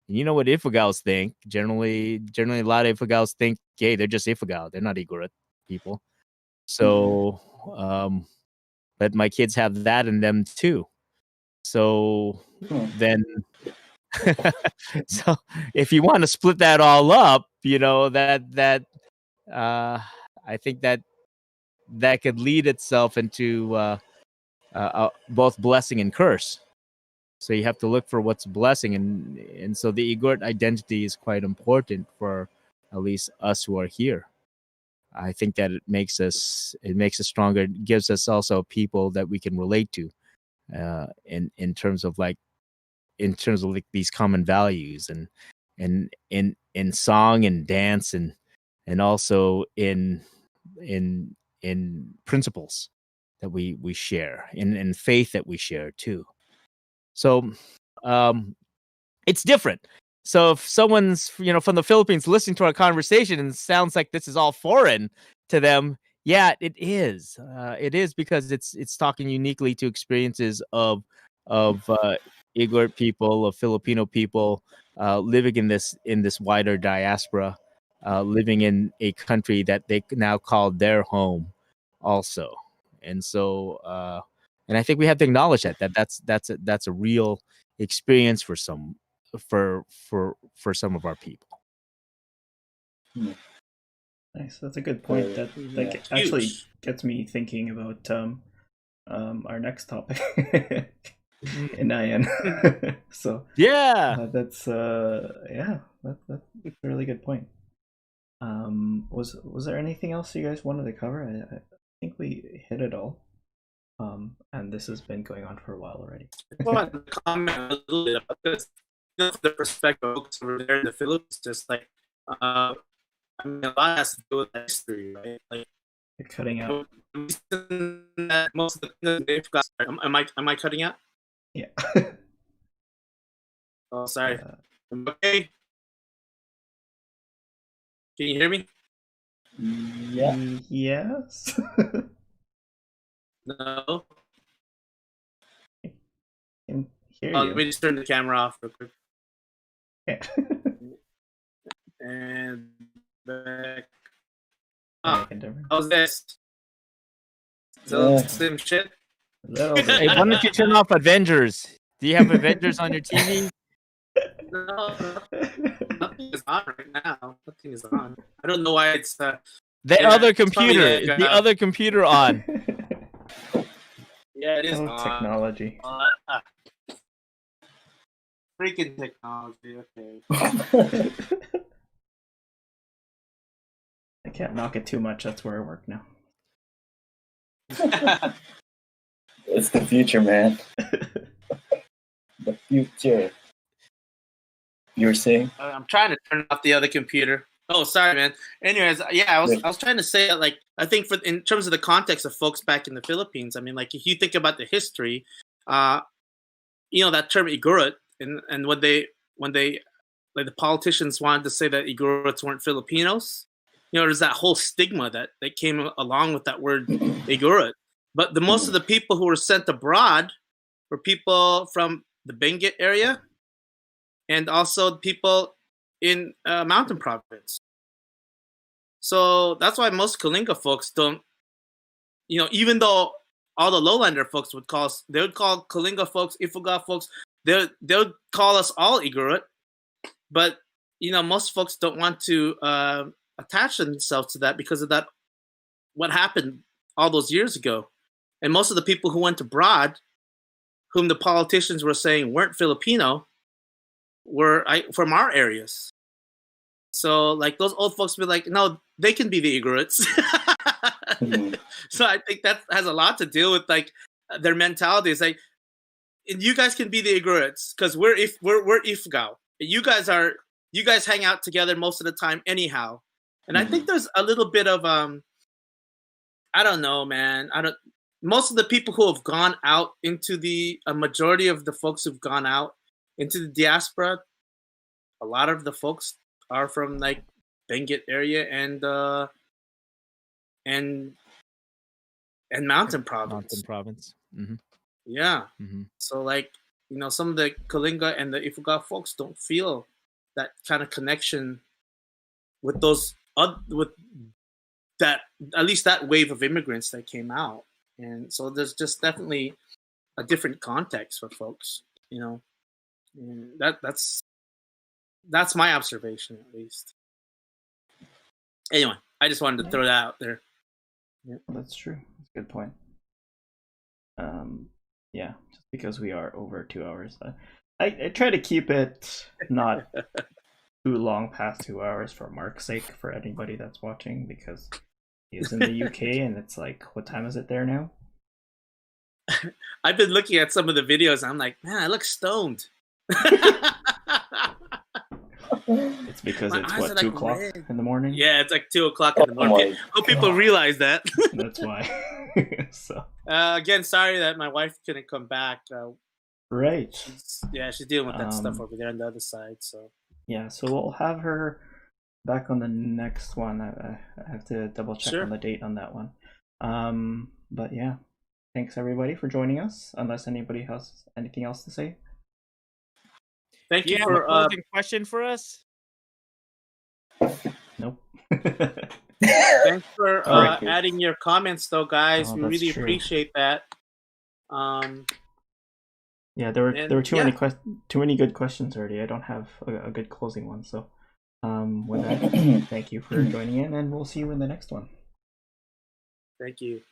And you know what Ifugaos think? Generally a lot of Ifugaos think, hey, they're just Ifugao. They're not Igorot people. So, but my kids have that in them too. So then, so if you want to split that all up, I think that could lead itself into both blessing and curse. So you have to look for what's blessing, and so the Igorot identity is quite important for at least us who are here. I think that it makes us stronger. It gives us also people that we can relate to, in terms of these common values and in song and dance and also in principles that we share, in faith that we share too. So it's different. So if someone's from the Philippines listening to our conversation and it sounds like this is all foreign to them, yeah, it is. It is because it's talking uniquely to experiences of Igorot people, of Filipino people living in this wider diaspora, living in a country that they now call their home, also. And so, and I think we have to acknowledge that's a real experience for some of our people. Nice. That's a good point. That actually gets me thinking about our next topic in Nayan. So that's that's a really good point. Was there anything else you guys wanted to cover? I think we hit it all. And this has been going on for a while already. I want to comment a little bit about this. The perspective of folks over there in the Philippines, just like I mean, a lot has to do with history, right? Like you're cutting out. Most of the they've got. Am I cutting out? Yeah. Oh, sorry. Okay. Can you hear me? Yeah. Yes. No. Can hear you. Let me just turn the camera off real quick. Yeah. And back. How's this? So same shit. Hey, why don't you turn off Avengers? Do you have Avengers on your TV? No, nothing is on right now. Nothing is on. I don't know why it's the other computer. Is the other computer on? Yeah, it is on. Technology. Freaking technology. Okay. I can't knock it too much. That's where I work now. It's the future, man. The future. You were saying? I'm trying to turn off the other computer. Oh, sorry, man. Anyways, yeah, I was trying to say that, like, I think in terms of the context of folks back in the Philippines, I mean, like, if you think about the history, that term Igorot, and when they like the politicians wanted to say that Igorots weren't Filipinos, there's that whole stigma that came along with that word Igorot. But most of the people who were sent abroad were people from the Benguet area, and also people in Mountain Province. So that's why most Kalinga folks don't, even though all the lowlander folks would call Kalinga folks, Ifugao folks, they would call us all Igorot. But, most folks don't want to attach themselves to that because of that, what happened all those years ago. And most of the people who went abroad, whom the politicians were saying weren't Filipino, were from our areas. So, like, those old folks be like, no, they can be the Igorots. So I think that has a lot to do with, like, their mentality. It's like, you guys can be the Igorots because we're Ifugao. You guys hang out together most of the time anyhow. And I think there's a little bit of I don't know, man. Most of the people who have gone out into a majority of the folks who've gone out into the diaspora, a lot of the folks are from, like, Benguet area and Mountain Province. Mm-hmm. Yeah. Mm-hmm. So, like, some of the Kalinga and the Ifugao folks don't feel that kind of connection with with that, at least that wave of immigrants that came out. And so there's just definitely a different context for folks, And that's my observation, at least. Anyway, I just wanted to throw that out there. Yeah, that's true. That's a good point. Yeah, just because we are over 2 hours, I try to keep it not too long past 2 hours for Mark's sake, for anybody that's watching, because he is in the UK and it's like, what time is it there now? I've been looking at some of the videos and I'm like, man, I look stoned. It's because it's what, 2 o'clock in the morning? Yeah, it's like 2 o'clock in the morning. Hope people realize that. That's why. So again, sorry that my wife couldn't come back. Right. She's dealing with that stuff over there on the other side. So yeah, so we'll have her back on the next one. I have to double check on the date on that one. But yeah, thanks everybody for joining us. Unless anybody has anything else to say. Thank you for a question for us. Nope. Thanks for adding your comments, though, guys. We really appreciate that. Yeah, there were too many good questions already. I don't have a good closing one. So, with that, thank you for joining in, and we'll see you in the next one. Thank you.